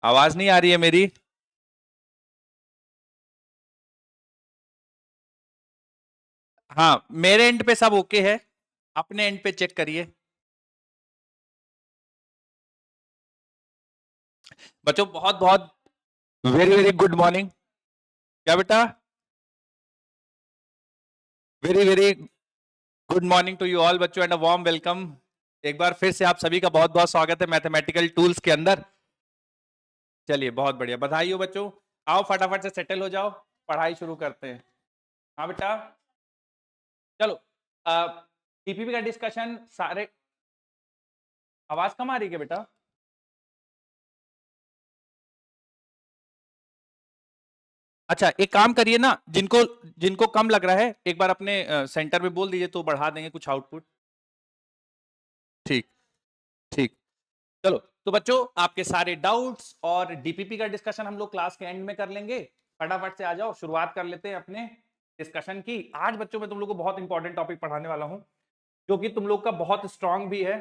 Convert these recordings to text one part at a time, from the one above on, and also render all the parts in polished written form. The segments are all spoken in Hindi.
आवाज नहीं आ रही है मेरी? हाँ, मेरे एंड पे सब ओके है। अपने एंड पे चेक करिए। बच्चों बहुत बहुत वेरी वेरी गुड मॉर्निंग। क्या बेटा? Very very good morning to you all बच्चों एंड अ वार्म वेलकम। एक बार फिर से आप सभी का बहुत बहुत स्वागत है मैथमेटिकल टूल्स के अंदर। चलिए, बहुत बढ़िया, बधाई हो बच्चों। आओ फटाफट से सेटल हो जाओ, पढ़ाई शुरू करते हैं। हाँ बेटा, चलो। टीपीपी का डिस्कशन सारे। आवाज कम आ रही है क्या बेटा? अच्छा, एक काम करिए ना, जिनको जिनको कम लग रहा है एक बार अपने सेंटर में बोल दीजिए तो बढ़ा देंगे कुछ आउटपुट। ठीक। ठीक। चलो, तो बच्चों आपके सारे डाउट्स और डीपीपी का डिस्कशन हम लोग क्लास के एंड में कर लेंगे। फटाफट से आ जाओ, शुरुआत कर लेते हैं अपने डिस्कशन की। आज बच्चों मैं तुम लोग को बहुत इंपॉर्टेंट टॉपिक पढ़ाने वाला हूं, जो कि तुम लोग का बहुत स्ट्रांग भी है।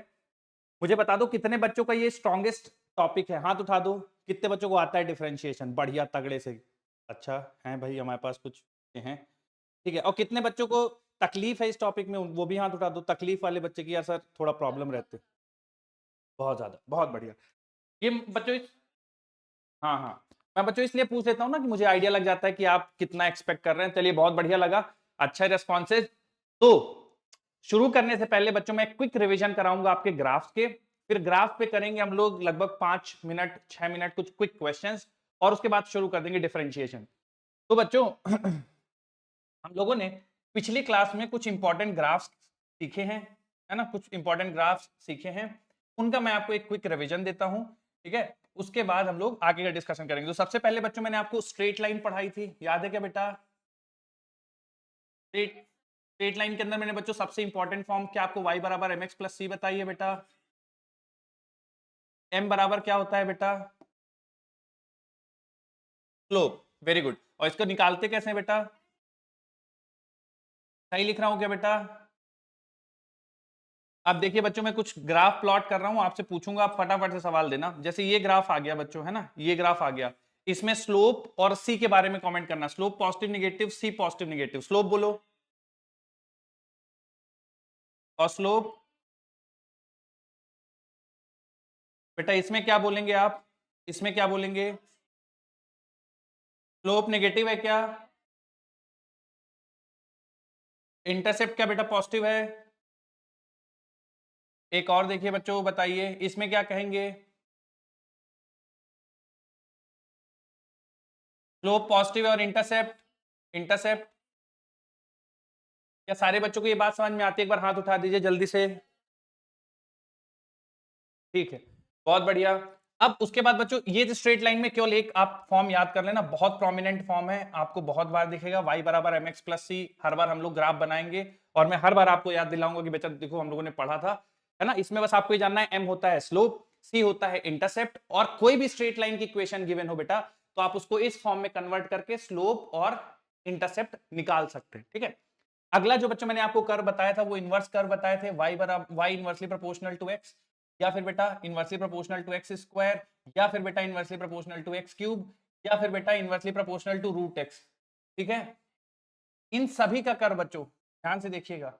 मुझे बता दो कितने बच्चों का ये स्ट्रॉन्गेस्ट टॉपिक है, हाथ उठा दो। कितने बच्चों को आता है डिफरेंशिएशन बढ़िया तगड़े से? अच्छा है भाई, हमारे पास कुछ हैं। ठीक है, और कितने बच्चों को तकलीफ है इस टॉपिक में? वो भी हाथ उठा दो, तकलीफ वाले बच्चे की, यार सर थोड़ा प्रॉब्लम रहते। बहुत ज्यादा, बहुत बढ़िया। ये बच्चों हाँ हाँ, मैं बच्चों इसलिए पूछ लेता हूँ ना कि मुझे आइडिया लग जाता है कि आप कितना एक्सपेक्ट कर रहे हैं। चलिए, बहुत बढ़िया लगा, अच्छा रेस्पॉन्सेज। तो शुरू करने से पहले बच्चों मैं क्विक रिवीजन कराऊंगा आपके ग्राफ के। फिर ग्राफ पे करेंगे हम लोग लगभग 5 मिनट 6 मिनट कुछ क्विक क्वेश्चंस, और उसके बाद शुरू कर देंगे डिफरेंशिएशन। तो बच्चों हम लोगों ने पिछली क्लास में कुछ इंपॉर्टेंट ग्राफ्स सीखे हैं, है ना, कुछ इंपॉर्टेंट ग्राफ्स सीखे हैं। उनका मैं आपको एक क्विक रिवीजन देता हूं। ठीक है, उसके बाद हम लोग आगे का डिस्कशन करेंगे। तो सबसे पहले बच्चों मैंने आपको स्ट्रेट लाइन पढ़ाई थी, याद है क्या बेटा? स्ट्रेट स्ट्रेट लाइन के अंदर मैंने बच्चों सबसे इंपॉर्टेंट फॉर्म क्या आपको y बराबर mx प्लस सी बताइए बेटा। m बराबर क्या होता है बेटा? स्लोप। Very good. और इसको निकालते कैसे हैं बेटा? सही लिख रहा हूं क्या बेटा? अब देखिए बच्चों, मैं कुछ ग्राफ प्लॉट कर रहा हूं, आपसे पूछूंगा, आप फटाफट से सवाल देना। जैसे ये ग्राफ आ गया बच्चों, है ना, ये ग्राफ आ गया। इसमें स्लोप और सी के बारे में कमेंट करना। स्लोप पॉजिटिव निगेटिव, सी पॉजिटिव निगेटिव। स्लोप बोलो। और स्लोप बेटा इसमें क्या बोलेंगे आप? इसमें क्या बोलेंगे? स्लोप नेगेटिव है क्या? इंटरसेप्ट क्या बेटा पॉजिटिव है? एक और देखिए बच्चों, बताइए इसमें क्या कहेंगे? स्लोप पॉजिटिव है और इंटरसेप्ट? इंटरसेप्ट। क्या सारे बच्चों को ये बात समझ में आती है? एक बार हाथ उठा दीजिए जल्दी से। ठीक है, बहुत बढ़िया। अब उसके बाद बच्चों ये स्ट्रेट लाइन में केवल एक आप फॉर्म याद कर लेना, बहुत प्रोमिनेंट फॉर्म है, आपको बहुत बार दिखेगा, y बराबर एम एक्स प्लस सी। हर बार हम लोग ग्राफ बनाएंगे और मैं हर बार आपको याद दिलाऊंगा कि बेटा देखो हम लोगों ने पढ़ा था, है ना। इसमें बस आपको ये जानना है, m होता है स्लोप, c होता है इंटरसेप्ट, और कोई भी स्ट्रेट लाइन की इक्वेशन गिवन हो बेटा तो आप उसको इस फॉर्म में कन्वर्ट करके स्लोप और इंटरसेप्ट निकाल सकते हैं। ठीक है, अगला जो बच्चों मैंने आपको कर्व बताया था वो इनवर्स कर्व बताए थे, y बराबर y inversely proportional to x, या फिर बेटा inversely proportional to x square, या फिर बेटा inversely proportional to x cube, या फिर बेटा inversely proportional to root x. ठीक है, इन सभी का कर्व बच्चों ध्यान से देखिएगा,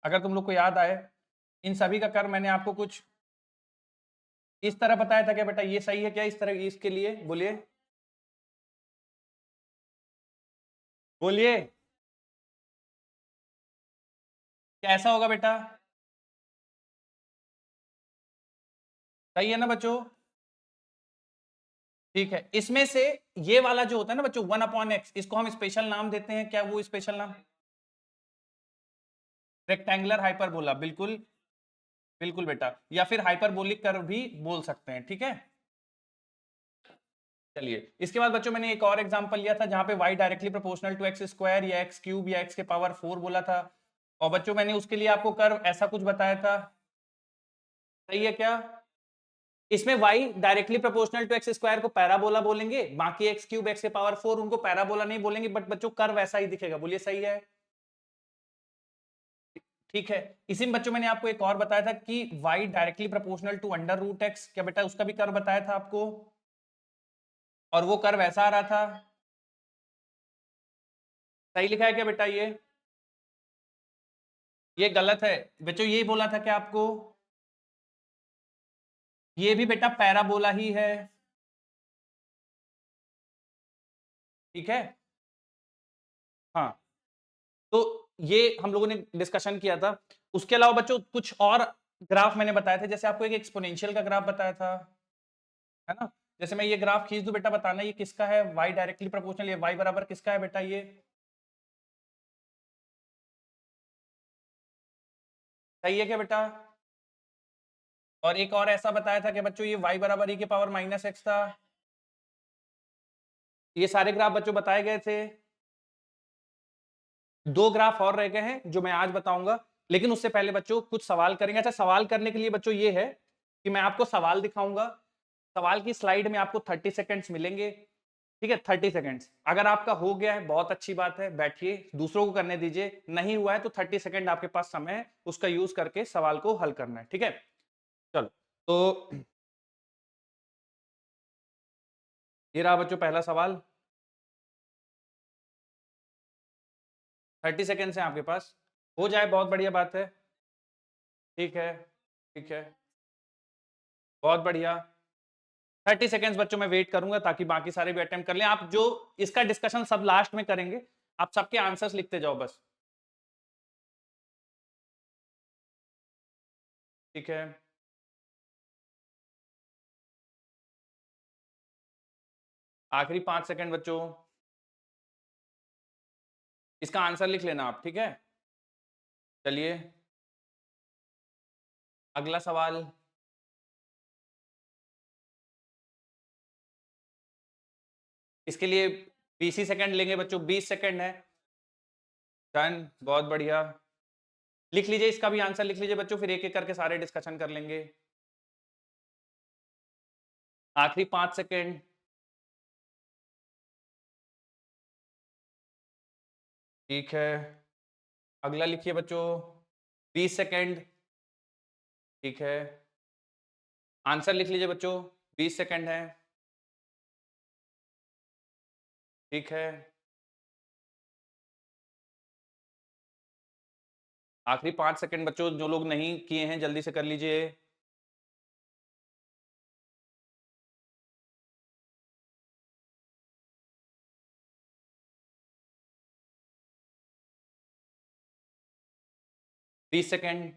अगर तुम लोग को याद आए, इन सभी का कर्व मैंने आपको कुछ इस तरह बताया था क्या बेटा? ये सही है क्या इस तरह? इसके लिए बोलिए, बोलिए कैसा होगा बेटा? सही है ना बच्चों? ठीक है, इसमें से ये वाला जो होता है ना बच्चों 1/x, इसको हम स्पेशल नाम देते हैं, क्या वो स्पेशल नाम? रेक्टेंगुलर हाइपरबोला, बिल्कुल। बिल्कुल बेटा, या फिर हाइपरबोलिक कर्व भी बोल सकते हैं। ठीक है, चलिए इसके बाद बच्चों मैंने एक और एग्जांपल लिया था जहां पे y directly proportional to x square या एक्स क्यूब या एक्स के पावर 4 बोला था, और बच्चों मैंने उसके लिए आपको कर्व ऐसा कुछ बताया था। सही है क्या? इसमें y directly proportional to x square को पैराबोला बोलेंगे, बाकी एक्स क्यूब एक्स के पावर 4 उनको पैराबोला नहीं बोलेंगे, बट बच्चों कर्व ऐसा ही दिखेगा। बोलिए सही है? ठीक है, इसी में बच्चों मैंने आपको एक और बताया था कि y directly proportional to under root x, क्या बेटा उसका भी कर्व बताया था आपको? और वो कर्व ऐसा आ रहा था, सही लिखा है क्या बेटा? ये गलत है बच्चों, यही बोला था क्या आपको? ये भी बेटा पैराबोला ही है, ठीक है। हाँ, तो ये हम लोगों ने डिस्कशन किया था। उसके अलावा बच्चों कुछ और ग्राफ मैंने बताए थे, जैसे आपको एक एक्सपोनेंशियल का ग्राफ बताया था, है ना। जैसे मैं ये ग्राफ खींच दूं बेटा, बताना ये किसका है, y डायरेक्टली प्रोपोर्शनल, ये y बराबर किसका है बेटा? ये सही है क्या बेटा? और एक और ऐसा बताया था कि बच्चों ये y बराबर e के पावर माइनस एक्स था। ये सारे ग्राफ बच्चों बताए गए थे। दो ग्राफ और रह गए हैं जो मैं आज बताऊंगा, लेकिन उससे पहले बच्चों कुछ सवाल करेंगे। अच्छा, सवाल करने के लिए बच्चों ये है कि मैं आपको सवाल दिखाऊंगा, सवाल की स्लाइड में आपको 30 सेकेंड्स मिलेंगे, ठीक है। 30 सेकेंड्स, अगर आपका हो गया है बहुत अच्छी बात है, बैठिए दूसरों को करने दीजिए, नहीं हुआ है तो 30 सेकेंड आपके पास समय है, उसका यूज करके सवाल को हल करना है, ठीक है। चलो, तो ये रहा बच्चों पहला सवाल। 30 सेकेंड्स हैं आपके पास, हो जाए बहुत बढ़िया बात है। ठीक है, ठीक है, बहुत बढ़िया। 30 सेकेंड्स बच्चों मैं वेट करूंगा ताकि बाकी सारे भी अटेम्प्ट कर लें। आप जो इसका डिस्कशन सब लास्ट में करेंगे, आप सबके आंसर्स लिखते जाओ बस, ठीक है। आखिरी 5 सेकंड बच्चों, इसका आंसर लिख लेना आप, ठीक है। चलिए, अगला सवाल। इसके लिए 20 ही सेकंड लेंगे बच्चों, 20 सेकंड है। डन, बहुत बढ़िया। लिख लीजिए, इसका भी आंसर लिख लीजिए बच्चों, फिर एक एक करके सारे डिस्कशन कर लेंगे। आखिरी 5 सेकंड, ठीक है। अगला लिखिए बच्चों, 20 सेकंड, ठीक है। आंसर लिख लीजिए बच्चों, 20 सेकंड है, ठीक है। आखिरी 5 सेकंड बच्चों, जो लोग नहीं किए हैं जल्दी से कर लीजिए। बीस सेकंड,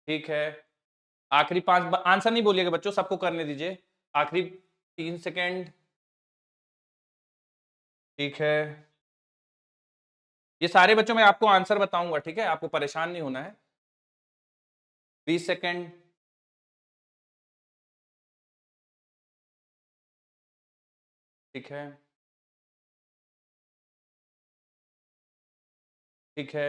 ठीक है। आखिरी 5, आंसर नहीं बोलिएगा बच्चों, सबको करने दीजिए। आखिरी 3 सेकंड, ठीक है। ये सारे बच्चों मैं आपको आंसर बताऊंगा, ठीक है, आपको परेशान नहीं होना है। 20 सेकंड, ठीक है, ठीक है।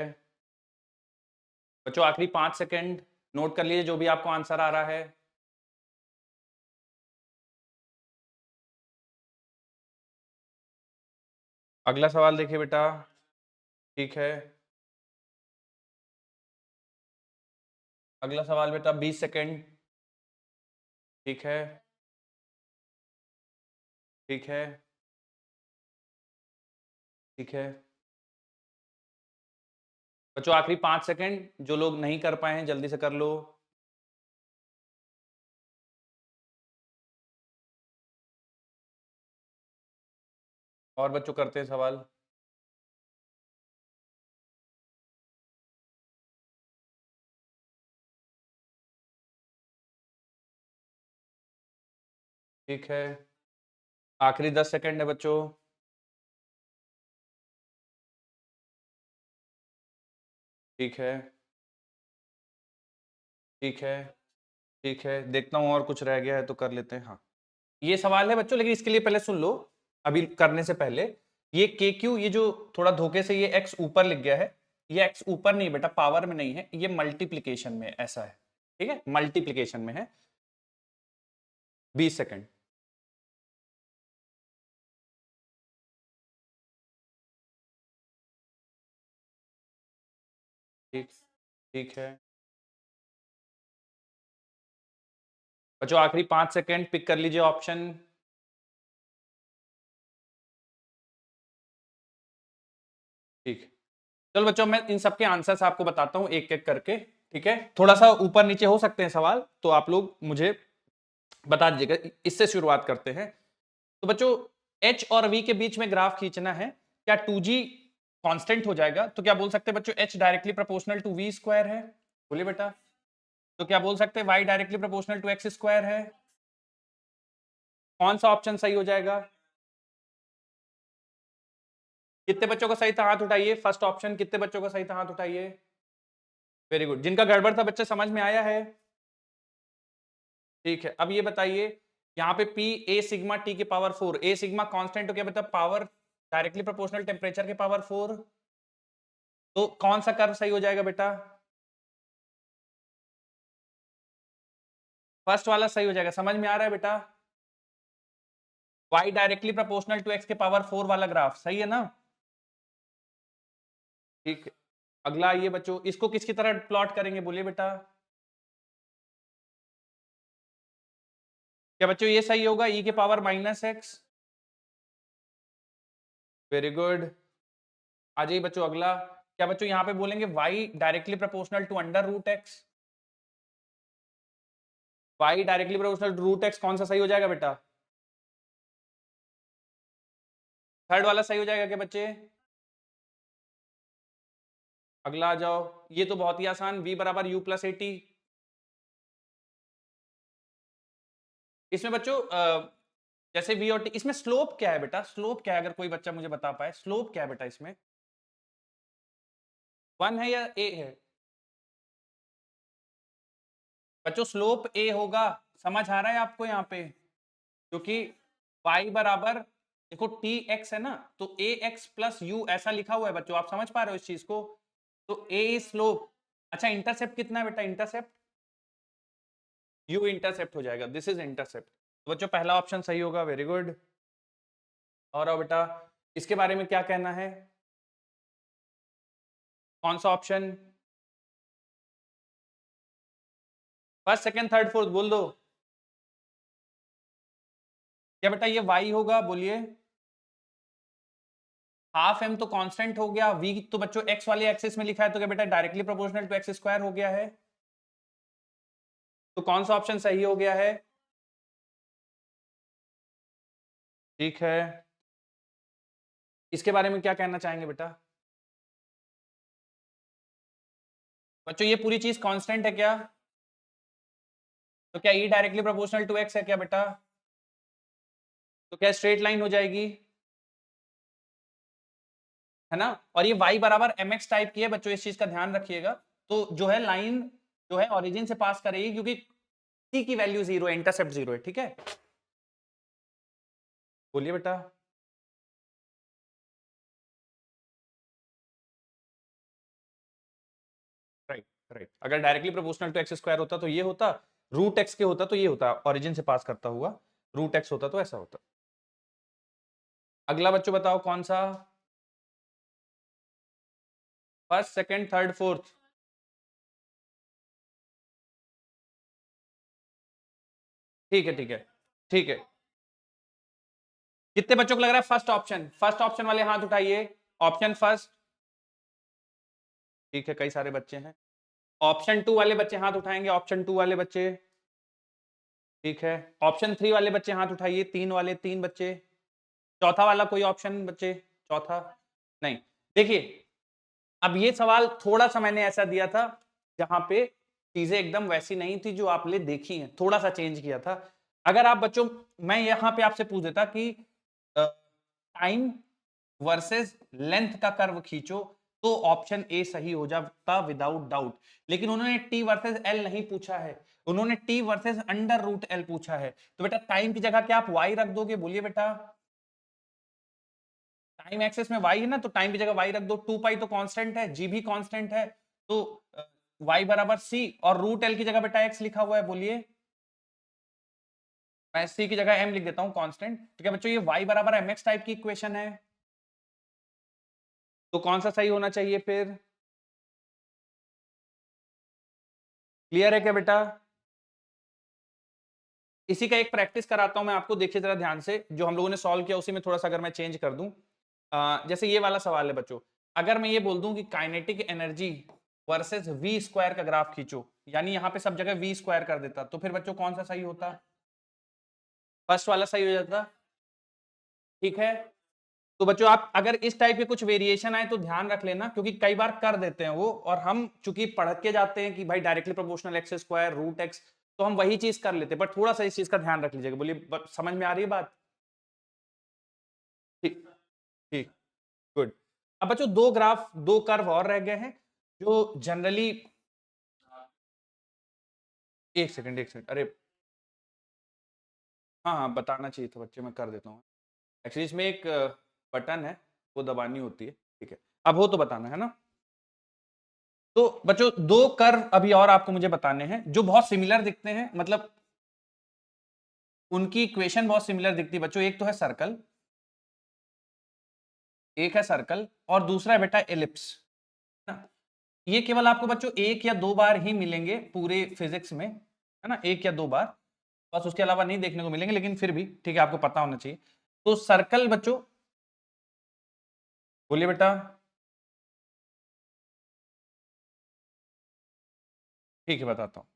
बच्चों आखिरी 5 सेकंड, नोट कर लीजिए जो भी आपको आंसर आ रहा है। अगला सवाल देखिए बेटा, ठीक है। अगला सवाल बेटा, 20 सेकंड, ठीक है, ठीक है, ठीक है। बच्चों आखिरी 5 सेकंड, जो लोग नहीं कर पाए हैं जल्दी से कर लो। और बच्चों करते हैं सवाल, ठीक है। आखिरी 10 सेकंड है बच्चों, ठीक है, ठीक है, ठीक है। देखता हूँ और कुछ रह गया है तो कर लेते हैं। हाँ, ये सवाल है बच्चों, लेकिन इसके लिए पहले सुन लो, अभी करने से पहले। ये के क्यू, ये जो थोड़ा धोखे से ये एक्स ऊपर लिख गया है, ये एक्स ऊपर नहीं बेटा, पावर में नहीं है, ये मल्टीप्लीकेशन में ऐसा है, ठीक है, मल्टीप्लीकेशन में है। 20 सेकंड, ठीक, ठीक है बच्चों, आखिरी 5 सेकंड, पिक कर लीजिए ऑप्शन। ठीक है, चलो बच्चों मैं इन सबके आंसर्स आपको बताता हूं एक एक करके। ठीक है, थोड़ा सा ऊपर नीचे हो सकते हैं सवाल, तो आप लोग मुझे बता दीजिएगा। इससे शुरुआत करते हैं। तो बच्चों h और v के बीच में ग्राफ खींचना है। क्या 2g कांस्टेंट हो जाएगा? तो क्या बोल सकते हैं बच्चों h directly proportional to v square है? बोलिए बेटा। तो क्या बोल सकते हैं y directly proportional to x square है? कौन सा ऑप्शन सही हो जाएगा? कितने बच्चों का सही था हाथ उठाइए। फर्स्ट ऑप्शन कितने बच्चों का सही था हाथ उठाइए। Very good. जिनका गड़बड़ था बच्चे समझ में आया है? ठीक है, अब ये बताइए यहाँ पे P a सिग्मा t के पावर 4, a सिग्मा कांस्टेंट हो गया बेटा, पावर डायरेक्टली प्रोपोर्शनल टेम्परेचर के पावर 4। तो कौन सा कर्व सही हो जाएगा बेटा? फर्स्ट वाला सही हो जाएगा। समझ में आ रहा है बेटा? y directly proportional to x के पावर 4 वाला ग्राफ सही है ना? ठीक है, अगला ये बच्चों, इसको किसकी तरह प्लॉट करेंगे बोलिए बेटा। क्या बच्चों ये सही होगा? e के पावर -x। Very good. आ जाइए बच्चों अगला। क्या बच्चों यहाँ पे बोलेंगे y directly proportional to under root X. y directly proportional to root X कौन सा सही हो जाएगा बेटा? थर्ड वाला सही हो जाएगा क्या बच्चे? अगला आ जाओ। ये तो बहुत ही आसान, v बराबर u प्लस 80। इसमें बच्चों जैसे v और t, इसमें स्लोप क्या है बेटा? स्लोप क्या है, अगर कोई बच्चा मुझे बता पाए स्लोप क्या है बेटा इसमें? 1 है या a है? बच्चों स्लोप a होगा। समझ आ रहा है आपको यहाँ पे? क्योंकि y बराबर देखो टी एक्स है ना, तो ए एक्स प्लस यू ऐसा लिखा हुआ है बच्चों, आप समझ पा रहे हो इस चीज को? तो ए स्लोप। अच्छा इंटरसेप्ट कितना है बेटा? इंटरसेप्ट यू इंटरसेप्ट हो जाएगा, दिस इज इंटरसेप्ट। तो बच्चों पहला ऑप्शन सही होगा, वेरी गुड। और अब बेटा इसके बारे में क्या कहना है? कौन सा option? First second third fourth बोल दो। क्या बेटा ये y होगा? बोलिए। हाफ एम तो कांस्टेंट हो गया, v तो बच्चों x वाले एक्सिस में लिखा है, तो क्या बेटा directly proportional to x square हो गया है? तो कौन सा ऑप्शन सही हो गया है? ठीक है, इसके बारे में क्या कहना चाहेंगे बेटा? बच्चों ये पूरी चीज कांस्टेंट है क्या? तो क्या e directly proportional to x है क्या बेटा? तो क्या स्ट्रेट लाइन हो जाएगी? है ना? और ये y बराबर mx टाइप की है बच्चों, इस चीज का ध्यान रखिएगा। तो जो है लाइन जो है ओरिजिन से पास करेगी, क्योंकि t की वैल्यू 0 है, इंटरसेप्ट 0 है। ठीक है, बोलिए बेटा। राइट राइट, अगर directly proportional to x square होता तो ये होता, रूट एक्स के होता तो ये होता, ओरिजिन से पास करता हुआ। रूट एक्स होता तो ऐसा होता। अगला बच्चों बताओ कौन सा? First second third fourth. ठीक है ठीक है ठीक है। कितने बच्चों को लग रहा है फर्स्ट ऑप्शन? फर्स्ट ऑप्शन वाले हाथ उठाइए। Option first. ठीक है, कई सारे बच्चे हैं। ऑप्शन टू वाले बच्चे हाथ उठाएंगे, ऑप्शन टू वाले बच्चे। ठीक है, ऑप्शन थ्री वाले बच्चे हाथ उठाइए, तीन वाले, तीन बच्चे। चौथा वाला कोई ऑप्शन बच्चे? चौथा नहीं। देखिए अब ये सवाल थोड़ा सा मैंने ऐसा दिया था जहां पे चीजें एकदम वैसी नहीं थी जो आपने देखी हैं, थोड़ा सा चेंज किया था। अगर आप बच्चों, मैं यहां पे आपसे पूछ देता कि टाइम वर्सेस लेंथ का कर्व खींचो, तो ऑप्शन ए सही हो जाता विदाउट डाउट। लेकिन उन्होंने टी वर्सेस एल नहीं पूछा है, उन्होंने t versus under root l पूछा है। तो बेटा टाइम की जगह क्या आप वाई रख दोगे? बोलिए बेटा। टाइम एक्सेस में y है ना, तो टाइम की जगह y रख दो। 2 पाई तो कांस्टेंट है, g भी कांस्टेंट है, तो y बराबर c, और रूट एल की जगह बेटा x लिखा हुआ है। बोलिए। मैं c की जगह m लिख देता हूं कांस्टेंट। तो क्या बच्चों ये y बराबर mx टाइप की इक्वेशन है? तो कौन सा सही होना चाहिए फिर? क्लियर है क्या बेटा? इसी का एक प्रैक्टिस कराता हूं मैं आपको, देखिए जरा ध्यान से, जो हम लोगों ने सॉल्व किया उसी में थोड़ा सा अगर मैं चेंज कर दूं। जैसे ये वाला सवाल है बच्चों, अगर मैं ये बोल दूं कि kinetic energy versus v square का ग्राफ खींचो, यानी यहां पे सब जगह वी स्क्वायर कर देता, तो फिर बच्चों कौन सा सही होता? फर्स्ट वाला सही हो जाता। ठीक है, तो बच्चों आप अगर इस टाइप के कुछ वेरिएशन आए तो ध्यान रख लेना, क्योंकि कई बार कर देते हैं वो, और हम चूंकि पढ़ के जाते हैं कि भाई directly proportional x square root x, तो हम वही चीज कर लेते हैं, पर थोड़ा सा इस चीज का ध्यान रख लीजिएगा। बोलिए, समझ में आ रही है बात? ठीक, ठीक, गुड। अब बच्चों दो ग्राफ, दो कर्व और रह गए हैं जो जनरली, एक सेकंड, एक सेकंड, अरे हाँ हाँ, बताना चाहिए था बच्चे, मैं कर देता हूँ। एक्चुअली इसमें एक बटन है, वो दबानी होती है। ठीक है, अब हो तो बताना है ना। तो बच्चों दो कर्व अभी और आपको मुझे बताने हैं जो बहुत सिमिलर दिखते हैं, मतलब उनकी इक्वेशन बहुत सिमिलर दिखती है बच्चों। एक तो है सर्कल, एक है सर्कल, और दूसरा है बेटा एलिप्स ना। ये केवल आपको बच्चों एक या दो बार ही मिलेंगे पूरे फिजिक्स में, है ना, एक या दो बार, बस उसके अलावा नहीं देखने को मिलेंगे, लेकिन फिर भी ठीक है, आपको पता होना चाहिए। तो सर्कल बच्चों, बोलिए बेटा। ठीक है, बताता हूं।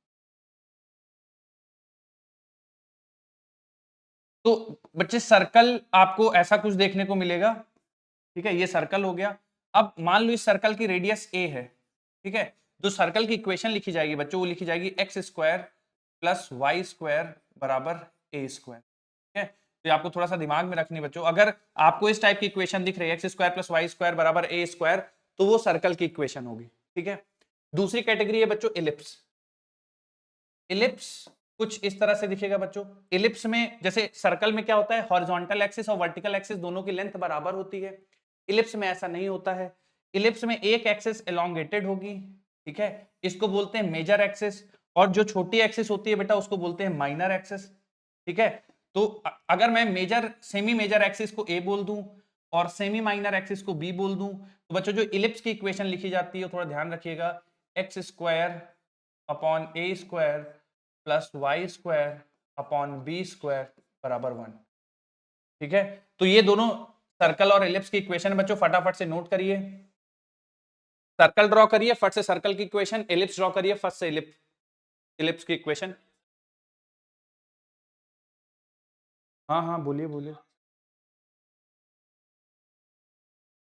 तो बच्चे सर्कल आपको ऐसा कुछ देखने को मिलेगा। ठीक है, ये सर्कल हो गया। अब मान लो इस सर्कल की रेडियस ए है। ठीक है, जो सर्कल की इक्वेशन लिखी जाएगी बच्चों, वो लिखी जाएगी x square plus Y square बराबर ए स्क्वायर। ठीक है, तो ये आपको थोड़ा सा दिमाग में रखनी बच्चों। अगर आपको इस टाइप की इक्वेशन दिख रही है x square plus Y square बराबर ए स्क्वायर, तो वो सर्कल की इक्वेशन होगी। ठीक है, दूसरी कैटेगरी है बच्चों इलिप्स। इलिप्स कुछ इस तरह से दिखेगा बच्चों। इलिप्स में जैसे सर्कल में क्या होता है, हॉरिजॉन्टल एक्सिस और वर्टिकल एक्सिस दोनों की लेंथ बराबर होती है। इलिप्स में ऐसा नहीं होता है। इलिप्स में एक एक्सिस एलोंगेटेड होगी। ठीक है, इसको बोलते हैं मेजर एक्सिस, और जो छोटी एक्सिस होती है बेटा उसको बोलते हैं माइनर एक्सिस। ठीक है, तो अगर मैं मेजर सेमी मेजर एक्सिस को ए बोल दूं और सेमी माइनर एक्सिस को बी बोल दूं, तो बच्चों जो इलिप्स की इक्वेशन लिखी जाती है थोड़ा ध्यान रखिएगा, X square upon A square plus Y square upon B square बराबर 1। ठीक है, तो ये दोनों सर्कल और इलिप्स की इक्वेशन बच्चों फटाफट से नोट करिए। सर्कल ड्रॉ करिए फट से, सर्कल की इक्वेशन, इलिप्स ड्रॉ करिए फट से, इलिप्स की इक्वेशन। हाँ हाँ, बोलिए बोलिए।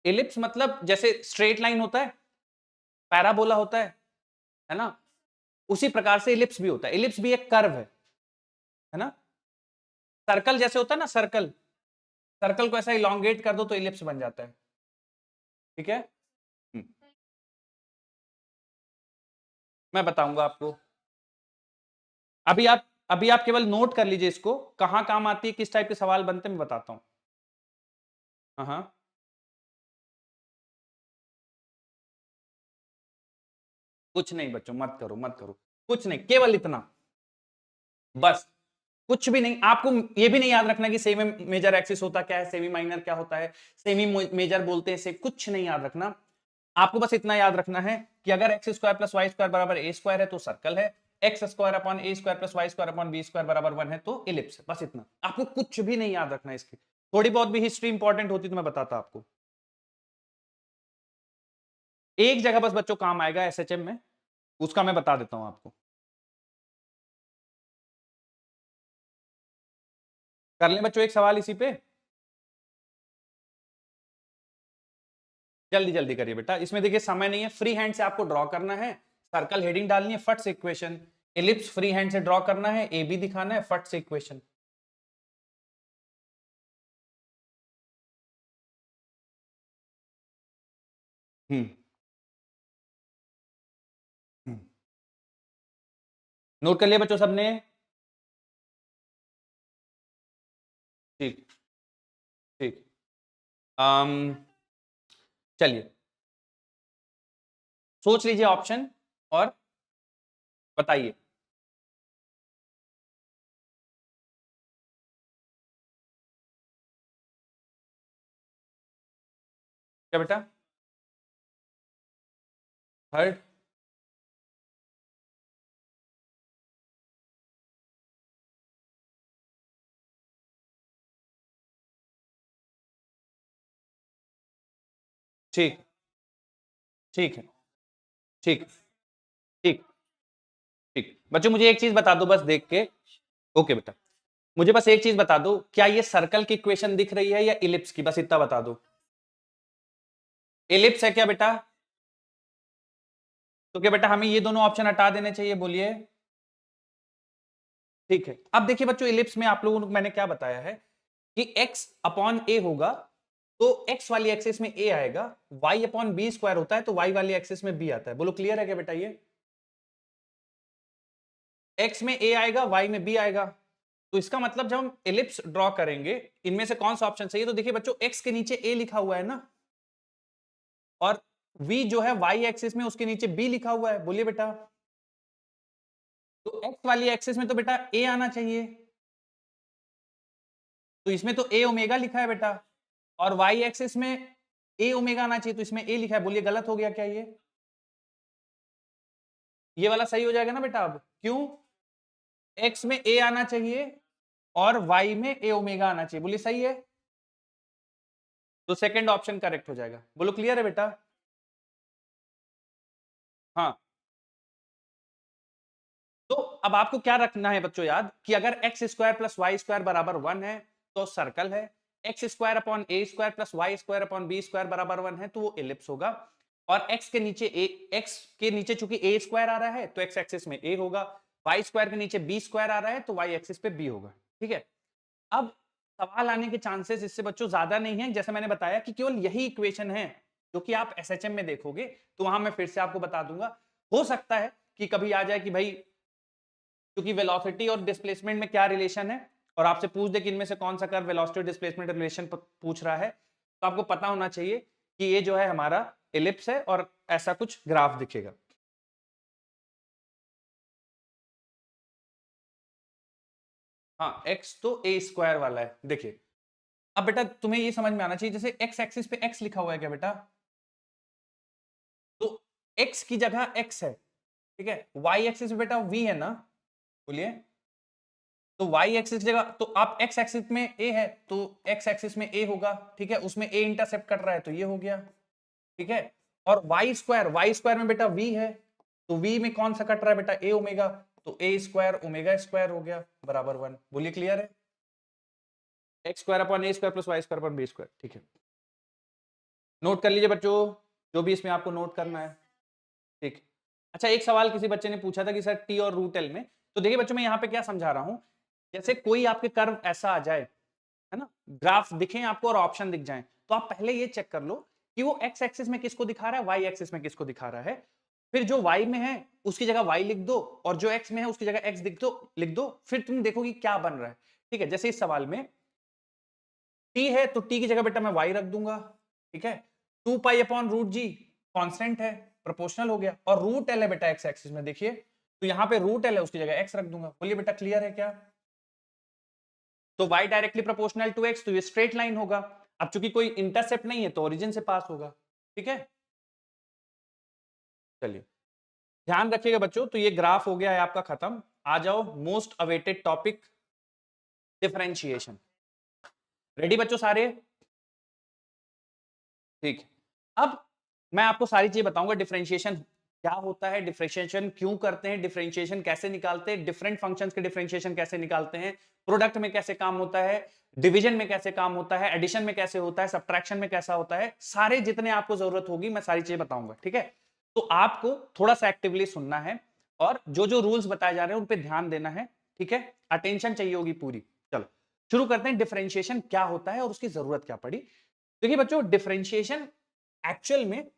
इलिप्स मतलब जैसे स्ट्रेट लाइन होता है, पैराबोला होता है ना, उसी प्रकार से इलिप्स भी होता है। इलिप्स भी एक कर्व है ना। सर्कल जैसे होता है ना, सर्कल, सर्कल को ऐसा इलोंगेट कर दो तो इलिप्स बन जाता है। ठीक है, हम्म, मैं बताऊंगा आपको। अभी आप केवल नोट कर लीजिए इसको, कहां काम आती है, किस टाइप के सवाल बनते हैं, मैं बताता हूं। हाँ हाँ, कुछ नहीं बच्चों, मत करो मत करो, कुछ नहीं, केवल इतना बस। कुछ भी नहीं, आपको ये भी नहीं याद रखना कि सेमी मेजर एक्सिस होता क्या है, सेमी माइनर क्या होता है, सेमी मेजर बोलते हैं से, कुछ नहीं याद रखना। आपको बस इतना याद रखना है कि अगर X square plus Y square बराबर ए स्क्वायर है तो सर्कल है, x square upon A square plus Y square upon B square बराबर 1 है तो इलिप्स है। बस इतना, आपको कुछ भी नहीं याद रखना है इसकी। थोड़ी बहुत भी हिस्ट्री इंपॉर्टेंट होती तो मैं बताता आपको। एक जगह बस बच्चों काम आएगा एसएचएम में, उसका मैं बता देता हूं आपको। कर लें बच्चों एक सवाल इसी पे, जल्दी जल्दी करिए बेटा, इसमें देखिए समय नहीं है, फ्री हैंड से आपको ड्रॉ करना है, सर्कल हेडिंग डालनी है, फट से इक्वेशन। इलिप्स फ्री हैंड से ड्रॉ करना है, ए बी दिखाना है, फट से इक्वेशन। हम्म हम्म। नोट कर लिया बच्चों सबने? ठीक, ठीक। अम चलिए, सोच लीजिए ऑप्शन और बताइए। क्या बेटा? थर्ड? ठीक ठीक है, ठीक ठीक ठीक। बच्चों मुझे एक चीज बता दो बस देख के, ओके बेटा, मुझे बस एक चीज बता दो, क्या ये सर्कल की इक्वेशन दिख रही है या इलिप्स की, बस इतना बता दो। इलिप्स है क्या बेटा? तो क्या बेटा हमें ये दोनों ऑप्शन हटा देने चाहिए, बोलिए। ठीक है, अब देखिए बच्चों इलिप्स में आप लोगों को मैंने क्या बताया है कि x अपॉन ए होगा तो x वाली एक्सिस में a आएगा, y अपॉन बी स्क्वायर होता है तो y वाली एक्सिस में b आता है। बोलो क्लियर है क्या बेटा? ये x में a आएगा, y में b आएगा, तो इसका मतलब जब हम एलिप्स ड्रॉ करेंगे इनमें से कौन सा ऑप्शन सही है? तो देखिए बच्चों x के नीचे a लिखा हुआ है ना, और v जो है y एक्सिस में उसके नीचे b लिखा हुआ है। बोलिए बेटा, तो x वाली एक्सिस में तो बेटा a आना चाहिए, तो इसमें तो a ओमेगा लिखा है बेटा, और y एक्सिस में a ओमेगा आना चाहिए, तो इसमें a लिखा है। बोलिए गलत हो गया क्या? ये वाला सही हो जाएगा ना बेटा? अब क्यों? x में a आना चाहिए और y में a ओमेगा आना चाहिए। बोलिए सही है, तो सेकंड ऑप्शन करेक्ट हो जाएगा। बोलो क्लियर है बेटा? हाँ, तो अब आपको क्या रखना है बच्चों याद, कि अगर X square plus Y square बराबर 1 है तो सर्कल है, x square upon A square plus Y square upon B square बराबर 1 है तो वो एलिप्स होगा, और एक्स के नीचे चूंकि ए स्क्वायर आ रहा है तो एक्स एक्सिस में ए होगा, वाई स्क्वायर के नीचे बी स्क्वायर आ रहा है तो वाई एक्सिस पे बी होगा। ठीक है, अब सवाल आने के चांसेस इससे बच्चों ज्यादा नहीं है, जैसे मैंने बताया कि केवल यही इक्वेशन है जो कि आप एसएचएम में देखोगे, तो वहां मैं फिर से आपको बता दूंगा। हो सकता है कि कभी आ जाए कि भाई क्योंकि वेलोसिटी और डिस्प्लेसमेंट में क्या रिलेशन है, और आपसे पूछ दे कि इनमें से कौन सा कर्व वेलोसिटी और डिस्प्लेसमेंट रिलेशन पूछ रहा है, तो आपको पता होना चाहिए कि ये जो है हमारा एलिप्स है और ऐसा कुछ ग्राफ दिखेगा। हाँ, एक्स तो ए स्क्वायर वाला है। देखिए अब बेटा तुम्हें ये समझ में आना चाहिए, जैसे एक्स एक्सिस पे एक्स लिखा हुआ है क्या बेटा, तो एक्स की जगह एक्स है, ठीक है, वाई एक्सिस पे बेटा वी है ना, बोलिए, तो y एक्सिस जगह तो आप x एक्सिस में a है तो x एक्सिस में a होगा, ठीक है, उसमें a इंटरसेप्ट कर रहा है तो ये हो गया, ठीक है, और y स्क्वायर में बेटा v है तो v में कौन सा कट रहा है बेटा, a ओमेगा, तो a स्क्वायर ओमेगा स्क्वायर हो गया बराबर 1। बोलिए क्लियर है? X square upon A square plus Y square upon B square. ठीक है, नोट कर लीजिए बच्चों जो भी इसमें आपको नोट करना है। ठीक, अच्छा एक सवाल किसी बच्चे ने पूछा था कि सर टी और रूट एल में, तो देखिए बच्चों मैं यहाँ पे क्या समझा रहा हूं, जैसे कोई आपके कर्व ऐसा आ जाए, है ना, ग्राफ दिखे आपको और ऑप्शन दिख जाए, तो आप पहले ये चेक कर लो कि वो एक्स एक्सिस में किसको दिखा रहा है, वाई एक्सिस में किसको दिखा रहा है, फिर जो वाई में है उसकी जगह वाई लिख दो और जो एक्स में है उसकी जगह एक्स लिख दो, फिर तुम देखो कि क्या बन रहा है। ठीक है, जैसे इस सवाल में टी है तो टी की जगह बेटा मैं वाई रख दूंगा, ठीक है, 2 पाई अपॉन रूट जी कॉन्स्टेंट है, प्रोपोर्शनल हो गया, और रूट एल है बेटा एक्स एक्सिस में, देखिए तो यहाँ पे रूट एल है उसकी जगह एक्स रख दूंगा। बोलिए बेटा क्लियर है क्या? तो y directly proportional to x, तो ये स्ट्रेट लाइन होगा। अब चूंकि कोई इंटरसेप्ट नहीं है तो ओरिजिन से पास होगा। ठीक है, चलिए ध्यान रखिएगा बच्चों, तो ये ग्राफ हो गया है आपका खत्म। आ जाओ most awaited topic, differentiation. Ready बच्चों सारे? ठीक, अब मैं आपको सारी चीज बताऊंगा, डिफरेंशिएशन क्या होता है, डिफरेंशिएशन क्यों करते हैं, डिफरेंशिएशन कैसे निकालते हैं, डिफरेंट फंक्शंस के डिफरेंशिएशन कैसे निकालते हैं, प्रोडक्ट में कैसे काम होता है, डिवीजन में कैसे काम होता है, एडिशन में कैसे होता है, सब्ट्रैक्शन में कैसा होता है, सारे जितने आपको जरूरत होगी मैं सारी चीजें बताऊंगा। ठीक है, तो आपको थोड़ा सा एक्टिवली सुनना है और जो जो रूल्स बताए जा रहे हैं उन पर ध्यान देना है। ठीक है, अटेंशन चाहिए होगी पूरी। चलो शुरू करते हैं, डिफरेंशिएशन क्या होता है और उसकी जरूरत क्या पड़ी। देखिए बच्चों डिफरेंशिएशन एक्चुअल में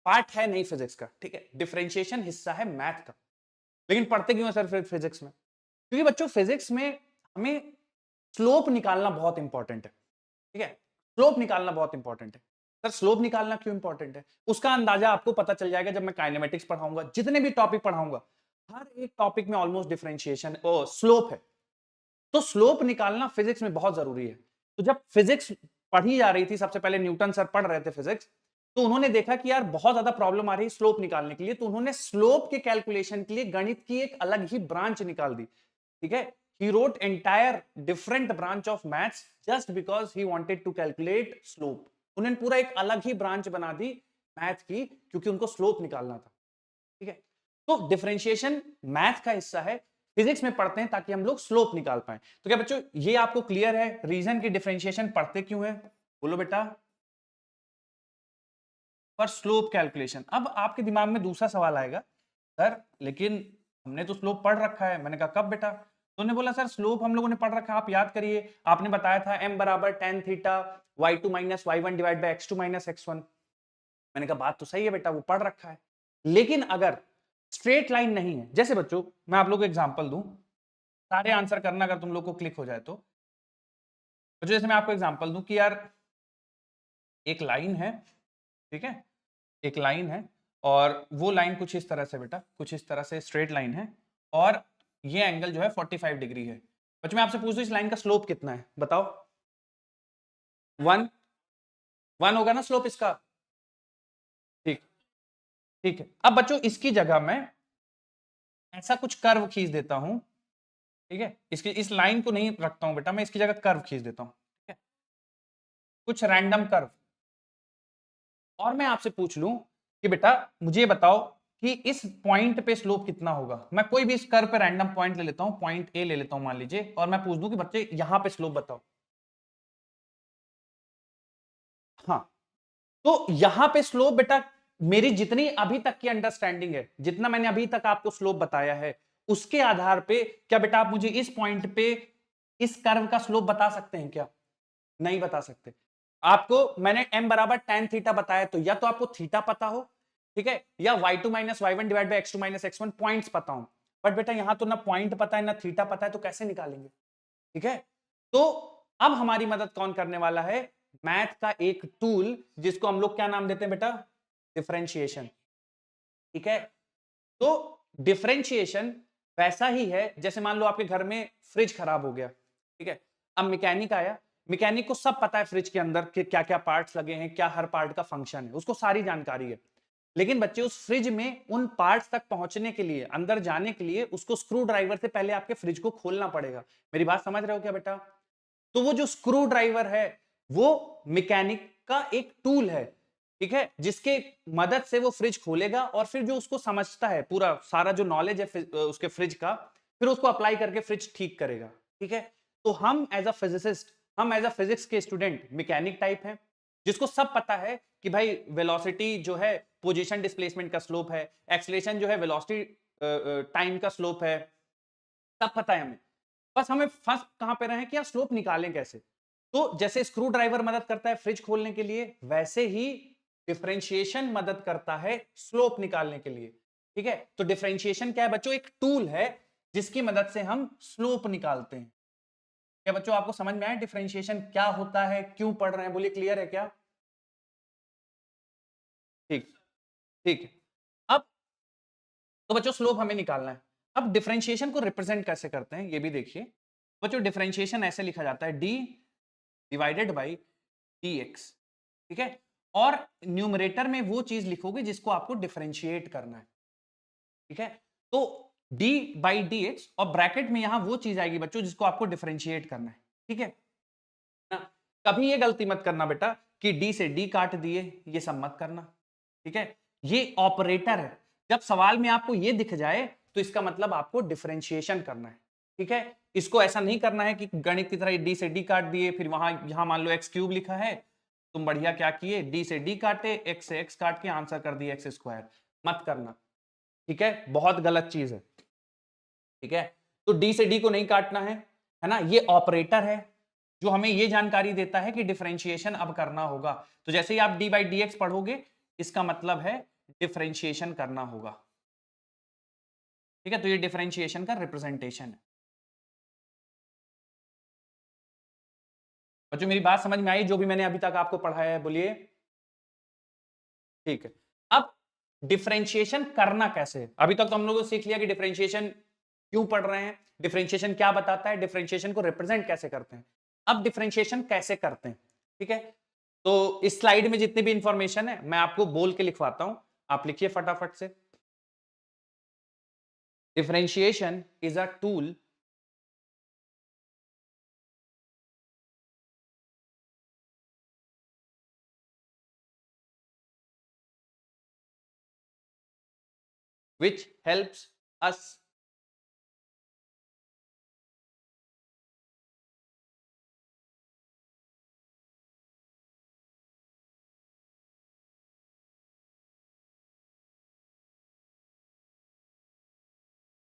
पार्ट है नहीं फिजिक्स का, ठीक है, डिफरेंशिएशन हिस्सा है मैथ का। लेकिन पढ़ते क्यों है सर फिर फिजिक्स में? क्योंकि बच्चों फिजिक्स में हमें स्लोप निकालना बहुत इंपॉर्टेंट है। ठीक है, स्लोप निकालना बहुत इंपॉर्टेंट है। सर स्लोप निकालना क्यों इंपॉर्टेंट है? उसका अंदाजा आपको पता चल जाएगा जब मैं काइनेमेटिक्स पढ़ाऊंगा, जितने भी टॉपिक पढ़ाऊंगा हर एक टॉपिक में ऑलमोस्ट डिफरेंशिएशन स्लोप है, तो स्लोप निकालना फिजिक्स में बहुत जरूरी है। तो जब फिजिक्स पढ़ी जा रही थी, सबसे पहले न्यूटन सर पढ़ रहे थे फिजिक्स, तो उन्होंने देखा कि यार बहुत ज्यादा प्रॉब्लम आ रही है स्लोप निकालने के लिए, तो उन्होंने स्लोप के कैलकुलेशन के लिए गणित की एक अलग ही ब्रांच निकाल दी। ठीक है, he wrote entire different branch of maths just because he wanted to calculate slope। उन्होंने पूरा एक अलग ही ब्रांच बना दी मैथ की, क्योंकि उनको स्लोप निकालना था। ठीक है, तो डिफरेंशिएशन मैथ का हिस्सा है, फिजिक्स में पढ़ते हैं ताकि हम लोग स्लोप निकाल पाए। तो क्या बच्चों ये आपको क्लियर है रीजन की डिफरेंशिएशन पढ़ते क्यों है? बोलो बेटा। For slope calculation. अब आपके दिमाग में दूसरा सवाल आएगा, सर लेकिन हमने तो स्लोप पढ़ रखा है। मैंने कहा कब बेटा? तो उन्होंने बोला सर स्लोप हम लोगों ने पढ़ रखा है, आप याद करिए, आपने बताया था m बराबर tan theta y2 minus y1 divide by x2 minus x1। मैंने कहा बात तो सही है बेटा, वो पढ़ रखा है, लेकिन अगर स्ट्रेट लाइन नहीं है, जैसे बच्चों मैं आप लोग को एग्जांपल दूं, सारे आंसर करना अगर तुम लोग को क्लिक हो जाए तो। जैसे मैं आपको एग्जांपल दूं कि यार एक लाइन है, ठीक है, एक लाइन है और वो लाइन कुछ इस तरह से बेटा, कुछ इस तरह से स्ट्रेट लाइन है और ये एंगल जो है 45 डिग्री है। बच्चों मैं आपसे पूछ दूं इस लाइन का स्लोप कितना है, बताओ। 1 होगा ना स्लोप इसका? ठीक, ठीक है। अब बच्चों इसकी जगह मैं ऐसा कुछ कर्व खींच देता हूं, ठीक है, इसकी इस लाइन को नहीं रखता हूं बेटा, मैं इसकी जगह कर्व खींच देता हूं, ठीक है, कुछ रैंडम कर्व। और मैं आपसे पूछ लूं कि बेटा मुझे बताओ कि इस पॉइंट पे स्लोप कितना होगा। मैं कोई भी इस कर्व पे रैंडम पॉइंट ले लेता हूं, पॉइंट ए ले लेता हूं मान लीजिए, और मैं पूछ दूं कि बच्चे यहां पे स्लोप बताओ। हाँ, तो यहां पे स्लोप बेटा, मेरी जितनी अभी तक की अंडरस्टैंडिंग है, जितना मैंने अभी तक आपको स्लोप बताया है, उसके आधार पे क्या बेटा आप मुझे इस पॉइंट पे इस कर्व का स्लोप बता सकते हैं क्या? नहीं बता सकते। आपको मैंने m बराबर tan थीटा बताया, तो या तो आपको थीटा पता हो, ठीक है, या y2 minus y1 divide by x2 minus x1 points पता हो। बट बेटा यहां तो ना पॉइंट पता है ना थीटा पता है, तो कैसे निकालेंगे? ठीक है, तो अब हमारी मदद कौन करने वाला है? मैथ का एक टूल, जिसको हम लोग क्या नाम देते हैं बेटा? डिफरेंशिएशन। ठीक है, तो डिफरेंशिएशन वैसा ही है जैसे मान लो आपके घर में फ्रिज खराब हो गया, ठीक है, अब मैकेनिक आया, मैकेनिक को सब पता है फ्रिज के अंदर के क्या क्या पार्ट्स लगे हैं, क्या हर पार्ट का फंक्शन है, उसको सारी जानकारी है। लेकिन बच्चे उस फ्रिज में उन पार्ट्स तक पहुंचने के लिए, अंदर जाने के लिए, उसको स्क्रू ड्राइवर से पहले आपके फ्रिज को खोलना पड़ेगा। मेरी बात समझ रहे हो क्या बेटा? तो वो जो स्क्रू ड्राइवर है वो मैकेनिक का एक टूल है, ठीक है, जिसके मदद से वो फ्रिज खोलेगा और फिर जो उसको समझता है, पूरा सारा जो नॉलेज है उसके फ्रिज का, फिर उसको अप्लाई करके फ्रिज ठीक करेगा। ठीक है, तो हम एज अ फिजिसिस्ट, हम एज अ फिजिक्स के स्टूडेंट मैकेनिक टाइप हैं, जिसको सब पता है कि भाई वेलोसिटी जो है पोजीशन डिस्प्लेसमेंट का स्लोप है, एक्सीलरेशन जो है वेलोसिटी टाइम का स्लोप है, सब पता है हमें। बस हमें फंस कहां पे रहे हैं कि यार स्लोप निकालें कैसे। तो जैसे स्क्रू ड्राइवर मदद करता है फ्रिज खोलने के लिए, वैसे ही डिफरेंशिएशन मदद करता है स्लोप निकालने के लिए। ठीक है, तो डिफरेंशिएशन क्या है बच्चों? एक टूल है जिसकी मदद से हम स्लोप निकालते हैं। क्या बच्चों आपको समझ में आया डिफरेंशिएशन क्या होता है, क्यों पढ़ रहे हैं? बोलिए, क्लियर है क्या? ठीक, ठीक है। अब तो बच्चों स्लोप हमें निकालना है। अब डिफरेंशिएशन को रिप्रेजेंट कैसे करते हैं ये भी देखिए। बच्चों डिफरेंशिएशन ऐसे लिखा जाता है D divided by D x, ठीक है, और न्यूमरेटर में वो चीज लिखोगे जिसको आपको डिफरेंशिएट करना है। ठीक है, तो d बाई डी एक्स और ब्रैकेट में यहां वो चीज आएगी बच्चों जिसको आपको डिफरेंशिएट करना है। ठीक है ना? कभी ये गलती मत करना बेटा कि d से d काट दिए, ये सब मत करना। ठीक है, ये ऑपरेटर है, जब सवाल में आपको ये दिख जाए तो इसका मतलब आपको डिफरेंशिएशन करना है। ठीक है, इसको ऐसा नहीं करना है कि गणित की तरह d से d काट दिए, फिर वहां यहां मान लो एक्स क्यूब लिखा है, तुम बढ़िया क्या किए, d से d काटे, x से x काट के आंसर कर दिए एक्स स्क्वायर। मत करना, ठीक है, बहुत गलत चीज है। ठीक है, तो d से d को नहीं काटना है ना, ये ऑपरेटर है जो हमें ये जानकारी देता है कि डिफरेंशिएशन अब करना होगा। तो जैसे ही आप d बाई डी एक्स पढ़ोगे, इसका मतलब है डिफरेंशिएशन करना होगा। ठीक है, तो ये डिफरेंशिएशन का रिप्रेजेंटेशन है। बच्चों मेरी बात समझ में आई जो भी मैंने अभी तक आपको पढ़ाया है? बोलिए। ठीक है, अब डिफरेंशिएशन करना कैसे? अभी तक तो हम लोगों ने सीख लिया कि डिफरेंशिएशन क्यों पढ़ रहे हैं, डिफरेंशिएशन क्या बताता है, डिफरेंशिएशन को रिप्रेजेंट कैसे करते हैं। अब डिफरेंशिएशन कैसे करते हैं, ठीक है, तो इस स्लाइड में जितनी भी इंफॉर्मेशन है मैं आपको बोल के लिखवाता हूं, आप लिखिए फटाफट से। Differentiation is a tool which helps us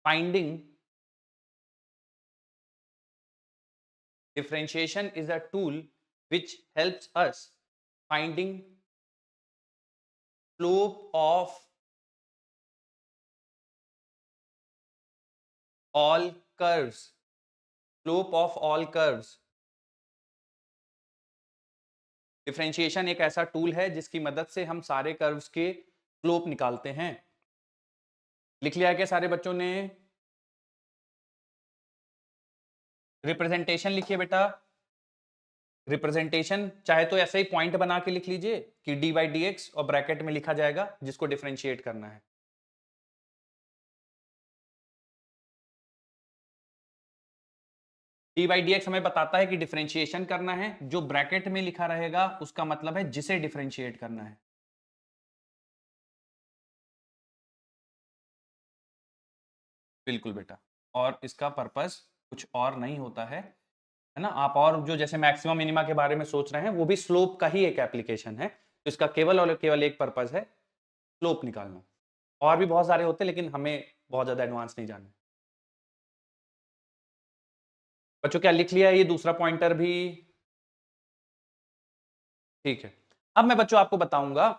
finding differentiation is a tool which helps us finding slope of all curves, slope of all curves. Differentiation एक ऐसा टूल है जिसकी मदद से हम सारे कर्व्स के स्लोप निकालते हैं। लिख लिया क्या सारे बच्चों ने? रिप्रेजेंटेशन लिखिए बेटा। रिप्रेजेंटेशन चाहे तो ऐसे ही पॉइंट बना के लिख लीजिए कि डी बाई डी एक्स और ब्रैकेट में लिखा जाएगा जिसको डिफरेंशिएट करना है। डी बाई डी एक्स हमें बताता है कि डिफरेंशिएशन करना है, जो ब्रैकेट में लिखा रहेगा उसका मतलब है जिसे डिफरेंशिएट करना है। बिल्कुल बेटा, और इसका पर्पस कुछ और नहीं होता है ना। आप और जो जैसे मैक्सिमम मिनिमा के बारे में सोच रहे हैं वो भी स्लोप का ही एक एप्लीकेशन है, तो इसका केवल और केवल एक पर्पस है, स्लोप निकालना। और भी बहुत सारे होते हैं लेकिन हमें बहुत ज्यादा एडवांस नहीं जानना। बच्चों क्या लिख लिया ये दूसरा पॉइंटर भी? ठीक है। अब मैं बच्चों आपको बताऊंगा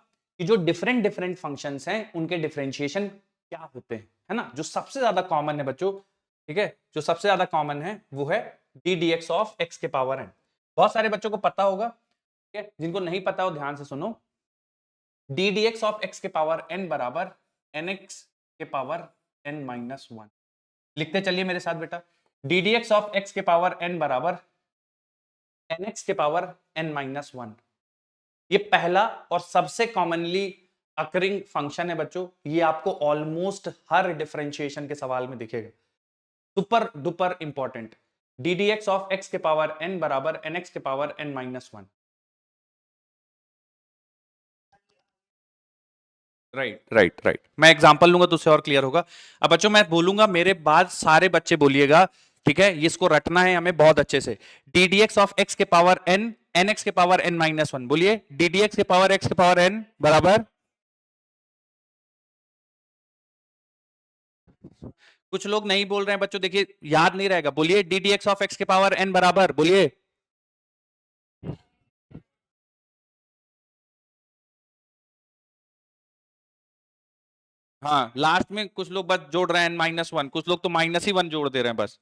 कि जो डिफरेंट डिफरेंट फंक्शंस हैं उनके डिफरेंशिएशन क्या होते हैं, है ना। जो सबसे ज्यादा कॉमन है बच्चों, ठीक है, जो सबसे ज्यादा कॉमन है वो है d d x of x के पावर एन। बहुत सारे बच्चों को पता होगा, ठीक है, जिनको नहीं पता हो ध्यान से सुनो। D d x of x के पावर एन बराबर एन एक्स के पावर एन माइनस वन। लिखते चलिए मेरे साथ बेटा, d d x of x के पावर एन बराबर एन एक्स के पावर एन माइनस वन। ये पहला और सबसे कॉमनली अकरिंग फंक्शन है बच्चों। ये आपको ऑलमोस्ट हर डिफरेंशिएशन के सवाल में दिखेगा। Super duper important, d d x of x के पावर एन बराबर एन एक्स के power n minus one. Right right right. मैं एग्जांपल लूंगा तो उससे और क्लियर होगा। अब बच्चों मैं बोलूंगा, मेरे बाद सारे बच्चे बोलिएगा, ठीक है, ये इसको रटना है हमें बहुत अच्छे से। D d x of x के पावर एन एन एक्स के पावर एन माइनस वन। बोलिए, डी डी एक्स के पावर एक्स के पावर एन बराबर, कुछ लोग नहीं बोल रहे हैं बच्चों, देखिए याद नहीं रहेगा। बोलिए D d x of x के पावर एन बराबर, बोलिए। हाँ, लास्ट में कुछ लोग बस जोड़ रहे हैं एन माइनस वन, कुछ लोग तो माइनस ही वन जोड़ दे रहे हैं बस।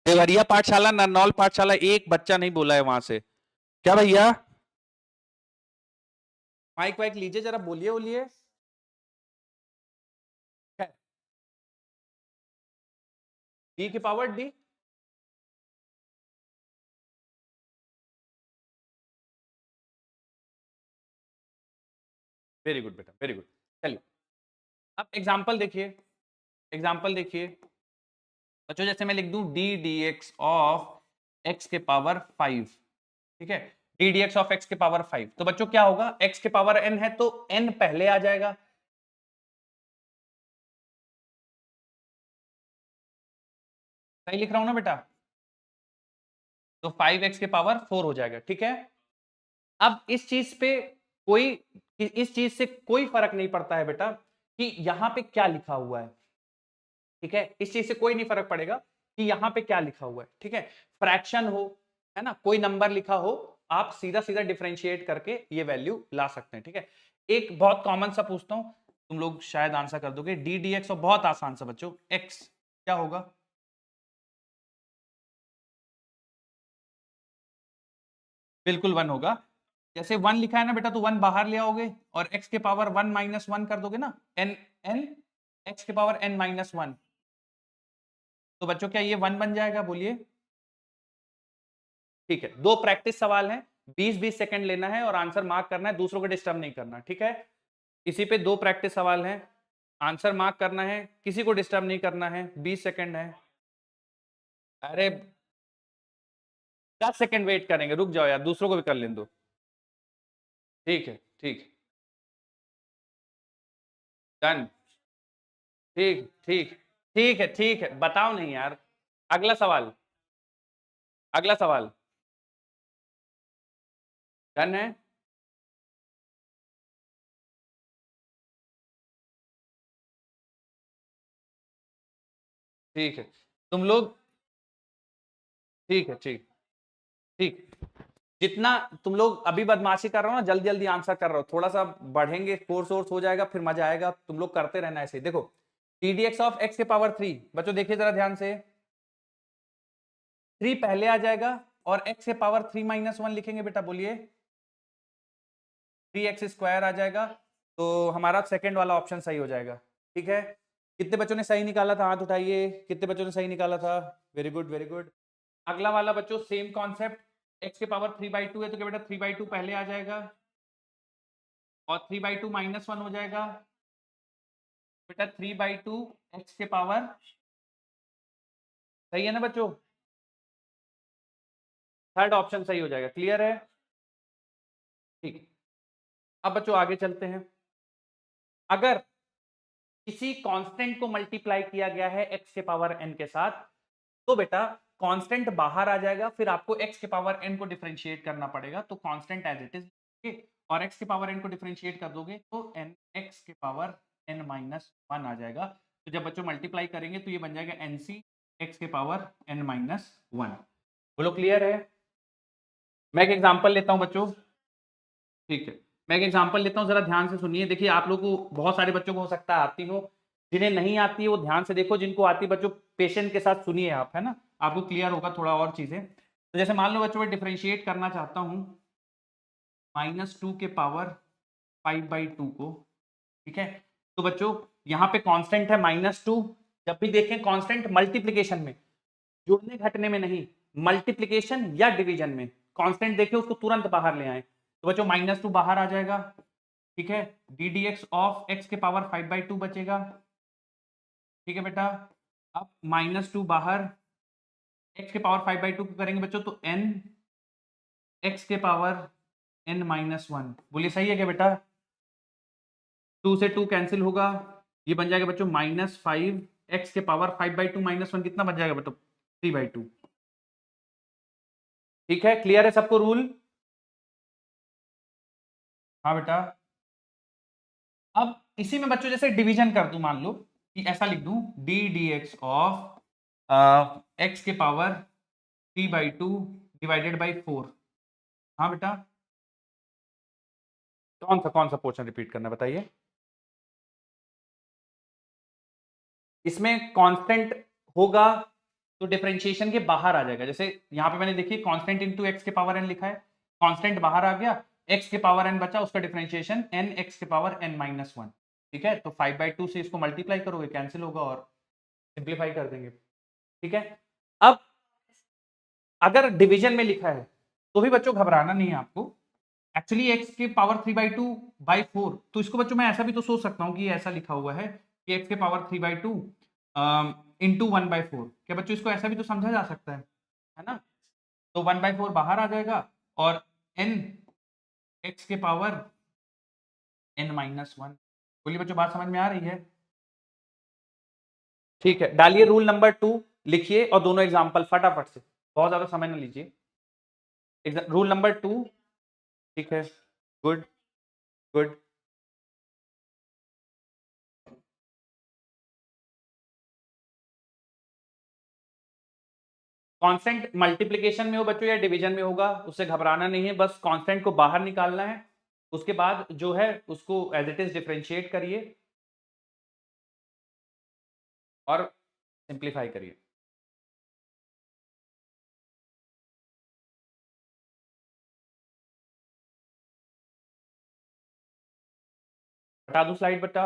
देवरिया पाठशाला, नरनौल पाठशाला, एक बच्चा नहीं बोला है वहां से। क्या भैया? माइक वाइक लीजिए जरा, बोलिए बोलिए। डी की पावर डी, वेरी गुड बेटा, वेरी गुड। चलिए अब एग्जांपल देखिए, एग्जांपल देखिए बच्चों, जैसे मैं लिख दूं D d x of x के पावर फाइव, ठीक है, d d x of x के पावर फाइव। तो बच्चों क्या होगा, एक्स के पावर एन है तो एन पहले आ जाएगा। सही लिख रहा हूं ना बेटा? तो 5x के पावर 4 हो जाएगा, ठीक है। अब इस चीज पे कोई, इस चीज से कोई फर्क नहीं पड़ता है बेटा कि यहां पे क्या लिखा हुआ है, ठीक है। इस चीज से कोई नहीं फर्क पड़ेगा कि यहां पे क्या लिखा हुआ है, ठीक है। फ्रैक्शन हो, है ना, कोई नंबर लिखा हो, आप सीधा सीधा डिफरेंशिएट करके ये वैल्यू ला सकते हैं, ठीक है। एक बहुत कॉमन सा पूछता हूं, तुम लोग शायद आंसर कर दोगे, डी डी एक्स, और बहुत आसान सा बच्चों, एक्स क्या होगा? बिल्कुल वन होगा। जैसे वन लिखा है ना बेटा, तो वन बाहर ले आओगे और एक्स के पावर वन माइनस वन कर दोगे ना, एन एन एक्स के पावर एन माइनस वन। तो बच्चों क्या ये वन बन जाएगा? बोलिए। ठीक है, दो प्रैक्टिस सवाल हैं, 20-20 सेकंड लेना है और आंसर मार्क करना है, दूसरों को डिस्टर्ब नहीं करना, ठीक है। इसी पे दो प्रैक्टिस सवाल हैं, आंसर मार्क करना है, किसी को डिस्टर्ब नहीं करना है, 20 सेकंड है। अरे 10 सेकंड वेट करेंगे, रुक जाओ यार, दूसरों को भी कर लेने दो। ठीक है, ठीक, डन। ठीक ठीक ठीक है, ठीक है, बताओ नहीं यार। अगला सवाल, अगला सवाल डन है। ठीक है तुम लोग, ठीक है, ठीक ठीक। जितना तुम लोग अभी बदमाशी कर रहे हो ना, जल्दी जल्दी आंसर कर रहे हो, थोड़ा सा बढ़ेंगे, कोर्स वोर्स हो जाएगा, फिर मजा आएगा। तुम लोग करते रहना ऐसे। देखो TDX ऑफ x के पावर 3, बच्चों देखिए जरा ध्यान से, 3 पहले आ जाएगा और x के पावर 3 माइनस 1 लिखेंगे बेटा, बोलिए 3x स्क्वायर आ जाएगा। तो हमारा सेकंड वाला ऑप्शन सही हो जाएगा। ठीक है, कितने बच्चों ने सही निकाला था, हाथ उठाइए, कितने बच्चों ने सही निकाला था। Very good, very good. अगला वाला बच्चों सेम कॉन्सेप्ट, x के पावर 3/2 है तो क्या बेटा 3/2 पहले आ जाएगा और 3/2 माइनस 1 हो जाएगा बेटा 3/2 x के पावर। सही है ना बच्चों, थर्ड ऑप्शन सही हो जाएगा। क्लियर है, ठीक। अब बच्चों आगे चलते हैं। अगर किसी कांस्टेंट को मल्टीप्लाई किया गया है x के पावर n के साथ, तो बेटा कांस्टेंट बाहर आ जाएगा, फिर आपको x के पावर n को डिफरेंशिएट करना पड़ेगा। तो कांस्टेंट एज इट इज और x के पावर n को डिफरेंशिएट कर दोगे तो n x के पावर n माइनस 1 आ जाएगा। तो जब बच्चों मल्टीप्लाई करेंगे तो ये बन जाएगा nc x के पावर n माइनस 1। बोलो क्लियर है। मैं एक एग्जांपल लेता हूं बच्चों, ठीक है, मैं एक एग्जांपल लेता हूं, जरा ध्यान से सुनिए। देखिए आप लोग को, बहुत सारे बच्चों को हो सकता है आती हो, जिन्हें नहीं आती है वो ध्यान से देखो, जिनको आती है बच्चों पेशेंट के साथ सुनिए आप, है ना, आपको क्लियर होगा थोड़ा और चीजें। तो जैसे मान लो बच्चों मैं डिफरेंशिएट करना चाहता हूं -2 के पावर 5/2 को, ठीक है। तो बच्चों यहाँ पे कांस्टेंट है -2। जब भी देखें कांस्टेंट मल्टीप्लिकेशन में, जुड़ने घटने में नहीं, मल्टीप्लिकेशन या डिवीजन में कांस्टेंट देखे उसको तुरंत बाहर ले आए। तो बच्चों -2 बाहर आ जाएगा, ठीक है। ddx ऑफ x के पावर 5/2 बचेगा, ठीक है बेटा। अब -2 बाहर, x के पावर 5/2 को करेंगे बच्चों तो n x के पावर n माइनस 1। बोलिए सही है क्या बेटा, 2 से 2 कैंसिल होगा, ये बन जाएगा बच्चों -5 x के पावर 5/2 माइनस 1 कितना बन जाएगा बच्चों 3/2। ठीक है, क्लियर है सबको रूल। हाँ बेटा। अब इसी में बच्चों जैसे डिवीजन कर दूं, मान लो कि ऐसा लिख दूं ddx ऑफ x के पावर 3/2 डिवाइडेड बाई 4। हाँ बेटा, कौन सा पोर्शन रिपीट करना बताइए। इसमें कांस्टेंट होगा तो डिफरेंशिएशन के बाहर आ जाएगा। जैसे यहाँ पे मैंने देखिए कांस्टेंट इनटू x के पावर n लिखा है, कांस्टेंट बाहर आ गया, x के पावर n बचा, उसका डिफरेंशिएशन n x के पावर n माइनस 1। ठीक है, तो 5/2 से इसको मल्टीप्लाई करोगे, कैंसिल होगा और सिंप्लीफाई कर देंगे। ठीक है, अब अगर डिवीजन में लिखा है तो भी बच्चों घबराना नहीं है आपको। एक्चुअली x के पावर 3/2/4, तो इसको बच्चों मैं ऐसा भी तो सोच सकता हूँ कि ऐसा लिखा हुआ है कि x के पावर 3/2 इंटू 1/4। क्या बच्चों इसको ऐसा भी तो समझा जा सकता है ना। तो 1/4 बाहर आ जाएगा और n x के पावर n माइनस 1। बोलिए बच्चों बात समझ में आ रही है। ठीक है, डालिए रूल नंबर 2, लिखिए और दोनों एग्जाम्पल फटाफट से, बहुत ज्यादा समय ना लीजिए। रूल नंबर 2, ठीक है, गुड गुड। कांस्टेंट मल्टीप्लिकेशन में हो बच्चों या डिवीजन में होगा, उससे घबराना नहीं है, बस कांस्टेंट को बाहर निकालना है, उसके बाद जो है उसको एज इट इज डिफरेंशिएट करिए और सिंप्लीफाई करिए। हटा दूं स्लाइड बटा।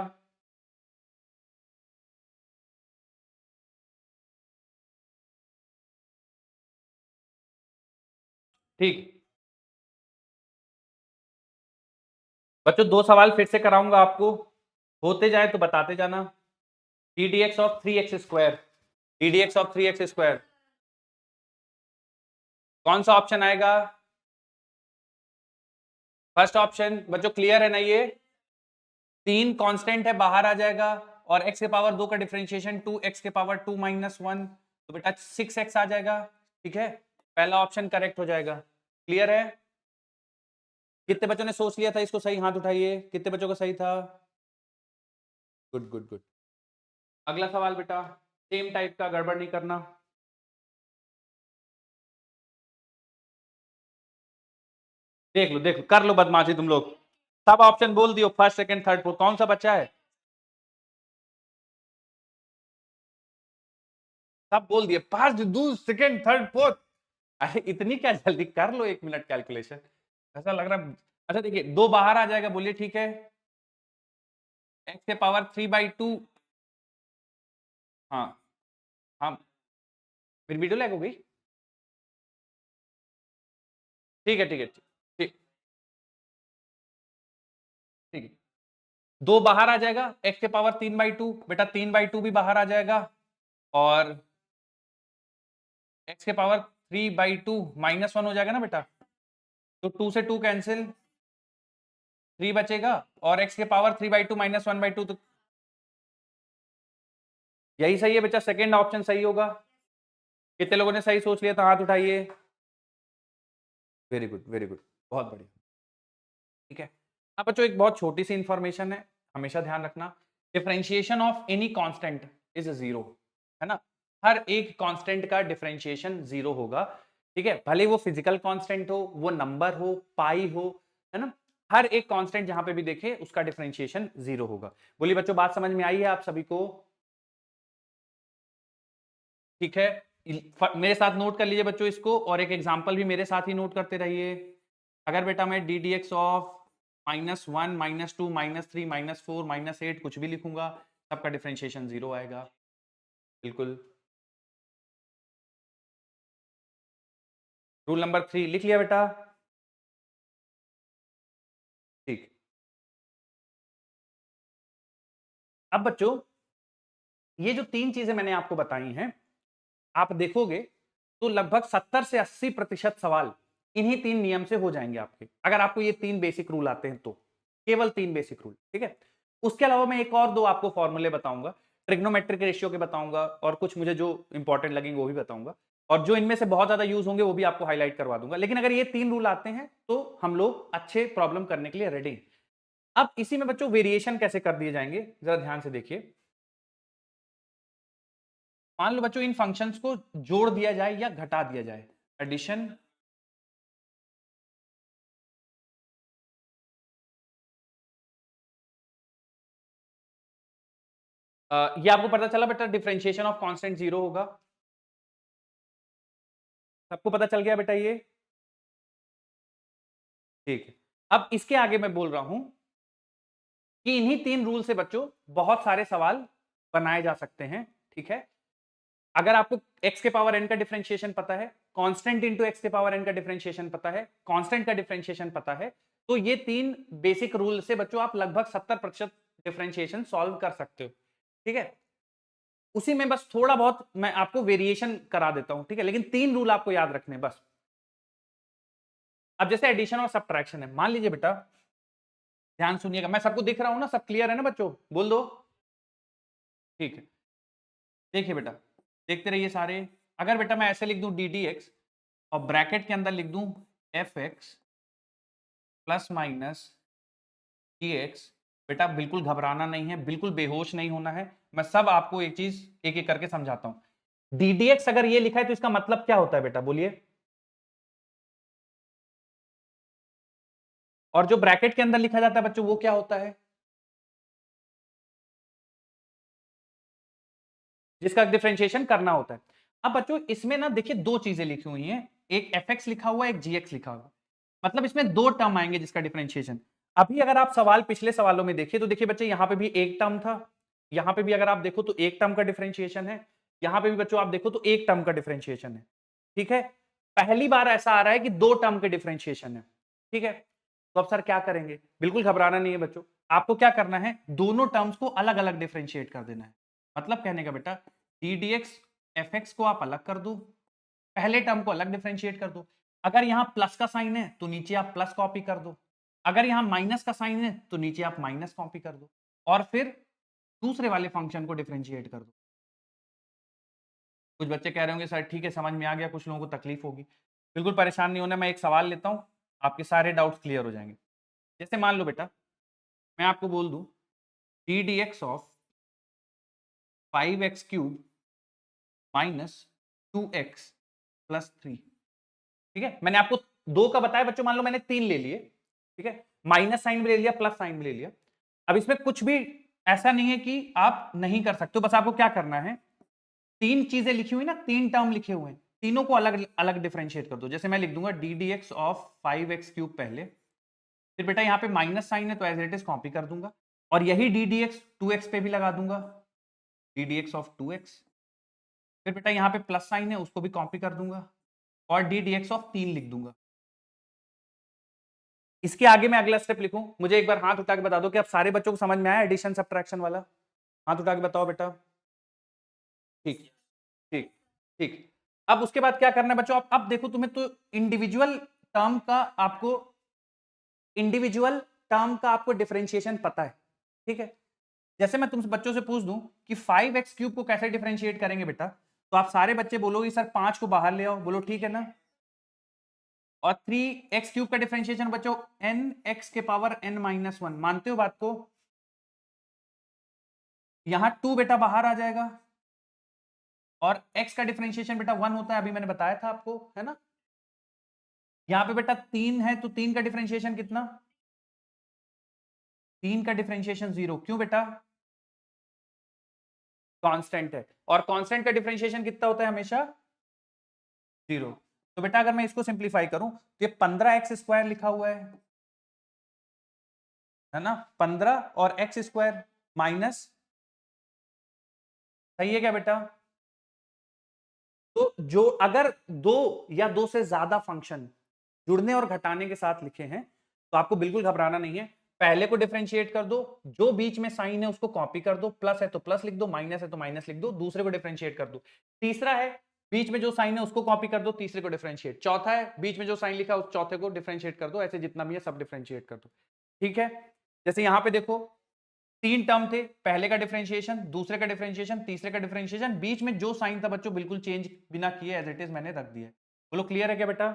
ठीक बच्चों, 2 सवाल फिर से कराऊंगा आपको, होते जाए तो बताते जाना। ddx of 3x square, ddx of 3x square, कौन सा ऑप्शन आएगा। फर्स्ट ऑप्शन बच्चों, क्लियर है ना, ये 3 कांस्टेंट है बाहर आ जाएगा और x के पावर 2 का डिफरेंशिएशन 2x के पावर 2 माइनस 1, तो बेटा 6x आ जाएगा। ठीक है, पहला ऑप्शन करेक्ट हो जाएगा। क्लियर है? कितने बच्चों ने सोच लिया था इसको सही, हाथ उठाइए। कितने बच्चों का सही था? Good good good. अगला सवाल बेटा, सेम टाइप का, गड़बड़ नहीं करना। देख लो कर लो बदमाशी तुम लोग। सब ऑप्शन बोल दियो, फर्स्ट सेकंड थर्ड फोर्थ। कौन सा बच्चा है? सब बोल दिए, फर्स्ट दूसरा सेकंड थर्ड फोर्थ। अरे इतनी क्या जल्दी, कर लो 1 मिनट कैलकुलेशन, ऐसा लग रहा है। अच्छा देखिए, 2 बाहर आ जाएगा, बोलिए ठीक है। x के पावर 3/2। हाँ हाँ, फिर वीडियो लैग हो गई। ठीक है ठीक है ठीक ठीक है। 2 बाहर आ जाएगा, x के पावर 3/2, बेटा 3/2 भी बाहर आ जाएगा, और x के पावर 3/2 -1 हो जाएगा ना बेटा, तो 2 से 2 कैंसिल, 3 बचेगा, और x के पावर 3/2 -1/2, तो यही सही है बेटा, सेकेंड ऑप्शन सही होगा। कितने लोगों ने सही सोच लिया था, हाथ उठाइए। वेरी गुड वेरी गुड, बहुत बढ़िया। ठीक है, अब बच्चों एक बहुत छोटी सी इंफॉर्मेशन है, हमेशा ध्यान रखना। Differentiation of any constant is zero, है ना। हर एक कांस्टेंट का डिफरेंशिएशन जीरो होगा। ठीक है, भले वो फिजिकल कांस्टेंट हो, वो नंबर हो, पाई हो, है ना। हर एक कांस्टेंट जहां पे भी देखे उसका डिफरेंशिएशन जीरो होगा। बोलिए बच्चों, बात समझ में आई है आप सभी को? ठीक है, मेरे साथ नोट कर लीजिए बच्चों इसको, और एक एग्जांपल भी मेरे साथ ही नोट करते रहिए। अगर बेटा मैं डी डी एक्स ऑफ -1 -2 -3 -4 -8 कुछ भी लिखूंगा, सबका डिफरेंशिएशन जीरो आएगा। बिल्कुल। रूल नंबर 3 लिख लिया बेटा? ठीक। अब बच्चों, ये जो 3 चीजें मैंने आपको बताई हैं, आप देखोगे तो लगभग 70 से 80% सवाल इन्हीं 3 नियम से हो जाएंगे आपके, अगर आपको ये 3 बेसिक रूल आते हैं तो। केवल 3 बेसिक रूल, ठीक है। उसके अलावा मैं एक और 2 आपको फॉर्मूले बताऊंगा, ट्रिग्नोमेट्रिक रेशियो के बताऊंगा, और कुछ मुझे जो इंपॉर्टेंट लगेंगे वो भी बताऊंगा, और जो इनमें से बहुत ज्यादा यूज होंगे वो भी आपको हाईलाइट करवा दूंगा। लेकिन अगर ये 3 रूल आते हैं तो हम लोग अच्छे प्रॉब्लम करने के लिए रेडी। अब इसी में बच्चों वेरिएशन कैसे कर दिए जाएंगे, जरा ध्यान से देखिए। मान लो बच्चों इन फंक्शंस को जोड़ दिया जाए या घटा दिया जाए, एडिशन, ये आपको पता चला बेटा, डिफरेंशिएशन ऑफ कांस्टेंट जीरो होगा। सबको पता चल गया बेटा ये? ठीक है, अब इसके आगे मैं बोल रहा हूं कि इन्हीं 3 रूल से बच्चों बहुत सारे सवाल बनाए जा सकते हैं। ठीक है, अगर आपको x के पावर n का डिफरेंशिएशन पता है, कांस्टेंट इनटू x के पावर n का डिफरेंशिएशन पता है, कांस्टेंट का डिफरेंशिएशन पता है, तो ये 3 बेसिक रूल से बच्चों आप लगभग 70% डिफरेंशिएशन सॉल्व कर सकते हो। ठीक है, उसी में बस थोड़ा बहुत मैं आपको वेरिएशन करा देता हूं। ठीक है, लेकिन 3 रूल आपको याद रखने बस। अब जैसे एडिशन और सब्ट्रैक्शन है, मान लीजिए बेटा, ध्यान सुनिएगा, मैं सबको दिख रहा हूं ना, सब क्लियर है ना बच्चों? बोल दो। ठीक है, देखिए बेटा, देखते रहिए सारे। अगर बेटा मैं ऐसे लिख दूं डी डी एक्स, और ब्रैकेट के अंदर लिख दूं F x plus minus D x, बेटा बिल्कुल घबराना नहीं है, बिल्कुल बेहोश नहीं होना है। मैं सब आपको एक चीज एक एक करके समझाता हूं। डी डी एक्स अगर ये लिखा है तो इसका मतलब क्या होता है बेटा, बोलिए। और जो ब्रैकेट के अंदर लिखा जाता है बच्चों, वो क्या होता है? जिसका डिफरेंशिएशन करना होता है। अब बच्चों इसमें ना देखिए, 2 चीजें लिखी हुई हैं, एक एफ एक्स लिखा हुआ है, एक जी एक्स लिखा हुआ है। मतलब इसमें 2 टर्म आएंगे जिसका डिफरेंशिएशन। अभी अगर आप सवाल पिछले सवालों में देखिए तो देखिए बच्चे, यहां पे भी एक टर्म था, यहां पे भी अगर आप देखो तो एक टर्म का डिफरेंशिएशन है, यहां पे भी बच्चों आप देखो तो एक टर्म का डिफरेंशिएशन है। ठीक है, पहली बार ऐसा आ रहा है कि 2 टर्म के डिफरेंशिएशन है। ठीक है, तो अब सर क्या करेंगे? बिल्कुल घबराना नहीं है बच्चों, आपको क्या करना है, दोनों टर्म्स को अलग अलग डिफरेंशिएट कर देना है। मतलब कहने का बेटा, d d x F x को आप अलग कर दो, पहले टर्म को अलग डिफरेंशिएट कर दो। अगर यहां प्लस का साइन है तो नीचे आप प्लस कॉपी कर दो, अगर यहां माइनस का साइन है तो नीचे आप माइनस कॉपी कर दो, और फिर दूसरे वाले फंक्शन को डिफरेंशिएट कर दो। कुछ बच्चे कह रहे होंगे सर ठीक है समझ में आ गया, कुछ लोगों को तकलीफ होगी। बिल्कुल परेशान नहीं होना, मैं एक सवाल लेता हूँ, आपके सारे डाउट्स क्लियर हो जाएंगे। जैसे मान लो बेटा मैं आपको बोल दूं D d x of 5x cube minus 2x plus 3। ठीक है, मैंने आपको 2 का बताया बच्चों, मान लो मैंने 3 ले लिए, ठीक है, माइनस साइन भी ले लिया, प्लस साइन भी ले लिया। अब इसमें कुछ भी ऐसा नहीं है कि आप नहीं कर सकते हो, बस आपको क्या करना है, 3 चीजें लिखी हुई ना, 3 टर्म लिखे हुए हैं, तीनों को अलग अलग डिफरेंशिएट कर दो। जैसे मैं लिख दूंगा D d x of 5x cube पहले, फिर बेटा यहाँ पे माइनस साइन है तो एज इट इज कॉपी कर दूंगा, और यही डी डी एक्स 2x पे भी लगा दूंगा, D d x of 2x। फिर बेटा यहाँ पे प्लस साइन है उसको भी कॉपी कर दूंगा, और डी डी एक्स ऑफ 3 लिख दूंगा। इसके आगे मैं अगला स्टेप लिखूं, मुझे एक बार हाथ उठा के बता दो कि अब सारे बच्चों को समझ में आया एडिशन सब्ट्रैक्शन वाला? हाथ उठा के बताओ बेटा। ठीक ठीक ठीक। अब उसके बाद क्या करना है बच्चों, अब देखो तुम्हें तो इंडिविजुअल टर्म का आपको डिफरेंशिएशन पता है, ठीक है। जैसे मैं तुम बच्चों से पूछ दूं कि 5x क्यूब को कैसे डिफरेंशिएट करेंगे बेटा, तो आप सारे बच्चे बोलोगे सर 5 को बाहर ले आओ, बोलो ठीक है ना। और 3x क्यूब का डिफरेंशिएशन बच्चों nx के पावर n माइनस 1, मानते हो बात को? यहां 2 बेटा बाहर आ जाएगा, और x का डिफरेंशिएशन बेटा 1 होता है, अभी मैंने बताया था आपको, है ना। यहां पे बेटा 3 है तो 3 का डिफरेंशिएशन कितना, 3 का डिफरेंशिएशन 0, क्यों बेटा? कांस्टेंट है, और कांस्टेंट का डिफरेंशिएशन कितना होता है हमेशा, 0। तो बेटा अगर मैं इसको सिंप्लीफाई करूं तो ये 15x स्क्वायर लिखा हुआ है ना, 15 और x स्क्वायर माइनस, सही है क्या बेटा? तो जो अगर 2 या 2 से ज्यादा फंक्शन जुड़ने और घटाने के साथ लिखे हैं तो आपको बिल्कुल घबराना नहीं है, पहले को डिफरेंशिएट कर दो, जो बीच में साइन है उसको कॉपी कर दो, प्लस है तो प्लस लिख दो, माइनस है तो माइनस लिख दो, दूसरे को डिफरेंशिएट कर दो। तीसरा है बीच में जो साइन है उसको कॉपी कर दो, तीसरे को डिफरेंशिएट। चौथा है बीच में जो साइन लिखा उस चौथे को डिफरेंशिएट कर दो, ऐसे जितना भी है सब डिफरेंशिएट कर दो, ठीक है। जैसे यहां पे देखो 3 टर्म थे, पहले का डिफरेंशिएशन, दूसरे का डिफरेंशिएशन, तीसरे का डिफरेंशिएशन, बीच में जो साइन था बच्चों बिल्कुल चेंज बिना किए एज इट इज मैंने रख दिया। बोलो क्लियर है क्या बेटा?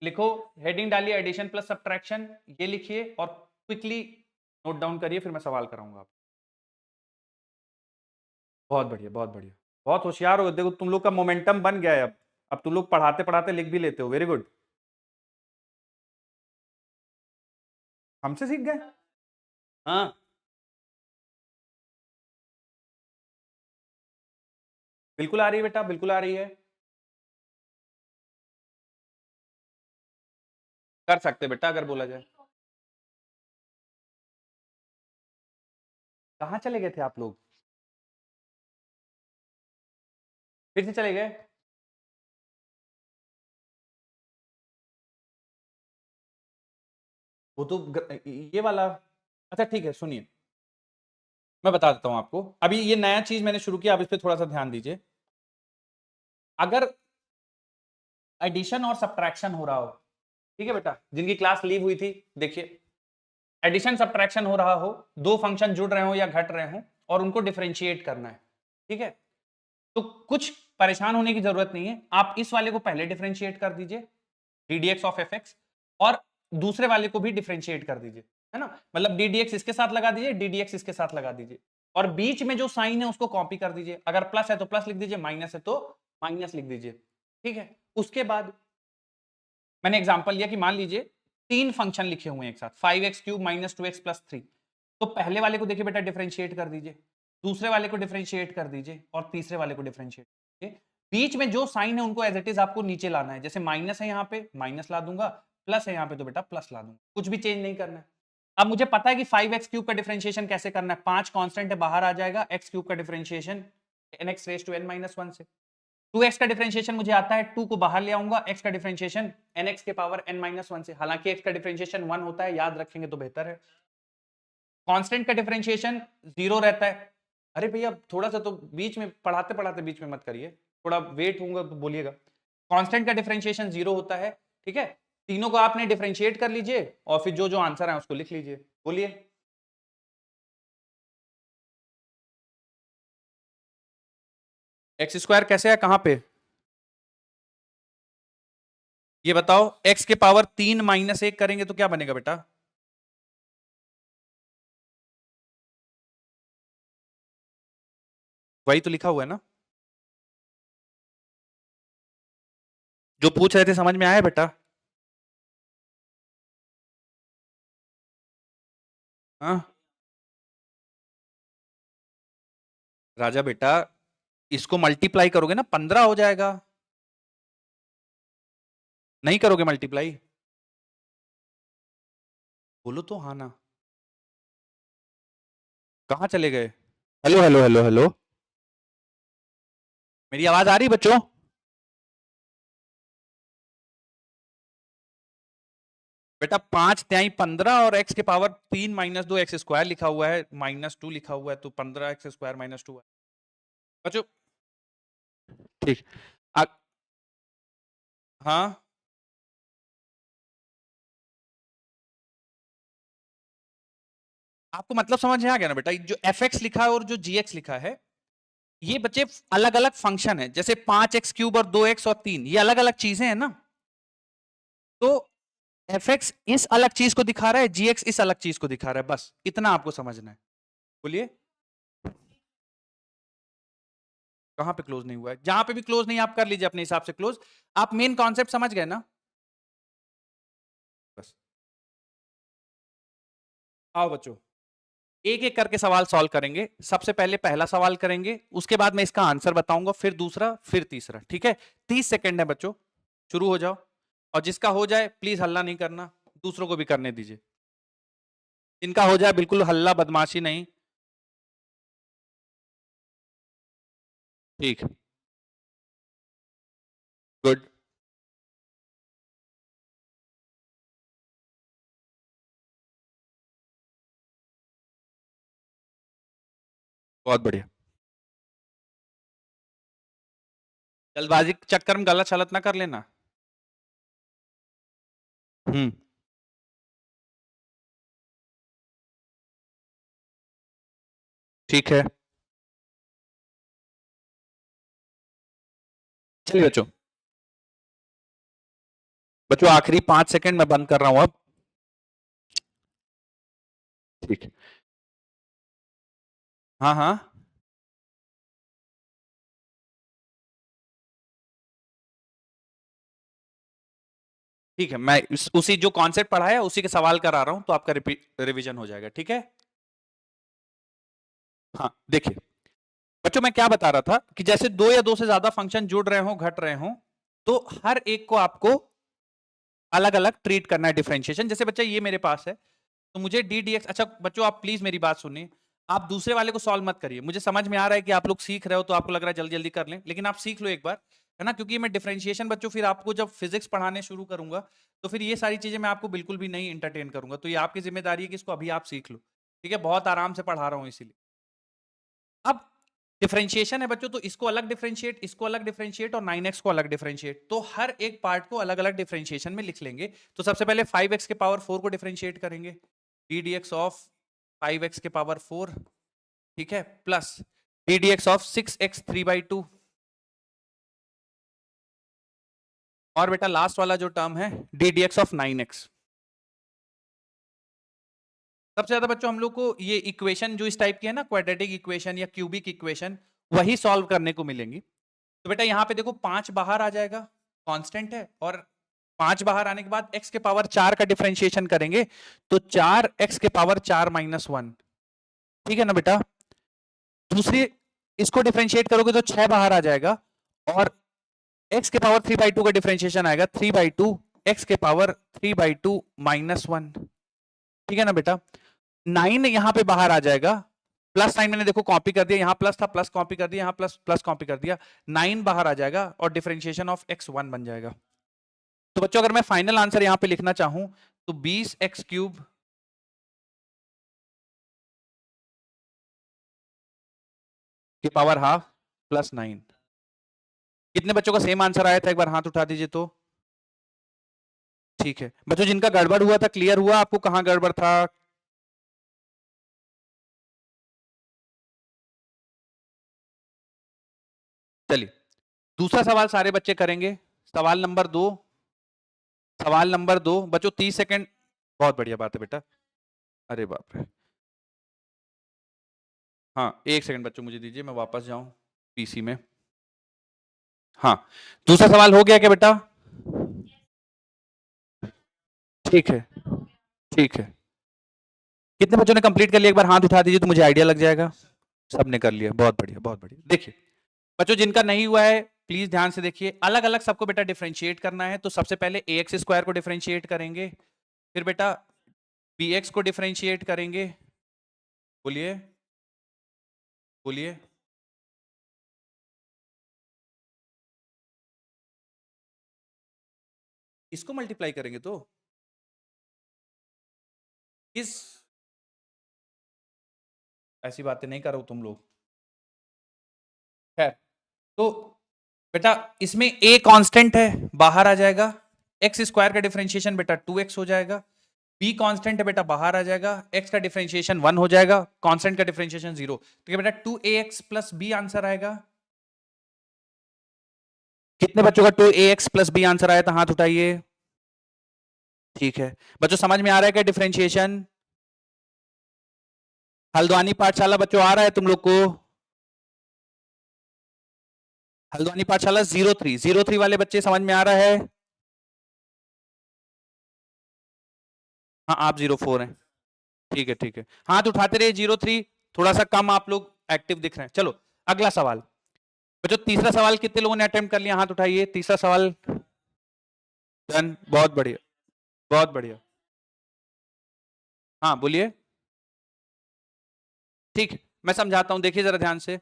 लिखो, हेडिंग डालिए एडिशन प्लस सब्ट्रैक्शन, ये लिखिए और क्विकली नोट डाउन करिए, फिर मैं सवाल कराऊंगा आप। बहुत बढ़िया बहुत बढ़िया, बहुत होशियार हो, देखो तुम लोग का मोमेंटम बन गया है, अब तुम लोग पढ़ाते पढ़ाते लिख भी लेते हो, वेरी गुड। हमसे सीख गए? हाँ बिल्कुल आ रही है बेटा, बिल्कुल आ रही है, कर सकते बेटा अगर बोला जाए। कहाँ चले गए थे आप लोग, फिर से चले गए? वो तो ये वाला, अच्छा ठीक है सुनिए, मैं बता देता हूं आपको, अभी ये नया चीज मैंने शुरू किया, आप इस पे थोड़ा सा ध्यान दीजिए। अगर एडिशन और सब्ट्रैक्शन हो रहा हो, ठीक है बेटा, जिनकी क्लास लीव हुई थी देखिए, एडिशन सब्ट्रैक्शन हो रहा हो, दो फंक्शन जुड़ रहे हो या घट रहे हो और उनको डिफरेंशिएट करना है, ठीक है, तो कुछ परेशान होने की जरूरत नहीं है, आप इस वाले को पहले डिफरेंशिएट कर दीजिए D d x of f x, और दूसरे वाले को भी डिफरेंशिएट कर दीजिए, है ना, मतलब डी डी एक्स इसके साथ लगा दीजिए, डी डी एक्स इसके साथ लगा दीजिए, और बीच में जो साइन है उसको कॉपी कर दीजिए, अगर प्लस है तो प्लस लिख दीजिए, माइनस है तो माइनस लिख दीजिए, ठीक है। उसके बाद मैंने एग्जांपल लिया कि मान लीजिए 3 फंक्शन लिखे हुए हैं एक साथ, 5x cube minus 2x plus 3, तो पहले वाले को देखिए बेटा डिफरेंशिएट कर दीजिए, दूसरे वाले को डिफरेंशिएट कर दीजिए, और तीसरे वाले को डिफरेंशिएट कीजिए। बीच में जो साइन है उनको एज इट इज आपको नीचे लाना है, जैसे माइनस है यहाँ पे माइनस ला दूंगा, प्लस है यहाँ पे तो बेटा प्लस ला दूंगा, कुछ भी चेंज नहीं करना है। अब मुझे पता है कि 5x क्यूब का डिफरेंशिएशन कैसे करना है, 5 कांस्टेंट है बाहर आ जाएगा, x क्यूब का differentiation nx raise to n minus 1 से, 2x का डिफरेंशिएशन मुझे आता है, 2 को बाहर ले आऊंगा, x का डिफरेंशिएशन nx के पावर n माइनस 1 से, हालांकि x का डिफरेंशिएशन 1 होता है, याद रखेंगे तो बेहतर है। कांस्टेंट का डिफरेंशिएशन 0 रहता है, अरे भैया थोड़ा सा तो बीच में पढ़ाते पढ़ाते बीच में मत करिए, थोड़ा वेट होगा तो बोलिएगा। कांस्टेंट का डिफरेंशिएशन 0 होता है, ठीक है, तीनों को आपने डिफरेंशिएट कर लीजिए और फिर जो जो आंसर है उसको लिख लीजिए, बोलिए। एक्स स्क्वायर कैसे है, कहां पे, ये बताओ। एक्स के पावर 3 माइनस 1 करेंगे तो क्या बनेगा बेटा, वही तो लिखा हुआ है ना, जो पूछ रहे थे समझ में आया बेटा। हाँ राजा बेटा, इसको मल्टीप्लाई करोगे ना 15 हो जाएगा, नहीं करोगे मल्टीप्लाई, बोलो तो हाँ ना, कहां चले गए, हेलो हेलो हेलो हेलो, मेरी आवाज आ रही बच्चों, बेटा 5×3 = 15 और x के पावर 3 माइनस 2 एक्स स्क्वायर लिखा हुआ है, -2 लिखा हुआ है, तो 15 x² -2 है बच्चों। ठीक। आ, हाँ आपको मतलब समझ में आ गया ना बेटा, जो fx लिखा है और जो gx लिखा है, ये बच्चे अलग अलग फंक्शन है, जैसे 5x³ और 2x और 3, ये अलग अलग चीजें हैं ना, तो fx इस अलग चीज को दिखा रहा है, gx इस अलग चीज को दिखा रहा है, बस इतना आपको समझना है। बोलिए कहां पे क्लोज नहीं हुआ है, जहां पे भी क्लोज नहीं आप कर लीजिए अपने हिसाब से क्लोज, आप मेन कॉन्सेप्ट समझ गए ना, बस। आओ बच्चों, एक एक करके सवाल सॉल्व करेंगे, सबसे पहले पहला सवाल करेंगे, उसके बाद मैं इसका आंसर बताऊंगा, फिर दूसरा, फिर तीसरा, ठीक है। 30 सेकंड है बच्चों, शुरू हो जाओ, और जिसका हो जाए प्लीज हल्ला नहीं करना, दूसरों को भी करने दीजिए, इनका हो जाए बिल्कुल हल्ला बदमाशी नहीं, ठीक, गुड, बहुत बढ़िया, जल्दबाजी के चक्कर में गलत सलत ना कर लेना। हम्म, ठीक है, चलिए बच्चों, बच्चों आखिरी 5 सेकंड मैं बंद कर रहा हूं अब, ठीक है, हाँ हाँ, ठीक है, मैं उसी जो कॉन्सेप्ट पढ़ाया उसी के सवाल करा रहा हूं, तो आपका रिवीजन हो जाएगा, ठीक है। हाँ देखिए बच्चों, मैं क्या बता रहा था कि जैसे 2 या 2 से ज्यादा फंक्शन जुड़ रहे हो, घट रहे हो, तो हर एक को आपको अलग अलग ट्रीट करना है, डिफरेंशिएशन। जैसे बच्चा ये मेरे पास है, तो मुझे डी डी एक्स, अच्छा बच्चों आप प्लीज मेरी बात सुनिए, आप दूसरे वाले को सॉल्व मत करिए, मुझे समझ में आ रहा है कि आप लोग सीख रहे हो, तो आपको लग रहा है जल्दी जल्दी कर लें, लेकिन आप सीख लो एक बार, है ना, क्योंकि मैं डिफरेंशिएशन बच्चों फिर आपको जब फिजिक्स पढ़ाने शुरू करूंगा, तो फिर ये सारी चीजें मैं आपको बिल्कुल भी नहीं इंटरटेन करूंगा, तो ये आपकी जिम्मेदारी है कि इसको अभी आप सीख लो, ठीक है, बहुत आराम से पढ़ा रहा हूं इसीलिए। अब डिफरेंशिएशन है बच्चों, तो इसको अलग डिफरेंशिएट, इसको अलग डिफरेंशिएट और 9x को अलग डिफरेंशिएट, तो हर एक पार्ट को अलग अलग डिफरेंशिएशन में लिख लेंगे। तो सबसे पहले 5x के पावर 4 को डिफरेंशिएट करेंगे, D d x of 5x के पावर 4, ठीक है, plus D d x of 6x 3/2, और बेटा लास्ट वाला जो टर्म है d d x of 9x। सबसे ज्यादा बच्चों हम लोग को ये इक्वेशन जो इस टाइप की है ना, क्वाड्रेटिक इक्वेशन या क्यूबिक इक्वेशन, वही सॉल्व करने को मिलेंगी। तो बेटा यहाँ पे देखो 5 बाहर आ जाएगा, कांस्टेंट है, और 5 बाहर आने के बाद x के पावर 4 का डिफरेंशिएशन करेंगे, तो 4x के पावर 4 - 1, ठीक है ना बेटा। दूसरी इसको डिफरेंशिएट करोगे तो 6 बाहर आ जाएगा, और x के पावर 3/2 का डिफरेंशिएशन आएगा 3/2 x के पावर 3/2 - 1, ठीक है ना बेटा। 9 यहां पे बाहर आ जाएगा, प्लस साइन मैंने देखो कॉपी कर दिया, यहां प्लस था प्लस कॉपी कर दिया, यहां प्लस प्लस कॉपी कर दिया, 9 बाहर आ जाएगा और डिफरेंशिएशन ऑफ x 1 बन जाएगा। तो बच्चों अगर मैं फाइनल आंसर यहां पे लिखना चाहूं, तो 20x³ के पावर हाफ प्लस 9। कितने बच्चों का सेम आंसर आया था, एक बार हाथ उठा दीजिए तो। ठीक है बच्चों, जिनका गड़बड़ हुआ था क्लियर हुआ आपको, कहां गड़बड़ था, चलिए दूसरा सवाल सारे बच्चे करेंगे। सवाल नंबर 2, सवाल नंबर 2 बच्चों 30 सेकंड। बहुत बढ़िया बात है बेटा। अरे बाप रे। हाँ, एक सेकंड बच्चों मुझे दीजिए, मैं वापस जाऊं पीसी में। हाँ, दूसरा सवाल हो गया क्या बेटा? ठीक है, ठीक है। कितने बच्चों ने कंप्लीट कर लिया? एक बार हाथ उठा दीजिए तो मुझे आइडिया लग जाएगा। सबने कर लिया, बहुत बढ़िया, बहुत बढ़िया। देखिए बच्चों, जिनका नहीं हुआ है प्लीज ध्यान से देखिए। अलग अलग सबको बेटा डिफरेंशिएट करना है। तो सबसे पहले ax स्क्वायर को डिफरेंशिएट करेंगे, फिर बेटा bx को डिफरेंशिएट करेंगे। बोलिए, बोलिए। इसको मल्टीप्लाई करेंगे तो किस, ऐसी बातें नहीं करो तुम लोग। खैर, तो बेटा इसमें a कांस्टेंट है, बाहर आ जाएगा। एक्स स्क्वायर का डिफरेंशिएशन बेटा 2x हो जाएगा। b कांस्टेंट है बेटा, बाहर आ जाएगा। x का डिफरेंशिएशन 1 हो जाएगा, कांस्टेंट का डिफरेंशिएशन 0। तो क्या बेटा 2ax प्लस b आंसर आएगा? कितने बच्चों का 2ax प्लस b आंसर आया था? हाथ उठाइए। ठीक है बच्चों, समझ में आ रहा है क्या डिफरेंशिएशन? हल्द्वानी पाठशाला बच्चों आ रहा है तुम लोग को? हल्द्वानी पाठशाला 03 वाले बच्चे समझ में आ रहा है? हाँ, आप 04 हैं। ठीक है, ठीक है, हाथ उठाते रहे। 03 थोड़ा सा कम आप लोग एक्टिव दिख रहे हैं। चलो अगला सवाल बच्चों। तीसरा सवाल कितने लोगों ने अटेम्प्ट कर लिया? हाथ उठाइए। तीसरा सवाल डन, बहुत बढ़िया, बहुत बढ़िया। हाँ बोलिए। ठीक है, मैं समझाता हूं, देखिए जरा ध्यान से।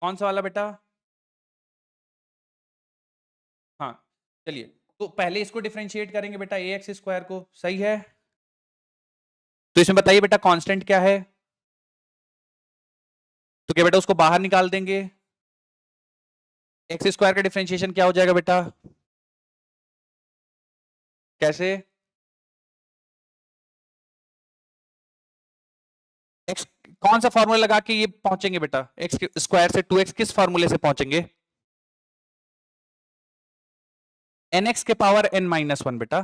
कौन सा वाला बेटा? हाँ, चलिए। तो पहले इसको डिफरेंशिएट करेंगे बेटा, ए एक्स स्क्वायर को, सही है? तो इसमें बताइए बेटा कांस्टेंट क्या है? तो क्या बेटा उसको बाहर निकाल देंगे? एक्स स्क्वायर का डिफरेंशिएशन क्या हो जाएगा बेटा? कैसे? एक्स, कौन सा फॉर्मूला लगा के ये पहुंचेंगे बेटा? एक्स स्क्वायर से 2x किस फॉर्मूले से पहुंचेंगे? nx के पावर n-1 बेटा।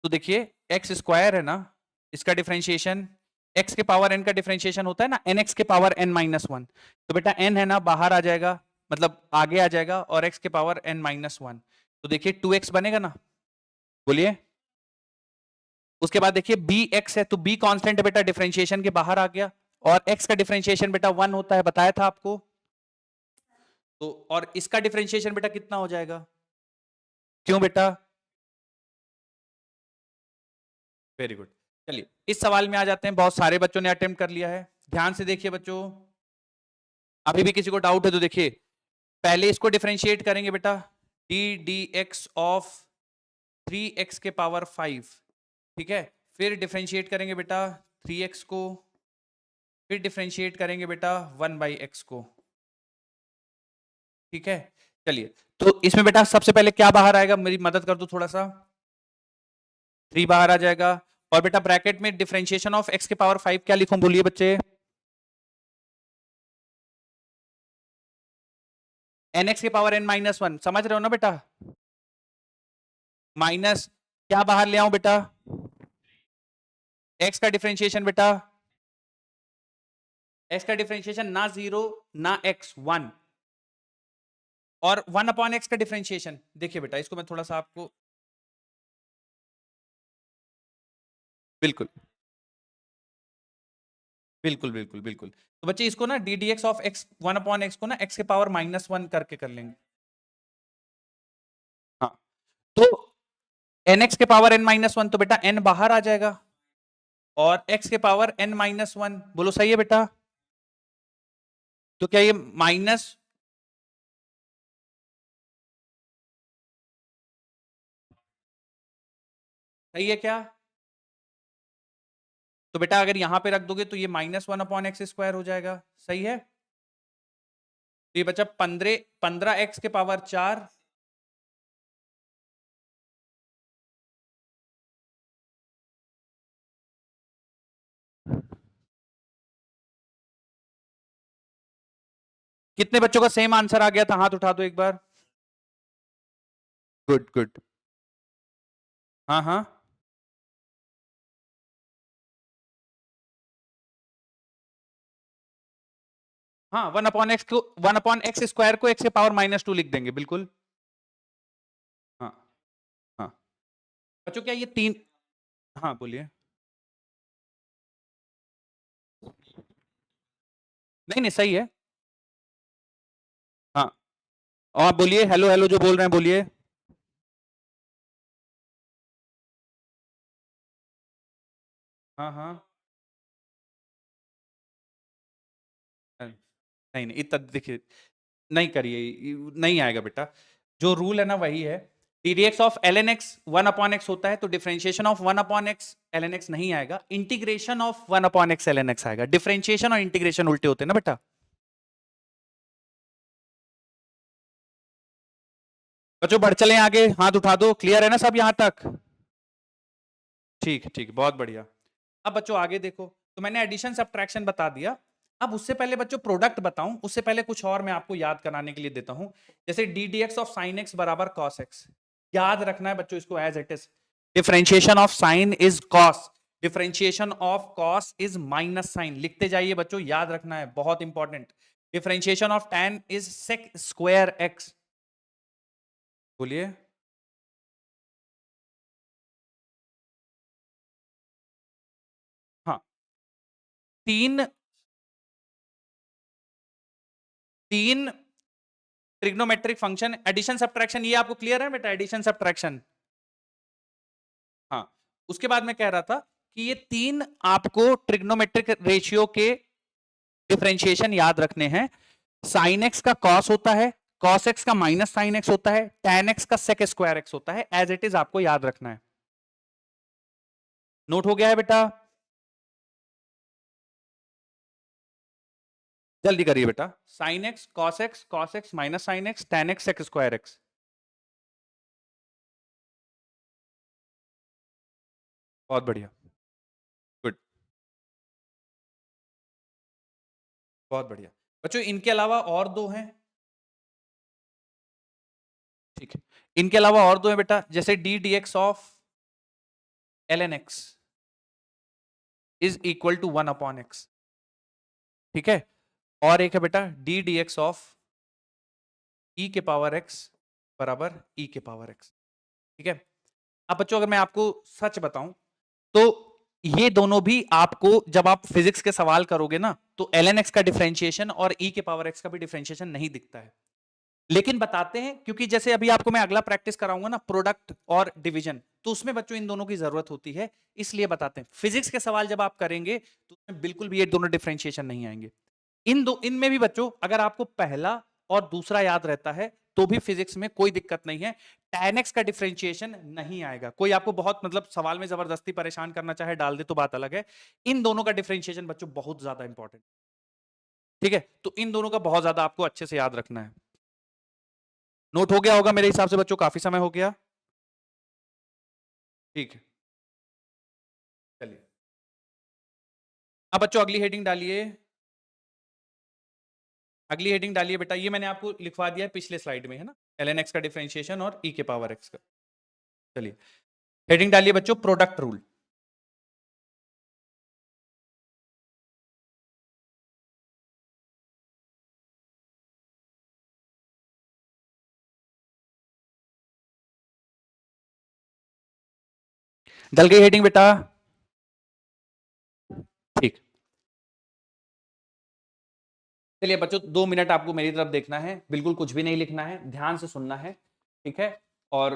तो देखिए एक्स स्क्वायर है ना, इसका डिफरेंशिएशन, x के पावर n का डिफरेंशिएशन होता है ना nx के पावर n-1। तो बेटा n है ना, बाहर आ जाएगा, मतलब आगे आ जाएगा, और x के पावर n-1। तो देखिए 2x बनेगा ना, बोलिए। उसके बाद देखिए bx है, तो b कांस्टेंट है बेटा, डिफरेंशिएशन के बाहर आ गया। और x का डिफरेंशिएशन बेटा 1 होता है, बताया था आपको। तो और इसका डिफरेंशिएशन बेटा कितना हो जाएगा? क्यों बेटा? Very good. चलिए इस सवाल में आ जाते हैं। बहुत सारे बच्चों ने अटेम्प्ट कर लिया है। ध्यान से देखिए बच्चों, अभी भी किसी को डाउट है तो देखिए, पहले इसको डिफरेंशिएट करेंगे बेटा, d d x of 3x के पावर 5। ठीक है, फिर डिफरेंशिएट करेंगे बेटा 3x को, फिर डिफरेंशिएट करेंगे बेटा 1/x को। ठीक है, चलिए। तो इसमें बेटा सबसे पहले क्या बाहर आएगा? मेरी मदद कर दो थोड़ा सा। 3 बाहर आ जाएगा। और बेटा ब्रैकेट में डिफरेंशिएशन ऑफ x के पावर 5 क्या लिखूं, बोलिए बच्चे? nx के पावर n-1, समझ रहे हो ना बेटा? माइनस क्या बाहर ले आऊं बेटा? x का डिफरेंशिएशन बेटा, x का डिफरेंशिएशन ना 0 ना x 1, और 1/x का डिफरेंशिएशन। देखिए बेटा इसको मैं थोड़ा सा आपको, बिल्कुल बिल्कुल बिल्कुल बिल्कुल। तो बच्चे इसको ना D d x of x 1/x को ना x के पावर -1 करके कर लेंगे। हाँ, तो nx के पावर n-1, तो बेटा n बाहर आ जाएगा, और x के पावर n-1, बोलो सही है बेटा? तो क्या ये माइनस, सही है क्या? तो बेटा अगर यहां पे रख दोगे तो ये -1/x² हो जाएगा, सही है? तो ये बचा 15x के पावर 4। कितने बच्चों का सेम आंसर आ गया था? हाथ उठा दो एक बार। Good good. हाँ हाँ हाँ, 1/x को 1/x² को x के पावर -2 लिख देंगे, बिल्कुल। हाँ हाँ बच्चों, क्या ये तीन? हाँ बोलिए। नहीं नहीं, सही है। हाँ, और आप बोलिए, हेलो हेलो जो बोल रहे हैं बोलिए। हाँ हाँ। नहीं नहीं, इतना देखिए, नहीं करिए, नहीं आएगा बेटा। जो रूल है ना वही है, ddx of ln x 1/x होता है, तो differentiation of 1/x ln x नहीं आएगा, integration of 1/x ln x आएगा। डिफरेंशिएशन और इंटीग्रेशन उल्टे होते हैं ना बेटा। बच्चों बढ़ चलें आगे, हाथ उठा दो, क्लियर है ना सब यहां तक? ठीक है ठीक है, बहुत बढ़िया। अब बच्चों आगे देखो, तो मैंने एडिशन सब्ट्रैक्शन बता दिया। अब उससे पहले बच्चों प्रोडक्ट बताऊं, उससे पहले कुछ और मैं आपको याद कराने के लिए देता हूं। जैसे d d x of sine x बराबर कॉस एक्स, याद रखना है बच्चों इसको as it is. Differentiation of sine is cos, differentiation of cos is minus sine, लिखते जाइए बच्चों, याद रखना है, बहुत important. Differentiation of tan is sec square x, बोलिए। हाँ, तीन तीन ट्रिग्नोमेट्रिक फंक्शन, एडिशन सब्ट्रैक्शन, ये आपको क्लियर है बेटा, एडिशन सब्ट्रैक्शन? हाँ, उसके बाद मैं कह रहा था कि ये तीन आपको ट्रिग्नोमेट्रिक रेशियो के डिफरेंशिएशन याद रखने हैं। साइन एक्स का कॉस होता है, कॉस एक्स का माइनस साइन एक्स होता है, टैन एक्स का सेक स्क्वायर एक्स होता है, एज इट इज आपको याद रखना है। नोट हो गया है बेटा? जल्दी करिए बेटा, sine x cos x minus sine x tan x sec square x. बहुत बढ़िया, गुड, बहुत बढ़िया। बच्चों इनके अलावा और दो हैं, ठीक है, इनके अलावा और दो हैं बेटा, जैसे d d x of ln x is equal to 1/x, ठीक है। और एक है बेटा d d x of e के पावर x बराबर ई के पावर x, ठीक है। अब बच्चों अगर मैं आपको सच बताऊं, तो ये दोनों भी आपको जब आप फिजिक्स के सवाल करोगे ना, तो ln x का डिफरेंशिएशन और e के पावर x का भी डिफरेंशिएशन नहीं दिखता है, लेकिन बताते हैं, क्योंकि जैसे अभी आपको मैं अगला प्रैक्टिस कराऊंगा ना, प्रोडक्ट और डिवीजन, तो उसमें बच्चों इन दोनों की जरूरत होती है, इसलिए बताते हैं। फिजिक्स के सवाल जब आप करेंगे तो उसमें बिल्कुल भी ये दोनों डिफरेंशिएशन नहीं आएंगे। इनमें भी बच्चों अगर आपको पहला और दूसरा याद रहता है तो भी फिजिक्स में कोई दिक्कत नहीं है, tan x का डिफरेंशिएशन नहीं आएगा। कोई आपको बहुत मतलब सवाल में जबरदस्ती परेशान करना चाहे डाल दे तो बात अलग है, इन दोनों का डिफरेंशिएशन बच्चों बहुत ज्यादा इंपॉर्टेंट, ठीक है। तो इन दोनों का बहुत ज्यादा आपको अच्छे से याद रखना है। नोट हो गया होगा मेरे हिसाब से बच्चों, काफी समय हो गया, ठीक है। चलिए अब बच्चों अगली हेडिंग डालिए, अगली हेडिंग डालिए बेटा, ये मैंने आपको लिखवा दिया है पिछले स्लाइड में, है ना, ln x का डिफरेंशिएशन और e के पावर x का। चलिए हेडिंग डालिए बच्चों, प्रोडक्ट रूल। डल गई हेडिंग बेटा? ठीक, चलिए बच्चों 2 मिनट आपको मेरी तरफ देखना है, बिल्कुल कुछ भी नहीं लिखना है, ध्यान से सुनना है, ठीक है। और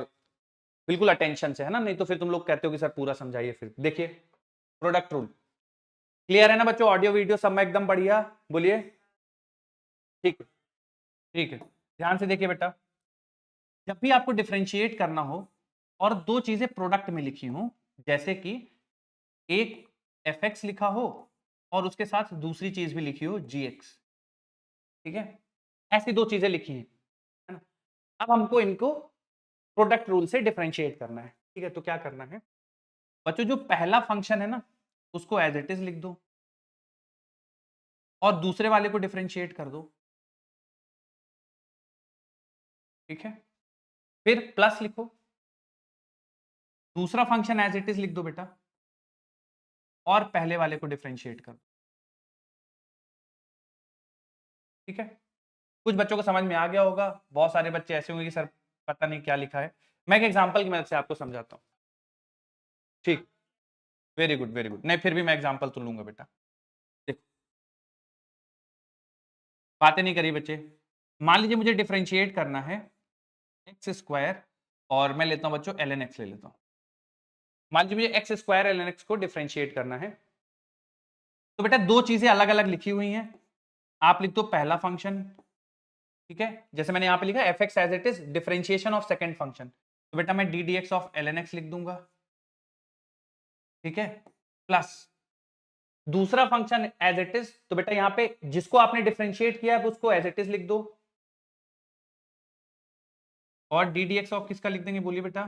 बिल्कुल अटेंशन से, है ना, नहीं तो फिर तुम लोग कहते हो कि सर पूरा समझाइए। फिर देखिए प्रोडक्ट रूल, क्लियर है ना बच्चों? ऑडियो वीडियो सब में एकदम बढ़िया, बोलिए। ठीक है ठीक है, ध्यान से देखिए बेटा, जब भी आपको डिफरेंशिएट करना हो और दो चीजें प्रोडक्ट में लिखी हो, जैसे कि एक एफ एक्स लिखा हो और उसके साथ दूसरी चीज भी लिखी हो जी एक्स, ठीक है, ऐसी दो चीजें लिखी हैं, है ना। अब हमको इनको प्रोडक्ट रूल से डिफरेंशिएट करना है, ठीक है। तो क्या करना है बच्चों, जो पहला फंक्शन है ना उसको एज इट इज लिख दो और दूसरे वाले को डिफरेंशिएट कर दो, ठीक है, फिर प्लस लिखो, दूसरा फंक्शन एज इट इज लिख दो बेटा, और पहले वाले को डिफरेंशिएट करो। ठीक है, कुछ बच्चों को समझ में आ गया होगा, बहुत सारे बच्चे ऐसे होंगे कि सर पता नहीं क्या लिखा है। मैं एक एग्जांपल की मदद से आपको समझाता हूँ। ठीक, वेरी गुड वेरी गुड। नहीं, फिर भी मैं एग्जांपल तो लूंगा बेटा। देखो, बातें नहीं करी बच्चे। मान लीजिए मुझे डिफरेंशिएट करना है एक्स स्क्वायर, और मैं लेता हूं बच्चों ln x ले लेता हूं। मान लीजिए मुझे एक्स स्क्वायर ln x को डिफरेंशिएट करना है, तो बेटा दो चीजें अलग अलग लिखी हुई हैं। आप लिख दो पहला फंक्शन, ठीक है, जैसे मैंने यहां पे लिखा f x as it is differentiation of second function, तो बेटा मैं d d x of ln x लिख दूंगा। ठीक है, प्लस दूसरा फंक्शन एज इट इज, तो बेटा यहां पे जिसको आपने डिफरेंशिएट किया है उसको एज इट इज लिख दो, और डी डी एक्स ऑफ किसका लिख देंगे बोलिए बेटा,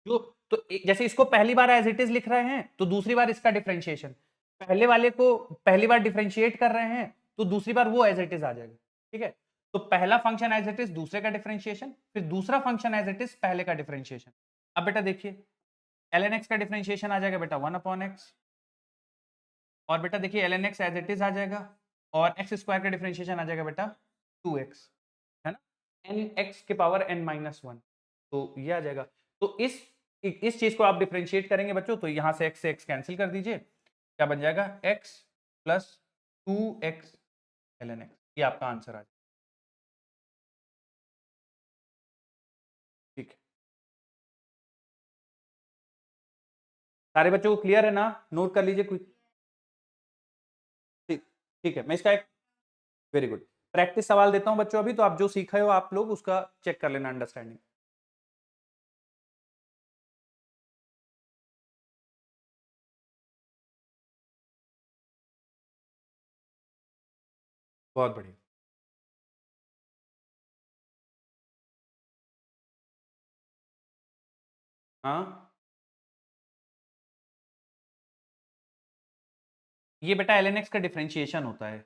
जो तो जैसे इसको पहली बार एज इट इज लिख रहे हैं तो दूसरी बार इसका डिफरेंशिएशन, पहले वाले को पहली बार डिफरेंशिएट कर रहे हैं तो दूसरी बार वो एज इट इज आ जाएगा। ठीक है, तो पहला फंक्शन एज इट इज दूसरे का डिफरेंशिएशन, फिर दूसरा फंक्शन एज इट इज पहले का डिफरेंशिएशन। अब बेटा देखिए ln x का डिफरेंशिएशन आ जाएगा बेटा 1/x, और बेटा देखिए ln x as it is आ जाएगा, और एक्स स्क्वायर का डिफरेंशिएशन आ जाएगा बेटा 2x, है ना, nx के पावर n-1, तो ये आ जाएगा। तो इस चीज को आप डिफरेंशिएट करेंगे बच्चों, तो यहां से x कैंसिल कर दीजिए, क्या बन जाएगा x plus 2x ln x, ये आपका आंसर आ जाएगा। ठीक है, सारे बच्चों को क्लियर है ना, नोट कर लीजिए कुछ। ठीक, ठीक है, मैं इसका एक वेरी गुड प्रैक्टिस सवाल देता हूं बच्चों अभी, तो आप जो सीखे हो आप लोग उसका चेक कर लेना अंडरस्टैंडिंग। बहुत बढ़िया। हाँ, ये बेटा ln x का डिफरेंशिएशन होता है।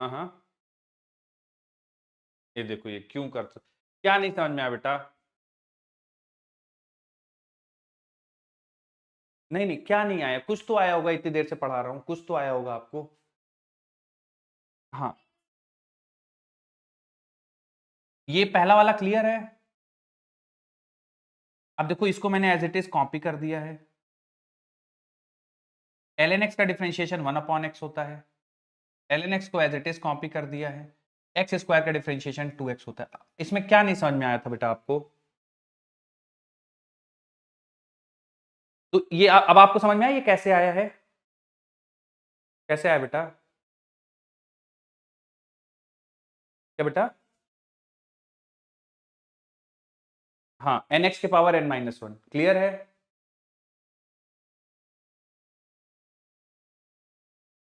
हाँ हाँ, ये देखो ये क्यों कर क्या नहीं समझ में आया बेटा? नहीं नहीं, क्या नहीं आया, कुछ तो आया होगा, इतनी देर से पढ़ा रहा हूं, कुछ तो आया होगा आपको। हाँ, ये पहला वाला क्लियर है। अब देखो इसको मैंने एज इट इज कॉपी कर दिया है, ln x का डिफरेंशिएशन 1/x होता है, ln x को एज इट इज कॉपी कर दिया है, एक्स स्क्वायर का डिफरेंशिएशन 2x होता है। इसमें क्या नहीं समझ में आया था बेटा आपको? तो ये अब आपको समझ में आया ये कैसे आया है, कैसे आया बेटा? क्या बेटा? हाँ, nx के पावर n-1, क्लियर है?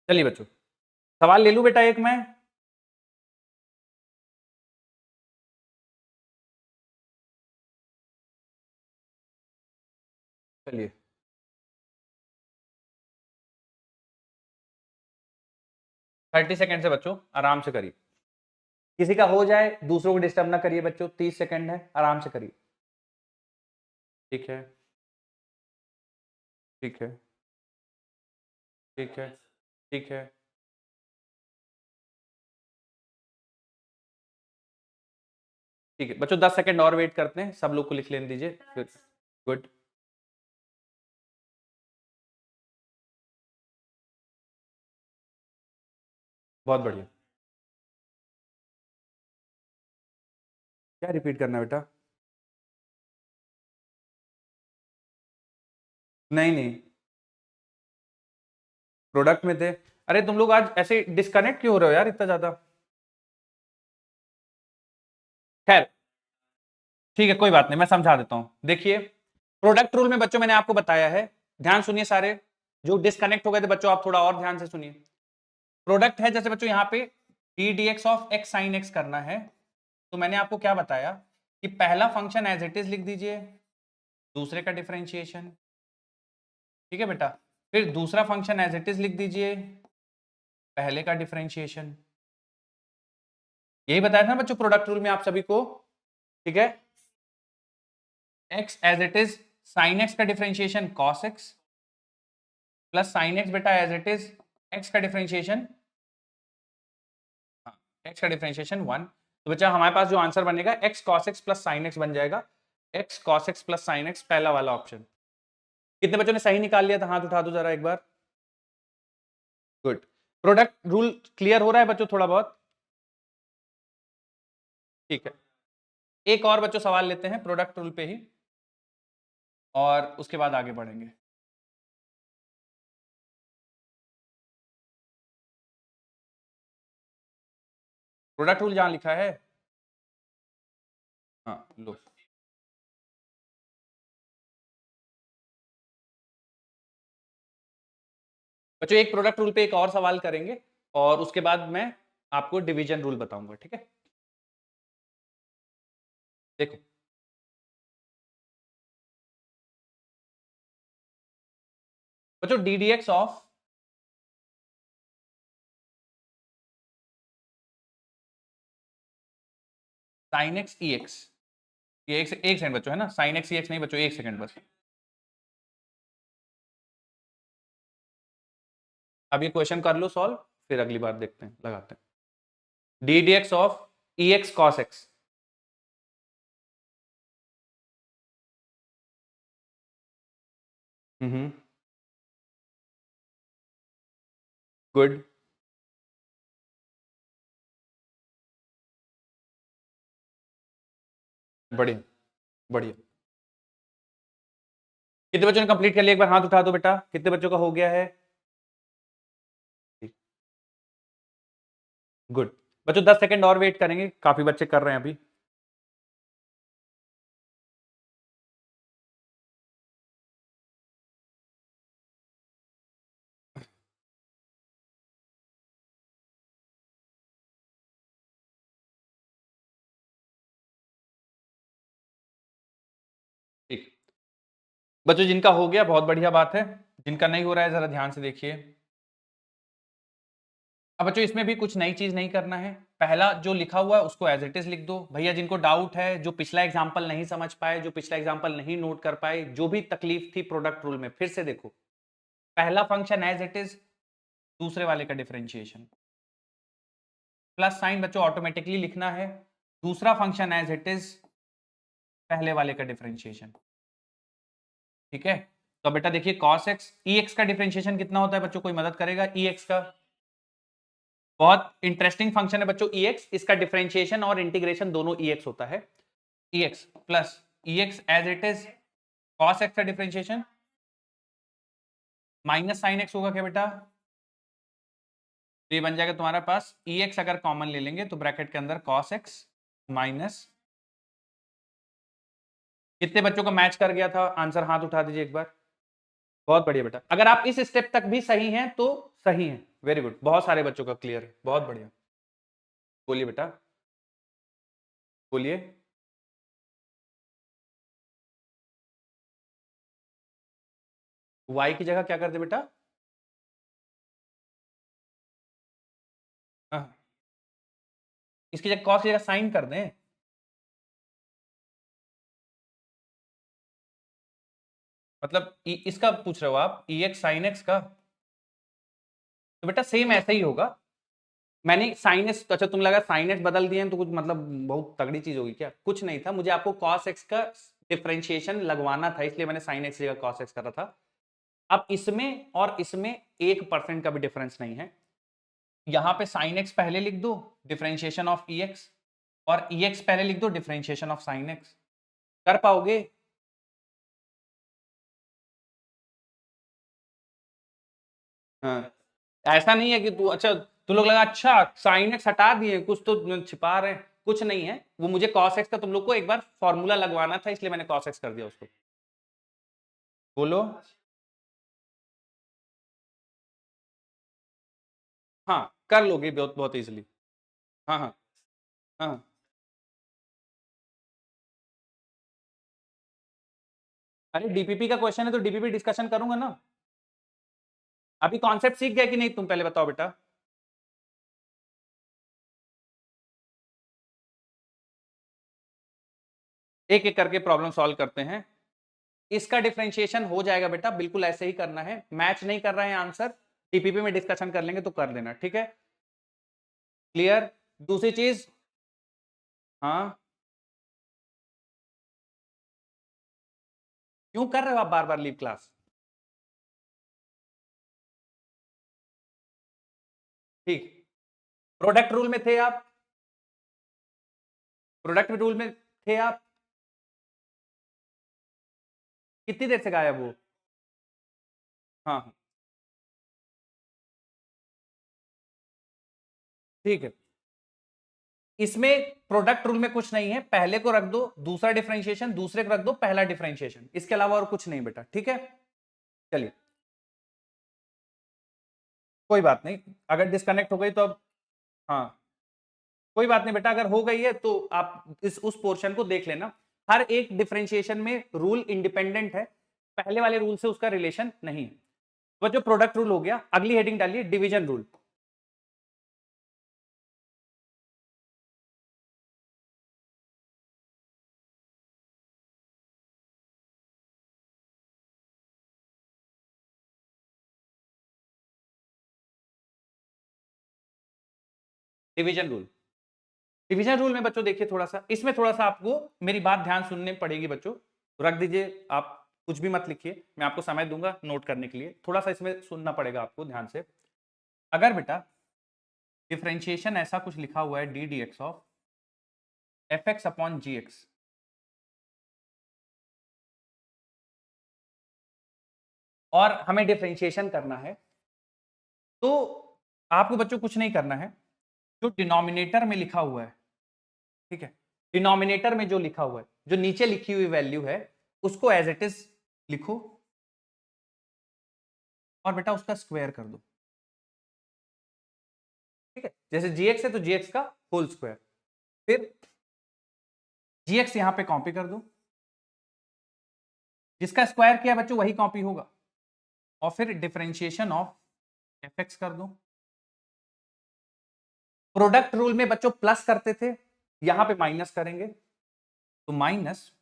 चलिए बच्चों, सवाल ले लूं बेटा एक मैं। चलिए, 30 सेकंड से बच्चों आराम से करिए, किसी का हो जाए दूसरों को डिस्टर्ब ना करिए बच्चों, 30 सेकंड है, आराम से करिए। ठीक है, ठीक है, ठीक है, ठीक है, ठीक है बच्चों, 10 सेकंड और वेट करते हैं, सब लोग को लिख लेने दीजिए फिर। गुड, बहुत बढ़िया। क्या रिपीट करना है बेटा? नहीं नहीं, प्रोडक्ट में थे। अरे तुम लोग आज ऐसे डिस्कनेक्ट क्यों हो रहे हो यार इतना ज्यादा? खैर, ठीक है, कोई बात नहीं, मैं समझा देता हूं। देखिए, प्रोडक्ट रूल में बच्चों मैंने आपको बताया है, ध्यान सुनिए सारे, जो डिस्कनेक्ट हो गए थे बच्चों आप थोड़ा और ध्यान से सुनिए। प्रोडक्ट है, जैसे बच्चों यहाँ पे D d x of x sine x करना है, तो मैंने आपको क्या बताया कि पहला फंक्शन एज इट इज लिख दीजिए, दूसरे का डिफरेंशिएशन। ठीक है बेटा, फिर दूसरा फंक्शन एज इट इज लिख दीजिए, पहले का डिफरेंशिएशन। यही बताया था ना बच्चों प्रोडक्ट रूल में आप सभी को, ठीक है। x as it is sine x का differentiation cos x plus sine x बेटा एज इट इज x का डिफरेंशिएशन, x का डिफरेंशिएशन 1। तो बच्चा हमारे पास जो आंसर बनेगा x cos x plus sine x बन जाएगा, x cos x plus sine x, पहला वाला ऑप्शन। कितने बच्चों ने सही निकाल लिया था, हाथ उठा दो जरा एक बार। गुड। प्रोडक्ट रूल क्लियर हो रहा है बच्चों थोड़ा बहुत? ठीक है, एक और बच्चों सवाल लेते हैं प्रोडक्ट रूल पे ही, और उसके बाद आगे बढ़ेंगे। प्रोडक्ट रूल जहां लिखा है, हाँ लो। बच्चों एक प्रोडक्ट रूल पे एक और सवाल करेंगे, और उसके बाद मैं आपको डिवीजन रूल बताऊंगा, ठीक है। देखो बच्चों, D d x of sine x E x, ये एक सेकंड बच्चों है ना, साइन एक्स ई एक्स नहीं बच्चों, एक सेकंड बस। अब ये क्वेश्चन कर लो सॉल्व, फिर अगली बार देखते हैं, लगाते हैं। D d x of E x cos x, good. बढ़िया बढ़िया। कितने बच्चों ने कंप्लीट कर लिया, एक बार हाथ उठा दो बेटा, कितने बच्चों का हो गया है? गुड। बच्चों 10 सेकंड और वेट करेंगे, काफी बच्चे कर रहे हैं अभी। ठीक बच्चों, जिनका हो गया बहुत बढ़िया बात है, जिनका नहीं हो रहा है जरा ध्यान से देखिए। अब बच्चों इसमें भी कुछ नई चीज नहीं करना है, पहला जो लिखा हुआ है उसको एज इट इज लिख दो। भैया जिनको डाउट है, जो पिछला एग्जाम्पल नहीं समझ पाए, जो पिछला एग्जाम्पल नहीं नोट कर पाए, जो भी तकलीफ थी प्रोडक्ट रूल में, फिर से देखो। पहला फंक्शन एज इट इज, दूसरे वाले का डिफरेंशिएशन, प्लस साइन बच्चों ऑटोमेटिकली लिखना है, दूसरा फंक्शन एज इट इज, पहले वाले का डिफरेंशिएशन, ठीक है। तो बेटा देखिए cos x, ex का डिफरेंशिएशन कितना होता है बच्चों, कोई मदद करेगा? ex का बहुत इंटरेस्टिंग फंक्शन है बच्चों ex, इसका डिफरेंशिएशन और इंटीग्रेशन दोनों ex होता है। ex plus ex as it is cos x का डिफरेंशिएशन माइनस साइन x होगा क्या बेटा? तो ये बन जाएगा तुम्हारा पास ex, अगर कॉमन ले लेंगे तो ब्रैकेट के अंदर cos x माइनस, कितने बच्चों का मैच कर गया था आंसर, हाथ उठा दीजिए एक बार। बहुत बढ़िया बेटा, अगर आप इस स्टेप तक भी सही हैं तो सही हैं, वेरी गुड, बहुत सारे बच्चों का क्लियर है, बहुत बढ़िया। बोलिए बेटा, बोलिए। y की जगह क्या कर दे बेटा? हाँ, इसकी जगह cos की जगह साइन कर दें। मतलब इसका पूछ रहे हो आप, ex sin x का? तो बेटा सेम ऐसा ही होगा। मैंने साइन एक्स, अच्छा तुम लगा साइन एक्स बदल दिए तो कुछ मतलब बहुत तगड़ी चीज होगी क्या? कुछ नहीं था, मुझे आपको cos x का डिफरेंशिएशन लगवाना था, इसलिए मैंने साइन एक्स जगह cos x करा था। अब इसमें और इसमें 1% का भी डिफरेंस नहीं है, यहां पे साइन एक्स पहले लिख दो, डिफरेंशिएशन ऑफ ex, और ex पहले लिख दो, डिफरेंशिएशन ऑफ साइन एक्स। कर पाओगे? हाँ, ऐसा नहीं है कि तू, अच्छा तू लोग लगा अच्छा साइन एक्स हटा दिए, कुछ तो छिपा रहे हैं, कुछ नहीं है, वो मुझे cos x का तुम लोग को एक बार फॉर्मूला लगवाना था, इसलिए मैंने cos x कर दिया उसको। बोलो। हाँ कर लोगे बहुत बहुत इजीली। हाँ हाँ हाँ। अरे डीपीपी का क्वेश्चन है तो डीपीपी डिस्कशन करूंगा ना। अभी कॉन्सेप्ट सीख गए कि नहीं, तुम पहले बताओ बेटा। एक एक करके प्रॉब्लम सॉल्व करते हैं। इसका डिफरेंशिएशन हो जाएगा बेटा, बिल्कुल ऐसे ही करना है, मैच नहीं कर रहे हैं आंसर, टीपीपी में डिस्कशन कर लेंगे तो कर लेना, ठीक है, क्लियर। दूसरी चीज, हाँ क्यों कर रहे हो आप बार बार लीव क्लास? ठीक, प्रोडक्ट रूल में थे आप, प्रोडक्ट रूल में थे आप, कितनी देर से गायब हो? हाँ हाँ ठीक है, इसमें प्रोडक्ट रूल में कुछ नहीं है, पहले को रख दो दूसरा डिफरेंशिएशन, दूसरे को रख दो पहला डिफरेंशिएशन, इसके अलावा और कुछ नहीं बेटा, ठीक है। चलिए कोई बात नहीं, अगर डिस्कनेक्ट हो गई तो अब, हाँ कोई बात नहीं बेटा, अगर हो गई है तो आप इस उस पोर्शन को देख लेना। हर एक डिफरेंशिएशन में रूल इंडिपेंडेंट है, पहले वाले रूल से उसका रिलेशन नहीं है। तो जो प्रोडक्ट रूल हो गया, अगली हेडिंग डालिए division rule. Division rule, division rule में बच्चों देखिए थोड़ा सा, इसमें थोड़ा सा आपको मेरी बात ध्यान सुनने पड़ेगी बच्चों, रख दीजिए आप, कुछ भी मत लिखिए, मैं आपको समय दूंगा नोट करने के लिए, थोड़ा सा इसमें सुनना पड़ेगा आपको ध्यान से। अगर बेटा डिफरेंशिएशन ऐसा कुछ लिखा हुआ है d d x of f x upon g x, और हमें डिफरेंशिएशन करना है, तो आपको बच्चों कुछ नहीं करना है, जो डिनोमिनेटर में लिखा हुआ है, ठीक है, डिनोमिनेटर में जो लिखा हुआ है, जो नीचे लिखी हुई वैल्यू है उसको एज इट इज लिखो, और बेटा उसका स्क्वायर कर दो, ठीक है, जैसे जीएक्स है तो जीएक्स का होल स्क्वायर, फिर जीएक्स यहां पे कॉपी कर दो, जिसका स्क्वायर किया बच्चों वही कॉपी होगा, और फिर डिफरेंशिएशन ऑफ एफ एक्स कर दो। प्रोडक्ट रूल में बच्चों प्लस करते थे, यहां पे माइनस करेंगे, तो माइनस,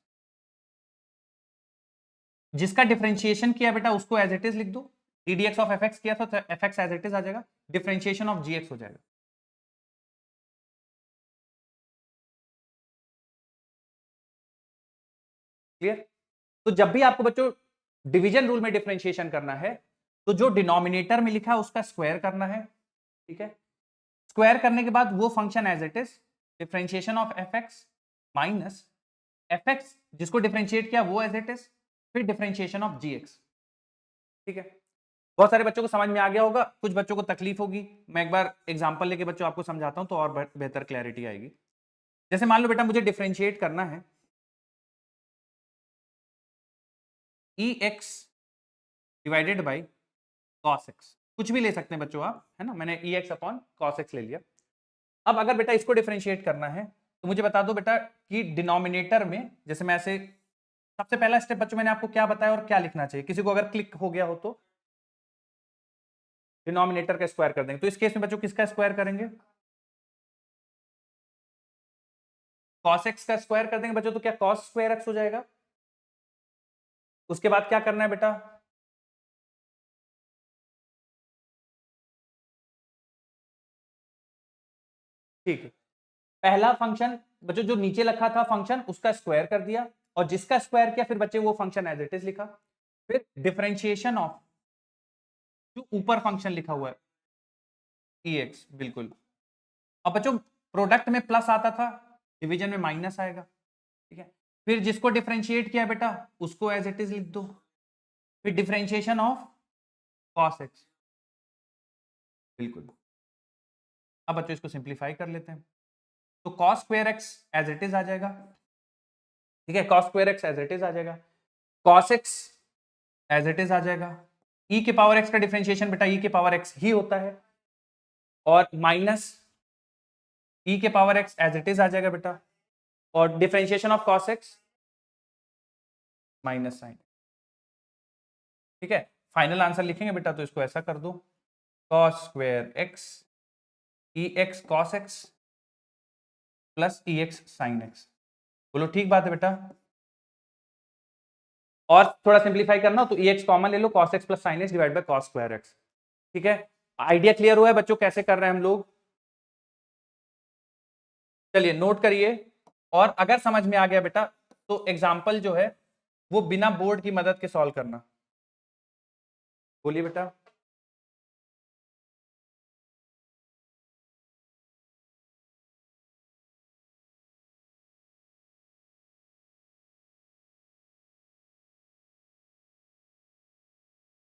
जिसका डिफरेंशिएशन किया बेटा उसको एज इट इज लिख दो, ddx ऑफ fx किया तो fx एज इट इज आ जाएगा, डिफरेंशिएशन ऑफ gx हो जाएगा, क्लियर। तो जब भी आपको बच्चों डिवीजन रूल में डिफरेंशिएशन करना है, तो जो डिनोमिनेटर में लिखा है उसका स्क्वायर करना है, ठीक है, स्क्वायर करने के बाद वो function as it is, differentiation of fx minus fx जिसको डिफरेंशिएट किया वो एज इट इज, फिर डिफरेंशिएशन ऑफ gx, ठीक है। बहुत सारे बच्चों को समझ में आ गया होगा, कुछ बच्चों को तकलीफ होगी, मैं एक बार एग्जांपल लेके बच्चों आपको समझाता हूं तो और बेहतर क्लैरिटी आएगी। जैसे मान लो बेटा मुझे डिफरेंशिएट करना है E X divided by cos X, कुछ भी ले सकते हैं बच्चों आप, है ना, मैंने ई एक्स अपॉन कॉस एक्स ले लिया। अब अगर बेटा इसको डिफरेंशिएट करना है तो मुझे बता दो बेटा कि डिनोमिनेटर में, जैसे मैं ऐसे, सबसे पहला स्टेप बच्चों मैंने आपको क्या बताया और क्या लिखना चाहिए, किसी को अगर क्लिक हो गया हो तो, डिनोमिनेटर का स्क्वायर कर देंगे, तो इस केस में बच्चों किसका स्क्वायर करेंगे, cos x का स्क्वायर कर देंगे बच्चों, तो क्या cos स्क्वायर x हो जाएगा। उसके बाद क्या करना है बेटा, ठीक है, पहला फंक्शन बच्चों जो नीचे लिखा था फंक्शन उसका स्क्वायर कर दिया, और जिसका स्क्वायर किया फिर बच्चे वो फंक्शन एज इट इज लिखा, फिर डिफरेंशिएशन ऑफ जो ऊपर फंक्शन लिखा हुआ है ex, बिल्कुल। अब बच्चों प्रोडक्ट में प्लस आता था, डिवीजन में माइनस आएगा, ठीक है, फिर जिसको डिफरेंशिएट किया बेटा उसको एज इट इज लिख दो, फिर डिफरेंशिएशन ऑफ cos x, बिल्कुल। अब बच्चों इसको सिंप्लीफाई कर लेते हैं, तो cos square x as it is आ जाएगा, ठीक है, cos square x as it is आ जाएगा, cos x as it is आ जाएगा, e के पावर x का डिफरेंशिएशन बेटा e के पावर x ही होता है, और माइनस e के power x as it is आ जाएगा बेटा, और differentiation of cos x minus sine, ठीक है। फाइनल आंसर लिखेंगे बेटा तो इसको ऐसा कर दो, cos square x ex cos x plus ex sin x। बोलो ठीक बात है बेटा। और थोड़ा सिंप्लीफाई करना हो तो ex कॉमन ले लो, cos x plus sin x divide by cos square x। ठीक है, आइडिया क्लियर हुआ है बच्चों कैसे कर रहे हैं हम लोग? चलिए नोट करिए, और अगर समझ में आ गया बेटा तो एग्जाम्पल जो है वो बिना बोर्ड की मदद के सॉल्व करना। बोलिए बेटा।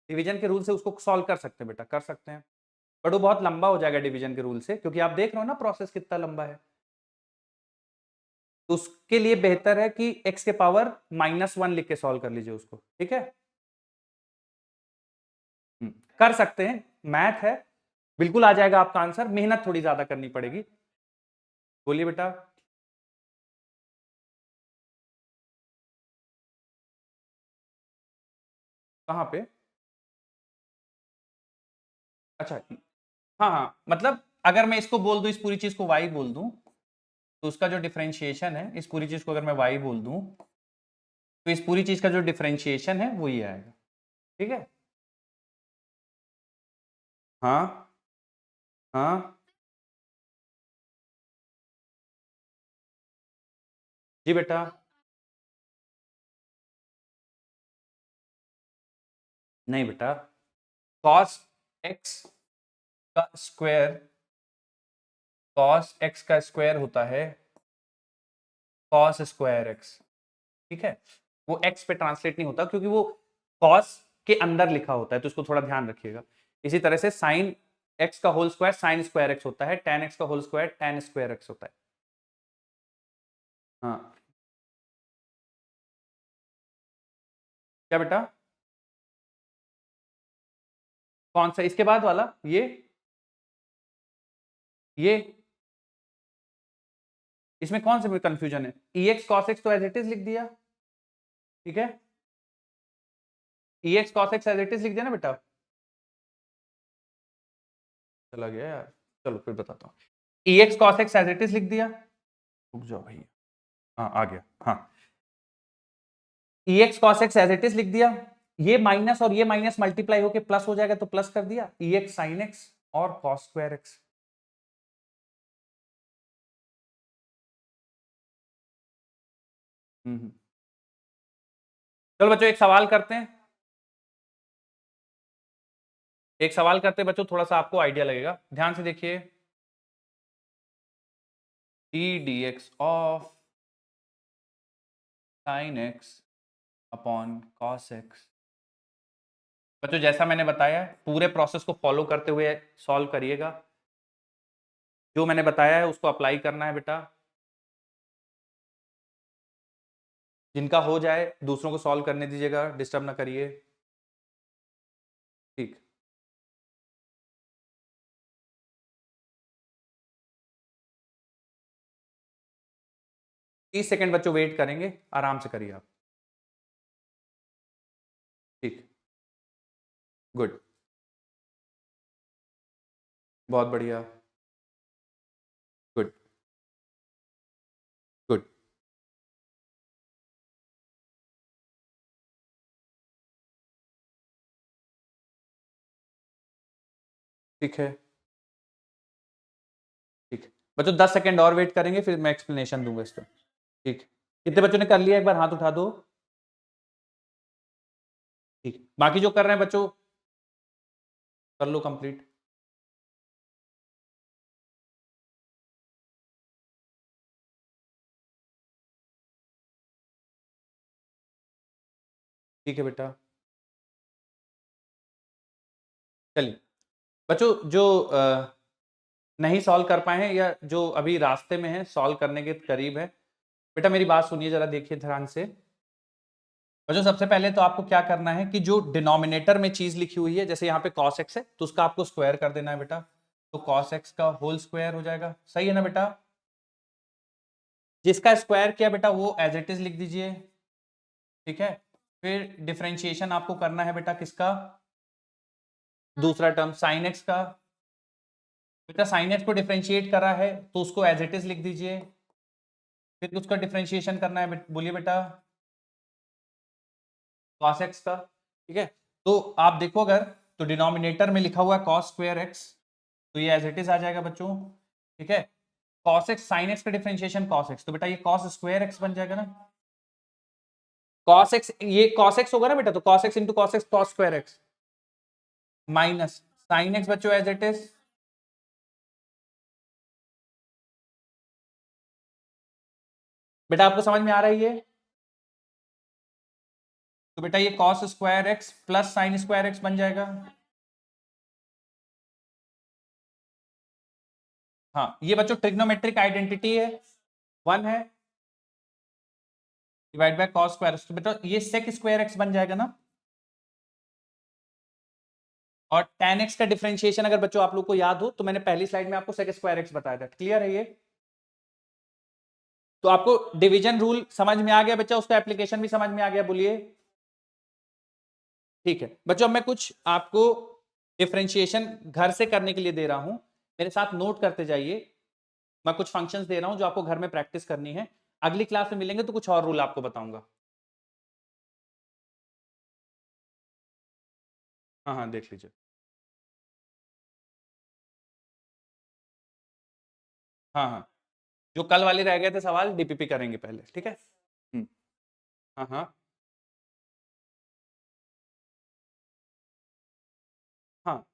डिवीजन के रूल से उसको सॉल्व कर सकते हैं बेटा, कर सकते हैं, बट वो बहुत लंबा हो जाएगा डिवीजन के रूल से, क्योंकि आप देख रहे हो ना प्रोसेस कितना लंबा है। तो उसके लिए बेहतर है कि x के पावर -1 लिख के सॉल्व कर लीजिए उसको। ठीक है, कर सकते हैं, मैथ है, बिल्कुल आ जाएगा आपका आंसर, मेहनत थोड़ी ज्यादा करनी पड़ेगी। बोलिए बेटा। कहाँ पे? अच्छा, हाँ हाँ, मतलब अगर मैं इसको बोल दूं, इस पूरी चीज को y बोल दूं, तो उसका जो डिफरेंशिएशन है, इस पूरी चीज को अगर मैं y बोल दूं, तो इस पूरी चीज का जो डिफरेंशिएशन है वो ये आएगा। ठीक है, हाँ हाँ जी बेटा। नहीं बेटा, cos x का स्क्वायर, cos x का स्क्वायर होता है cos स्क्वायर x। ठीक है, वो x पे ट्रांसलेट नहीं होता क्योंकि वो cos के अंदर लिखा होता है, तो इसको थोड़ा ध्यान रखिएगा। इसी तरह से sin x का whole square sin square x होता है, tan x का whole square tan square x होता है। हाँ, क्या बेटा? कौन सा, इसके बाद वाला? ये इसमें कौन सा कंफ्यूजन है? ex cos x तो एज इट इज लिख दिया। ठीक है, ex cos x as it is लिख दिया ना बेटा। चला गया यार, चलो फिर बताता हूँ। ex cos x as it is लिख दिया, रुक जाओ भैया, हाँ आ गया, हाँ ex cos x as it is लिख दिया, ये माइनस और ये माइनस मल्टीप्लाई होके प्लस हो जाएगा तो प्लस कर दिया, ex sin x और cos स्क्वायर x। चलो बच्चों एक सवाल करते हैं, एक सवाल करते हैं बच्चों, थोड़ा सा आपको आइडिया लगेगा, ध्यान से देखिए। d dx of sin x upon cos x। बच्चों जैसा मैंने बताया पूरे प्रोसेस को फॉलो करते हुए सॉल्व करिएगा, जो मैंने बताया है उसको अप्लाई करना है बेटा। जिनका हो जाए दूसरों को सॉल्व करने दीजिएगा, डिस्टर्ब ना करिए। ठीक, 30 सेकंड बच्चों वेट करेंगे, आराम से करिए आप। ठीक, गुड, बहुत बढ़िया, गुड गुड। ठीक है, ठीक बच्चों 10 सेकंड और वेट करेंगे, फिर मैं एक्सप्लेनेशन दूंगा इसका। ठीक, कितने बच्चों ने कर लिया, एक बार हाथ उठा दो। ठीक, बाकी जो कर रहे हैं बच्चों कर लो कंप्लीट। ठीक है बेटा, चलिए बच्चों जो नहीं सॉल्व कर पाए हैं या जो अभी रास्ते में है सॉल्व करने के करीब है, बेटा मेरी बात सुनिए जरा, देखिए ध्यान से। बच्चों सबसे पहले तो आपको क्या करना है कि जो डिनोमिनेटर में चीज लिखी हुई है, जैसे यहाँ पे cos x है तो उसका आपको स्क्वायर कर देना है बेटा, तो cos x का होल स्क्वायर हो जाएगा, सही है ना बेटा? जिसका स्क्वायर किया बेटा वो एज इट इज लिख दीजिए। ठीक है, फिर डिफरेंशिएशन आपको करना है बेटा किसका? दूसरा टर्म साइन एक्स का, बेटा साइन एक्स को डिफरेंशिएट करा है तो उसको एज इट इज लिख दीजिए, फिर उसका डिफरेंशिएशन करना है, बोलिए बेटा cos x का, ठीक है। तो आप देखो अगर तो डिनोमिनेटर में लिखा हुआ है cos स्क्वायर x, तो ये एज इट इज आ जाएगा बच्चों, ठीक है। cos x sin x का डिफरेंशिएशन cos x, तो बेटा ये cos स्क्वायर x बन जाएगा ना, cos x, ये cos x होगा ना बेटा, तो cos x into cos x cos square x minus sin x बच्चों एज इट इज, बेटा आपको समझ में आ रहा है ये, तो बेटा ये cos square x plus sin square x बन जाएगा। हाँ ये बच्चों ट्रिग्नोमेट्रिक आइडेंटिटी है, 1 है डिवाइड बाय cos स्क्वायर, तो बेटा ये sec स्क्वायर x बन जाएगा ना, और tan x का डिफरेंशिएशन अगर बच्चों आप लोग को याद हो तो मैंने पहली स्लाइड में आपको sec स्क्वायर x बताया था, क्लियर है ये। तो आपको डिवीजन रूल समझ में आ गया बच्चा, उसका एप्लीकेशन भी समझ में आ गया, बोलिए ठीक है। बच्चों अब मैं कुछ आपको डिफरेंशिएशन घर से करने के लिए दे रहा हूं, मेरे साथ नोट करते जाइए, मैं कुछ फंक्शंस दे रहा हूं जो आपको घर में प्रैक्टिस करनी है, अगली क्लास में मिलेंगे तो कुछ और रूल आपको बताऊंगा। हाँ हाँ देख लीजिए, हाँ हाँ जो कल वाले रह गए थे सवाल डीपीपी करेंगे पहले, ठीक है। हाँ हाँ हाँ,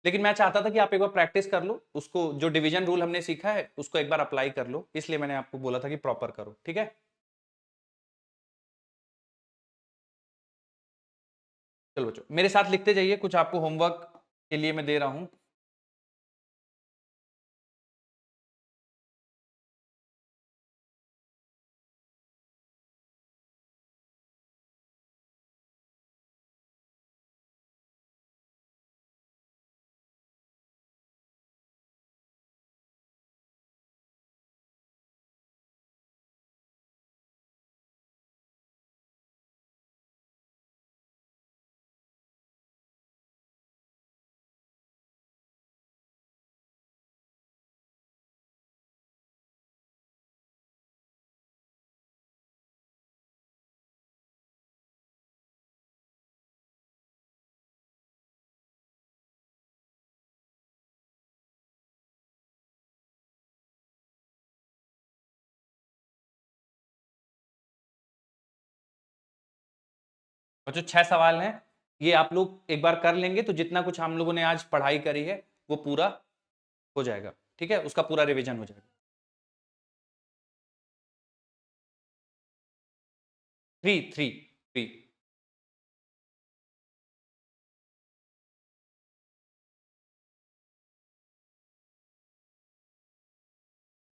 लेकिन मैं चाहता था कि आप एक बार प्रैक्टिस कर लो उसको, जो डिवीजन रूल हमने सीखा है उसको एक बार अप्लाई कर लो, इसलिए मैंने आपको बोला था कि प्रॉपर करो, ठीक है। चलो बच्चों मेरे साथ लिखते जाइए, कुछ आपको होमवर्क के लिए मैं दे रहा हूं। बच्चों 6 सवाल हैं, ये आप लोग एक बार कर लेंगे तो जितना कुछ हम लोगों ने आज पढ़ाई करी है वो पूरा हो जाएगा, ठीक है, उसका पूरा रिवीजन हो जाएगा। 3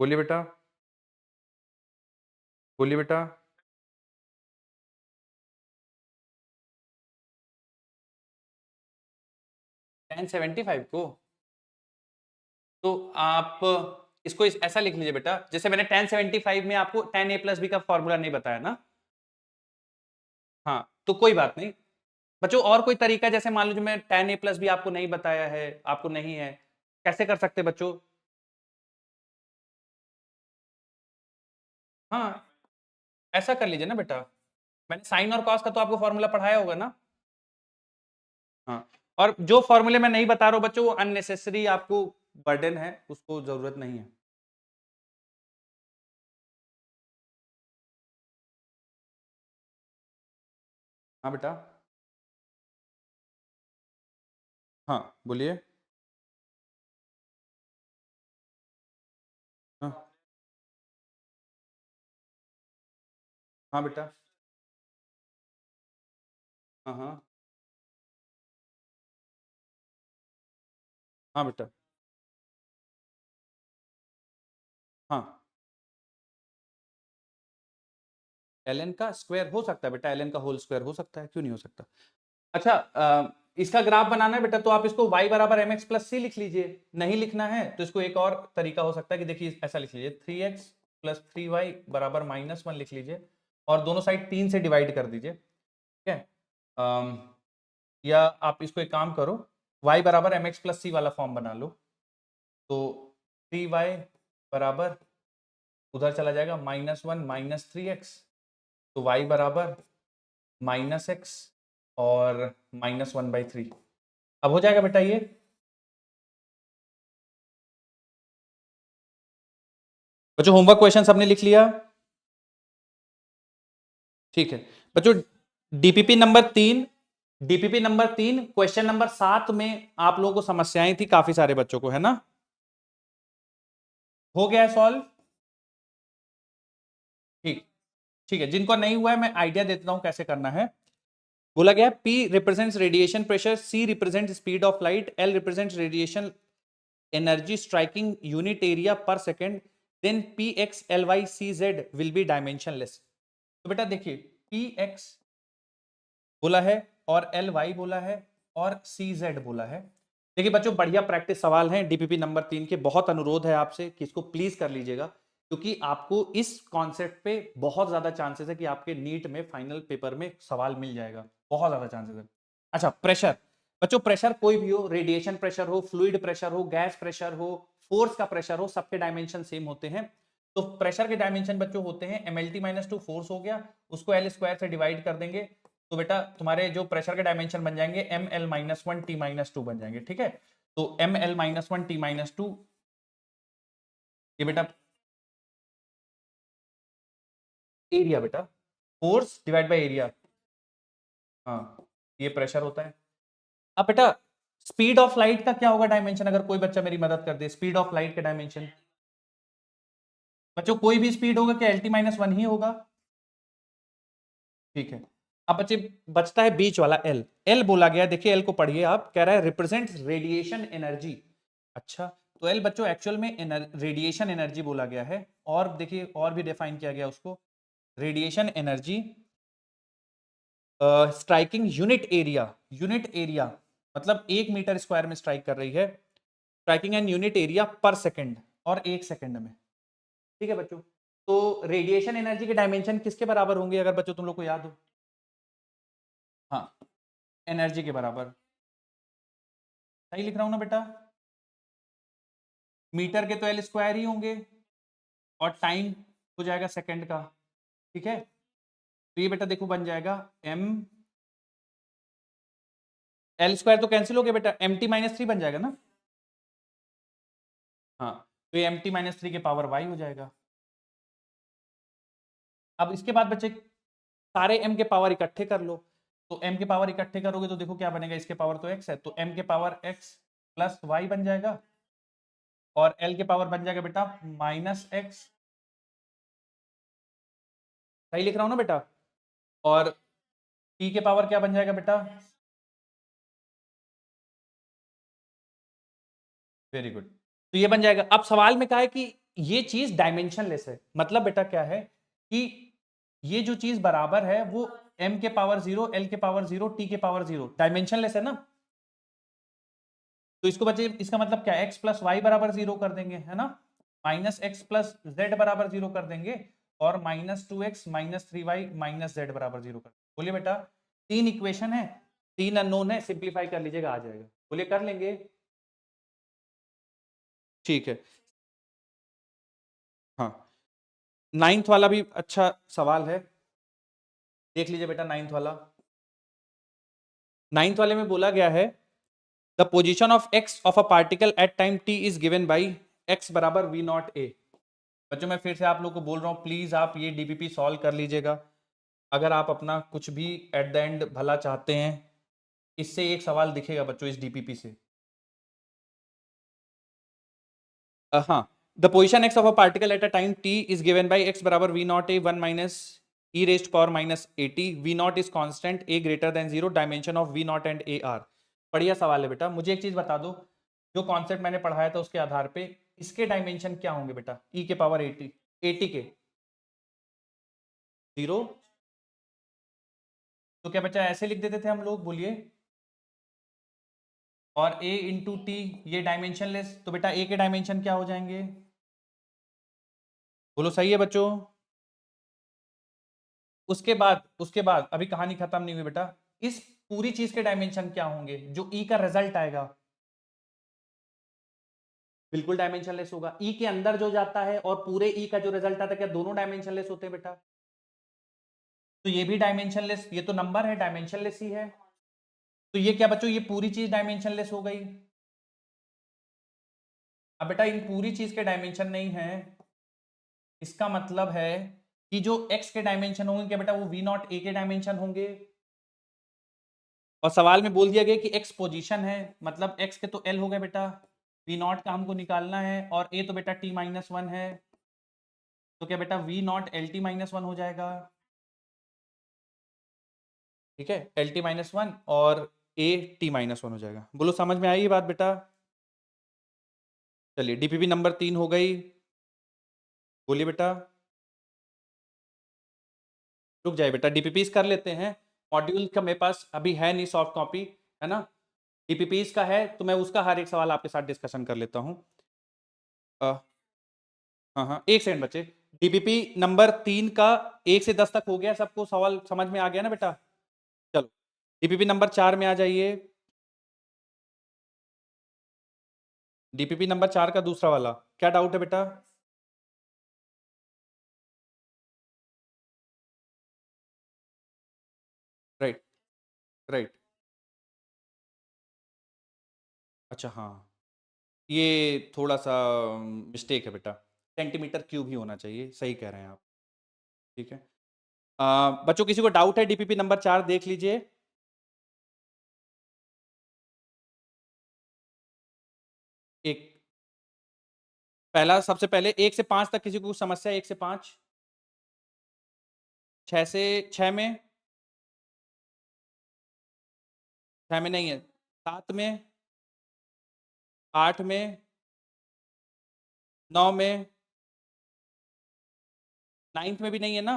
बोलिए बेटा, बोलिए बेटा। 1075 को, तो आप इसको ऐसा लिख लीजिए बेटा, जैसे मैंने 1075 में आपको 10a प्लस बी का फॉर्मूला नहीं बताया ना, हाँ तो कोई बात नहीं बच्चों, और कोई तरीका, जैसे मान लीजिए मैं 10a प्लस बी आपको नहीं बताया है, आपको नहीं है, कैसे कर सकते बच्चों, हाँ ऐसा कर लीजिए ना बेटा, मैंने साइन और कॉस का तो आपको फॉर्मूला पढ़ाया होगा ना, हाँ, और जो फॉर्मूले मैं नहीं बता रहा हूं बच्चों वो अननेसेसरी आपको बर्डन है, उसको जरूरत नहीं है। हाँ बेटा, हाँ बोलिए, हाँ हाँ बेटा, हाँ हाँ हाँ बेटा, हाँ ln का स्क्वायर हो सकता है बेटा, ln का होल स्क्वायर हो सकता है, क्यों नहीं हो सकता। अच्छा इसका ग्राफ बनाना है बेटा, तो आप इसको y बराबर mx प्लस सी लिख लीजिए, नहीं लिखना है तो इसको एक और तरीका हो सकता है कि देखिए ऐसा लिख लीजिए 3x प्लस 3y बराबर -1 लिख लीजिए, और दोनों साइड 3 से डिवाइड कर दीजिए, ठीक है। या आप इसको एक काम करो, y बराबर एम एक्स प्लस सी वाला फॉर्म बना लो, तो 3y बराबर उधर चला जाएगा -1 -3x, तो y बराबर -x और -1/3। अब हो जाएगा बेटा ये। बच्चों होमवर्क क्वेश्चन सबने लिख लिया? ठीक है बच्चों, डीपीपी नंबर 3 क्वेश्चन नंबर 7 में आप लोगों को समस्याएं थी काफी सारे बच्चों को, है ना? हो गया सॉल्व? ठीक ठीक है, जिनको नहीं हुआ है मैं आइडिया देता हूं कैसे करना है। बोला गया P represents radiation pressure, C represent speed of light, L represents radiation energy striking unit area पर second, then PXLYCZ will be dimensionless. तो बेटा देखिए, PX बोला है और LY बोला है और CZ बोला है। देखिए बच्चों, बढ़िया प्रैक्टिस सवाल हैं डीपीपी नंबर 3 के। बहुत अनुरोध है आपसे कि इसको प्लीज कर लीजिएगा, क्योंकि आपको इस कॉन्सेप्ट पे बहुत ज्यादा चांसेस है कि आपके नीट में फाइनल पेपर में सवाल मिल जाएगा, बहुत ज्यादा चांसेस है। अच्छा, प्रेशर बच्चों, प्रेशर कोई भी हो, रेडिएशन प्रेशर हो, फ्लूइड प्रेशर हो, गैस प्रेशर हो, फोर्स का प्रेशर हो, सबके डायमेंशन सेम होते हैं। तो प्रेशर के डायमेंशन बच्चों होते हैं mLT-2 फोर्स हो गया, उसको L स्क्वायर से डिवाइड कर देंगे, तो बेटा तुम्हारे जो प्रेशर के डायमेंशन बन जाएंगे mL-1T-2 बन जाएंगे। ठीक है, तो mL-1T-2 ये बेटा एरिया, बेटा फोर्स डिवाइड बाय एरिया, हाँ ये प्रेशर होता है। अब बेटा स्पीड ऑफ लाइट का क्या होगा डायमेंशन? अगर कोई बच्चा मेरी मदद कर दे, स्पीड ऑफ लाइट का डायमेंशन बच्चों कोई भी स्पीड होगा क्या LT-1 ही होगा? ठीक है, अब बच्चे बचता है बीच वाला L। L बोला गया, देखिए L को पढ़िए आप, कह रहा है रिप्रेजेंट रेडिएशन एनर्जी। अच्छा, तो L बच्चों एक्चुअल में रेडिएशन एनर्जी बोला गया है, और देखिए और भी डिफाइन किया गया उसको, radiation energy striking unit area मतलब 1 मीटर स्क्वायर में स्ट्राइक कर रही है, स्ट्राइकिंग एंड यूनिट एरिया पर सेकेंड, और 1 सेकेंड में। ठीक है बच्चों, तो रेडिएशन एनर्जी के डायमेंशन किसके बराबर होंगे अगर बच्चों तुम लोग को याद हो? हाँ, एनर्जी के बराबर। सही लिख रहा हूं ना बेटा? मीटर के तो L स्क्वायर ही होंगे, और टाइम हो जाएगा सेकंड का। ठीक है, तो ये बेटा देखो बन जाएगा m, L स्क्वायर तो कैंसिल हो गया बेटा, MT-3 बन जाएगा ना? हाँ, तो ये MT-3 के पावर y हो जाएगा। अब इसके बाद बच्चे सारे m के पावर इकट्ठे कर लो, तो m के पावर इकट्ठे करोगे तो देखो क्या बनेगा, इसके पावर तो x है, तो m के पावर x प्लस y बन जाएगा, और l के पावर बन जाएगा बेटा -x। सही लिख रहा हूं ना बेटा? और t के पावर क्या बन जाएगा बेटा? वेरी गुड, तो ये बन जाएगा। अब सवाल में कहा है कि ये चीज डायमेंशनलेस है, मतलब बेटा क्या है कि ये जो चीज बराबर है वो m के पावर 0, l के पावर 0, t के पावर 0 डायमेंशनलेस है ना? तो इसको बच्चे इसका मतलब क्या, x प्लस वाई बराबर 0 कर देंगे, है ना? -x प्लस z बराबर 0 कर देंगे, और -2x -3y -z बराबर 0 कर देंगे। बोलिए बेटा, 3 इक्वेशन है, 3 अननोन है, सिंप्लीफाई कर लीजिएगा आ जाएगा। बोलिए कर लेंगे? ठीक है, हाँ 9th वाला भी अच्छा सवाल है, देख लीजिए बेटा 9th वाला। 9th वाले में बोला गया है the position of x of a particle at time t is given by x बराबर v0a। बच्चों मैं फिर से आप लोग को बोल रहा हूँ, प्लीज आप ये डीपीपी सॉल्व कर लीजिएगा, अगर आप अपना कुछ भी एट द एंड भला चाहते हैं। इससे एक सवाल दिखेगा बच्चों इस डीपीपी से। हाँ, the position x of a particle at a time t is given by x बराबर v0a 1 minus e rest power -80, v0 is constant, a greater than 0, dimension of v0 and ar। बढ़िया सवाल है बेटा। मुझे एक चीज बता दो, जो कॉन्सेप्ट मैंने पढ़ाया था उसके आधार पे इसके डायमेंशन क्या होंगे बेटा? e के पावर 80 के 0, तो क्या बच्चा ऐसे लिख देते थे हम लोग? बोलिए। और a इंटू टी ये डायमेंशनलेस, तो बेटा a के डायमेंशन क्या हो जाएंगे? बोलो सही है बच्चों? उसके बाद अभी कहानी खत्म नहीं हुई बेटा, इस पूरी चीज के डायमेंशन क्या होंगे? जो ई का रिजल्ट आएगा बिल्कुल डायमेंशनलेस होगा। ई के अंदर जो जाता है और पूरे ई का जो रिजल्ट आता है, क्या दोनों डायमेंशनलेस होते हैं बेटा? तो ये भी डायमेंशनलेस, ये तो नंबर है, डायमेंशनलेस ही है। तो ये क्या बच्चों, ये पूरी चीज डायमेंशनलेस हो गई। अब बेटा इन पूरी चीज के डायमेंशन नहीं है, इसका मतलब है कि जो x के डायमेंशन होंगे क्या बेटा, वो v नॉट a के डायमेंशन होंगे। और सवाल में बोल दिया गया कि x पोजीशन है, मतलब x के तो l हो गए बेटा, v नॉट का हमको निकालना है, और a तो बेटा t माइनस वन है, तो क्या बेटा v naught L T minus one हो जाएगा। ठीक है, एल टी माइनस वन और a t माइनस वन हो जाएगा। बोलो समझ में आई ये बात बेटा? चलिए डीपीपी नंबर 3 हो गई, बोलिए बेटा। रुक जाए बेटा, डीपीपीस कर लेते हैं। मॉड्यूल का मेरे पास अभी है नहीं सॉफ्ट कॉपी, है ना। डीपीपीस का है तो मैं उसका हर एक सवाल आपके साथ डिस्कशन कर लेता हूँ। हाँ हाँ, एक सेकंड बच्चे। डीपीपी नंबर 3 का 1 से 10 तक हो गया, सबको सवाल समझ में आ गया ना बेटा? चलो डीपीपी नंबर 4 में आ जाइए। डीपीपी नंबर 4 का दूसरा वाला, क्या डाउट है बेटा? Right right. अच्छा हाँ, ये थोड़ा सा मिस्टेक है बेटा, सेंटीमीटर क्यूब ही होना चाहिए, सही कह रहे हैं आप। ठीक है, बच्चों किसी को डाउट है डीपीपी नंबर 4 देख लीजिए। एक पहला, सबसे पहले 1 से 5 तक किसी को कुछ समस्या है? 1 से 5, 6 से 6 में, 6 में नहीं है, 7 में, 8 में, 9 में, 9th में भी नहीं है ना?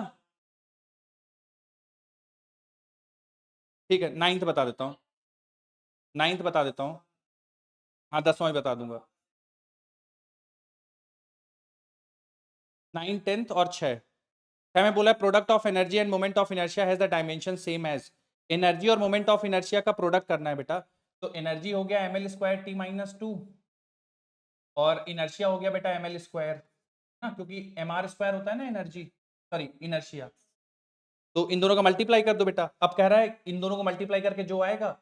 ठीक है, 9th बता देता हूँ, 9th बता देता हूँ। हाँ 10वां भी बता दूंगा। 9, 10th और 6 में बोला है product of energy and moment of inertia has the dimension same as. Energy और मोमेंट ऑफ इनर्शिया का प्रोडक्ट करना है बेटा। तो एनर्जी हो गया ml square t minus two, और इनर्शिया हो गया बेटा ml स्क्वायर, ना, क्योंकि mr स्क्वायर होता है ना एनर्जी, सॉरी इनर्शिया। तो इन दोनों का मल्टीप्लाई कर दो बेटा। अब कह रहा है इन दोनों को मल्टीप्लाई करके जो आएगा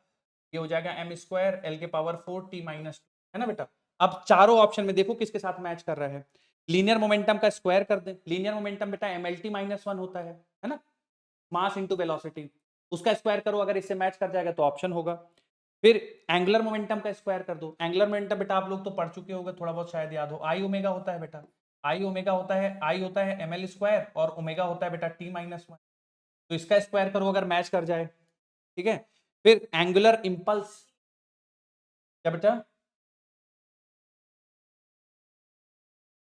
ये हो जाएगा m स्क्वायर एल के पावर 4 टी माइनस टू, है ना बेटा। अब चारों ऑप्शन में देखो किसके साथ मैच कर रहा है। लीनियर मोमेंटम का स्क्वायर कर दे। लीनियर मोमेंटम बेटा mlt माइनस वन होता है ना, मास इंटू वेलोसिटी। उसका स्क्वायर करो, अगर इससे मैच कर जाएगा तो ऑप्शन होगा। फिर एंगुलर मोमेंटम का स्क्वायर कर दो। एंगुलर मोमेंटम बेटा आप लोग तो पढ़ चुके होंगे, थोड़ा बहुत शायद याद हो। आई ओमेगा होता है बेटा, आई ओमेगा होता है, आई होता है एम एल स्क्वायर और ओमेगा होता है बेटा टी माइनस वन। तो इसका स्क्वायर करो अगर मैच कर जाए, ठीक है। फिर एंगुलर इंपल्स, क्या बेटा?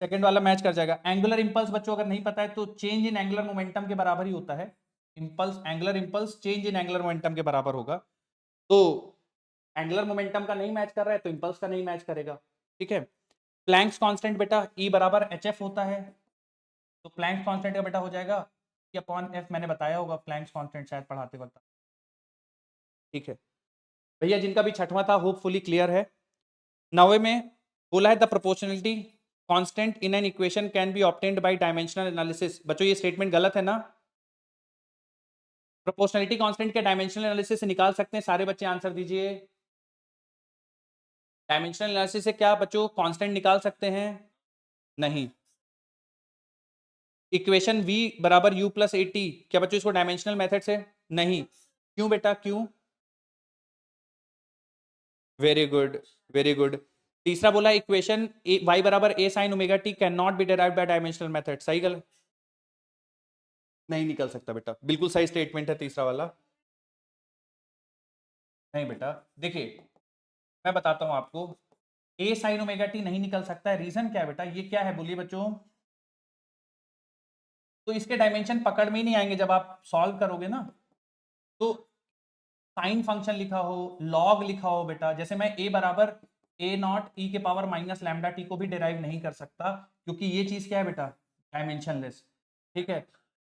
सेकेंड वाला मैच कर जाएगा। एंगुलर इंपल्स बच्चों अगर नहीं पता है तो चेंज इन एंगुलर मोमेंटम के बराबर ही होता है। Impulse, angular impulse change in angular momentum के बराबर होगा। तो एंगुलर मोमेंटम का नहीं मैच कर रहा है तो इंपल्स का नहीं मैच करेगा, ठीक है। प्लैंक्स कांस्टेंट बेटा E बराबर HF होता है, तो प्लैंक्स कांस्टेंट का बेटा हो जाएगा E अपॉन F। मैंने बताया होगा प्लैंक्स कांस्टेंट शायद पढ़ाते वक्त, ठीक है भैया। जिनका भी छठवां था होपफुली क्लियर है। 9वें में बोला है the proportionality constant in an equation can be obtained by dimensional analysis. बच्चों ये स्टेटमेंट गलत है ना? प्रोपोर्शनलिटी कांस्टेंट के डायमेंशनल एनालिसिस से निकाल सकते हैं, सारे बच्चे आंसर दीजिए। डायमेंशनल एनालिसिस से क्या बच्चों कांस्टेंट निकाल सकते हैं? नहीं। इक्वेशन v बराबर u प्लस ए टी, क्या बच्चों इसको डायमेंशनल मेथड से? नहीं। क्यों बेटा क्यों? Very good very good. तीसरा बोला इक्वेशन y बराबर a sine omega t can not be derived by dimensional method. सही गलत? नहीं निकल सकता बेटा, बिल्कुल सही स्टेटमेंट है तीसरा वाला। नहीं बेटा देखिए, मैं बताता हूं आपको, a साइन ओमेगा टी नहीं निकल सकता है। रीजन क्या है बेटा? ये क्या है बोलिए बच्चों? तो इसके डायमेंशन पकड़ में ही नहीं आएंगे जब आप सॉल्व करोगे ना। तो साइन फंक्शन लिखा हो, लॉग लिखा हो बेटा, जैसे मैं a बराबर a नॉट e के पावर माइनस लैम्डा टी को भी डिराइव नहीं कर सकता, क्योंकि ये चीज क्या है बेटा? डायमेंशनलेस, ठीक है।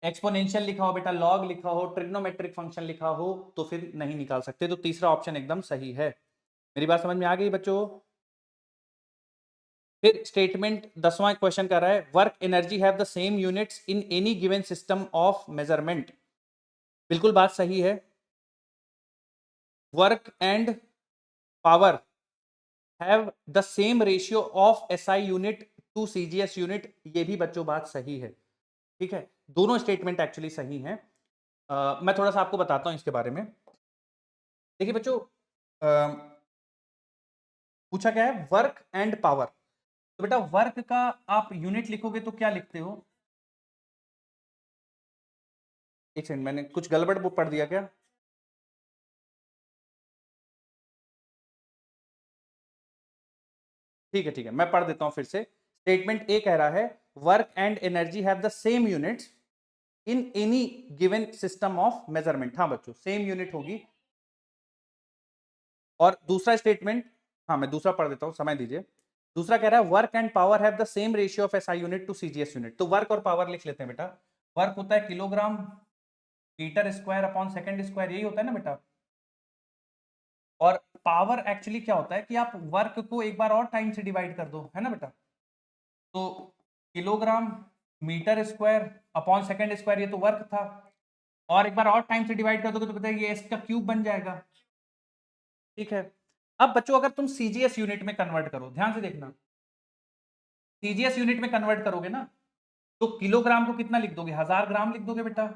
एक्सपोनेंशियल लिखा हो बेटा, लॉग लिखा हो, ट्रिग्नोमेट्रिक फंक्शन लिखा हो तो फिर नहीं निकाल सकते। तो तीसरा ऑप्शन एकदम सही है। मेरी बात समझ में आ गई बच्चों? फिर स्टेटमेंट 10वां क्वेश्चन कर रहा है work energy have the same units in any given system of measurement. बिल्कुल बात सही है। Work and power have the same ratio of SI unit to CGS unit, ये भी बच्चों बात सही है। ठीक है, दोनों स्टेटमेंट एक्चुअली सही हैं। मैं थोड़ा सा आपको बताता हूं इसके बारे में। देखिए बच्चों, पूछा क्या है वर्क एंड पावर। तो बेटा वर्क का आप यूनिट लिखोगे तो क्या लिखते हो? एक सेकंड, मैंने कुछ गड़बड़ पढ़ दिया क्या? ठीक है, मैं पढ़ देता हूं फिर से। स्टेटमेंट ए कह रहा है work and energy have the same units in any given system of measurement. हाँ बच्चों, सेम यूनिट होगी। और दूसरा स्टेटमेंट, हाँ मैं दूसरा पढ़ देता हूं, समय दीजिए। दूसरा कह रहा है work and power have the same ratio of SI unit to CGS unit. तो वर्क और पावर लिख लेते हैं बेटा। वर्क होता है kilogram metre square upon second square, यही होता है ना बेटा। और पावर एक्चुअली क्या होता है कि आप वर्क को एक बार और टाइम से डिवाइड कर दो, है ना बेटा। तो kilogram metre square upon second square, ये तो वर्क था, और एक बार और टाइम से डिवाइड कर दोगे तो पता है ये इसका क्यूब बन जाएगा। ठीक है, अब बच्चों अगर तुम सीजीएस यूनिट में कन्वर्ट करो, ध्यान से देखना, सीजीएस यूनिट में कन्वर्ट करोगे ना तो किलोग्राम को कितना लिख दोगे? 1000 ग्राम लिख दोगे बेटा।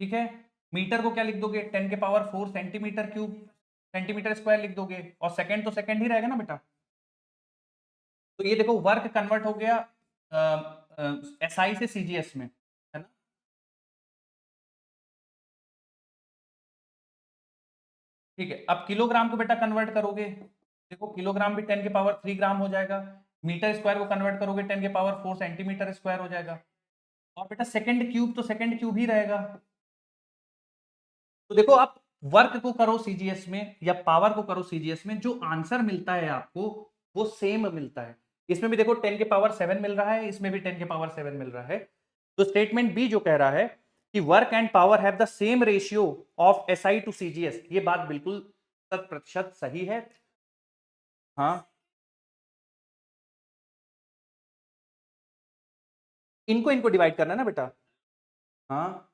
ठीक है, मीटर को क्या लिख दोगे? 10⁴ सेंटीमीटर क्यूब, सेंटीमीटर स्क्वायर लिख दोगे, और सेकंड तो सेकंड ही रहेगा ना बेटा। तो ये देखो वर्क कन्वर्ट हो गया एसआई से सीजीएस में, है ना। ठीक है, अब किलोग्राम को बेटा कन्वर्ट करोगे, देखो किलोग्राम भी 10⁻³ ग्राम हो जाएगा। मीटर स्क्वायर को कन्वर्ट करोगे 10⁻⁴ सेंटीमीटर स्क्वायर हो जाएगा। और बेटा सेकंड क्यूब तो सेकंड क्यूब ही रहेगा। तो देखो आप वर्क को करो सीजीएस में या पावर को करो सीजीएस में, जो आंसर मिलता है आपको वो सेम मिलता है। इसमें भी देखो 10⁻⁷ मिल रहा है, इसमें भी 10⁻⁷ मिल रहा है। तो स्टेटमेंट बी जो कह रहा है कि work and power have the same ratio of SI to CGS, ये बात बिल्कुल 100% सही है। हाँ, इनको इनको डिवाइड करना है ना बेटा। हाँ,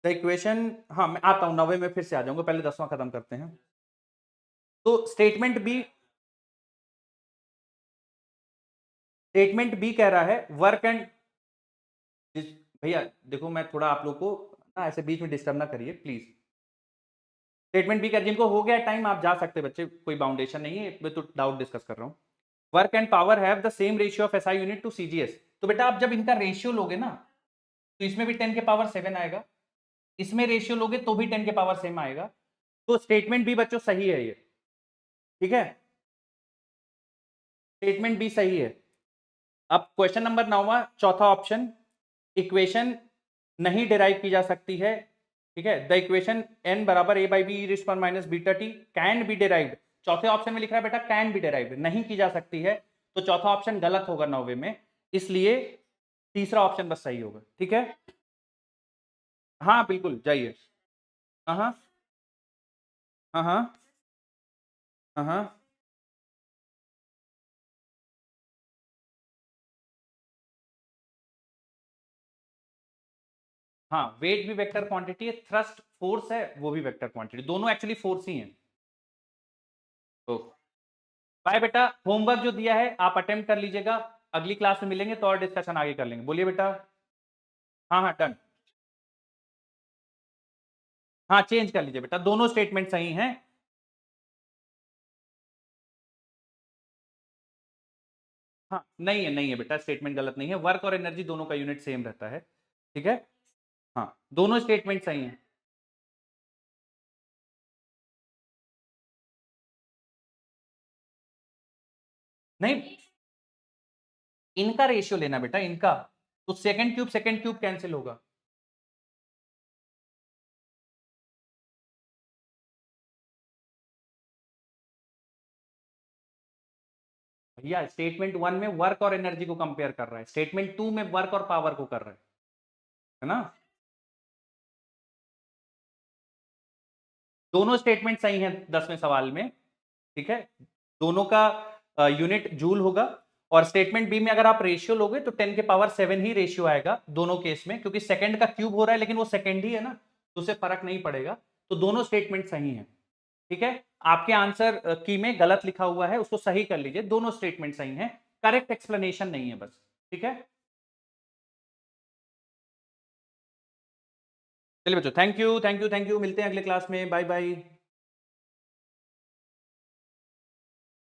द इक्वेशन, हाँ मैं आता हूं 9वें में फिर से आ जाऊंगा, पहले 10वां खत्म करते हैं। तो स्टेटमेंट बी कह रहा है वर्क एंड, भैया देखो मैं थोड़ा आप लोग को ना ऐसे बीच में डिस्टर्ब ना करिए प्लीज। स्टेटमेंट बी कर, जिनको हो गया टाइम आप जा सकते बच्चे, कोई बाउंडेशन नहीं है, मैं तो डाउट डिस्कस कर रहा हूँ। Work and power have the same ratio of SI unit to CGS. तो बेटा आप जब इनका रेशियो लोगे ना तो इसमें भी 10⁻⁷ आएगा, इसमें रेशियो लोगे तो भी 10⁻⁷ आएगा। तो स्टेटमेंट बी बच्चों सही है ये। ठीक है, स्टेटमेंट बी सही है। अब क्वेश्चन नंबर 9वां, चौथा ऑप्शन, इक्वेशन नहीं डिराइव की जा सकती है। ठीक है, द इक्वेशन n बराबर a by b e minus beta t can be derived. चौथे ऑप्शन में लिख रहा है बेटा कैन बी डिराइव्ड, नहीं की जा सकती है। तो चौथा ऑप्शन गलत होगा 9वें में, इसलिए तीसरा ऑप्शन बस सही होगा। ठीक है, हाँ बिल्कुल जाइए। हाँ हाँ हाँ हाँ हाँ हाँ। हाँ, वेट भी वेक्टर क्वांटिटी है, थ्रस्ट फोर्स है वो भी वेक्टर क्वांटिटी, दोनों एक्चुअली फोर्स ही हैं। तो बाय बेटा, होमवर्क जो दिया है आप अटेम्प्ट कर लीजिएगा, अगली क्लास में मिलेंगे तो और डिस्कशन आगे कर लेंगे। बोलिए बेटा। हाँ हाँ डन। हाँ चेंज कर लीजिए बेटा, दोनों स्टेटमेंट सही हैं। हाँ नहीं है बेटा, स्टेटमेंट गलत नहीं है, वर्क और एनर्जी दोनों का यूनिट सेम रहता है। ठीक है, हाँ दोनों स्टेटमेंट सही हैं। नहीं, इनका रेशियो लेना बेटा, इनका। तो सेकंड क्यूब कैंसिल होगा। भैया स्टेटमेंट 1 में वर्क और एनर्जी को कंपेयर कर रहा है, स्टेटमेंट 2 में वर्क और पावर को कर रहा है ना। दोनों स्टेटमेंट सही हैं 10वें सवाल में, ठीक है, दोनों का यूनिट जूल होगा। और स्टेटमेंट बी में अगर आप रेशियो लोगे तो 10 के पावर 7 ही रेशियो आएगा दोनों केस में, क्योंकि सेकंड का क्यूब हो रहा है लेकिन वो सेकंड ही है ना, तो उससे फर्क नहीं पड़ेगा। तो दोनों स्टेटमेंट सही हैं, ठीक है। आपके आंसर की में गलत लिखा हुआ है, उसको सही कर लीजिए, दोनों स्टेटमेंट सही हैं, करेक्ट एक्सप्लेनेशन नहीं है बस, ठीक है। चलिए बच्चों, थैंक यू, मिलते हैं अगले क्लास में, बाय बाय।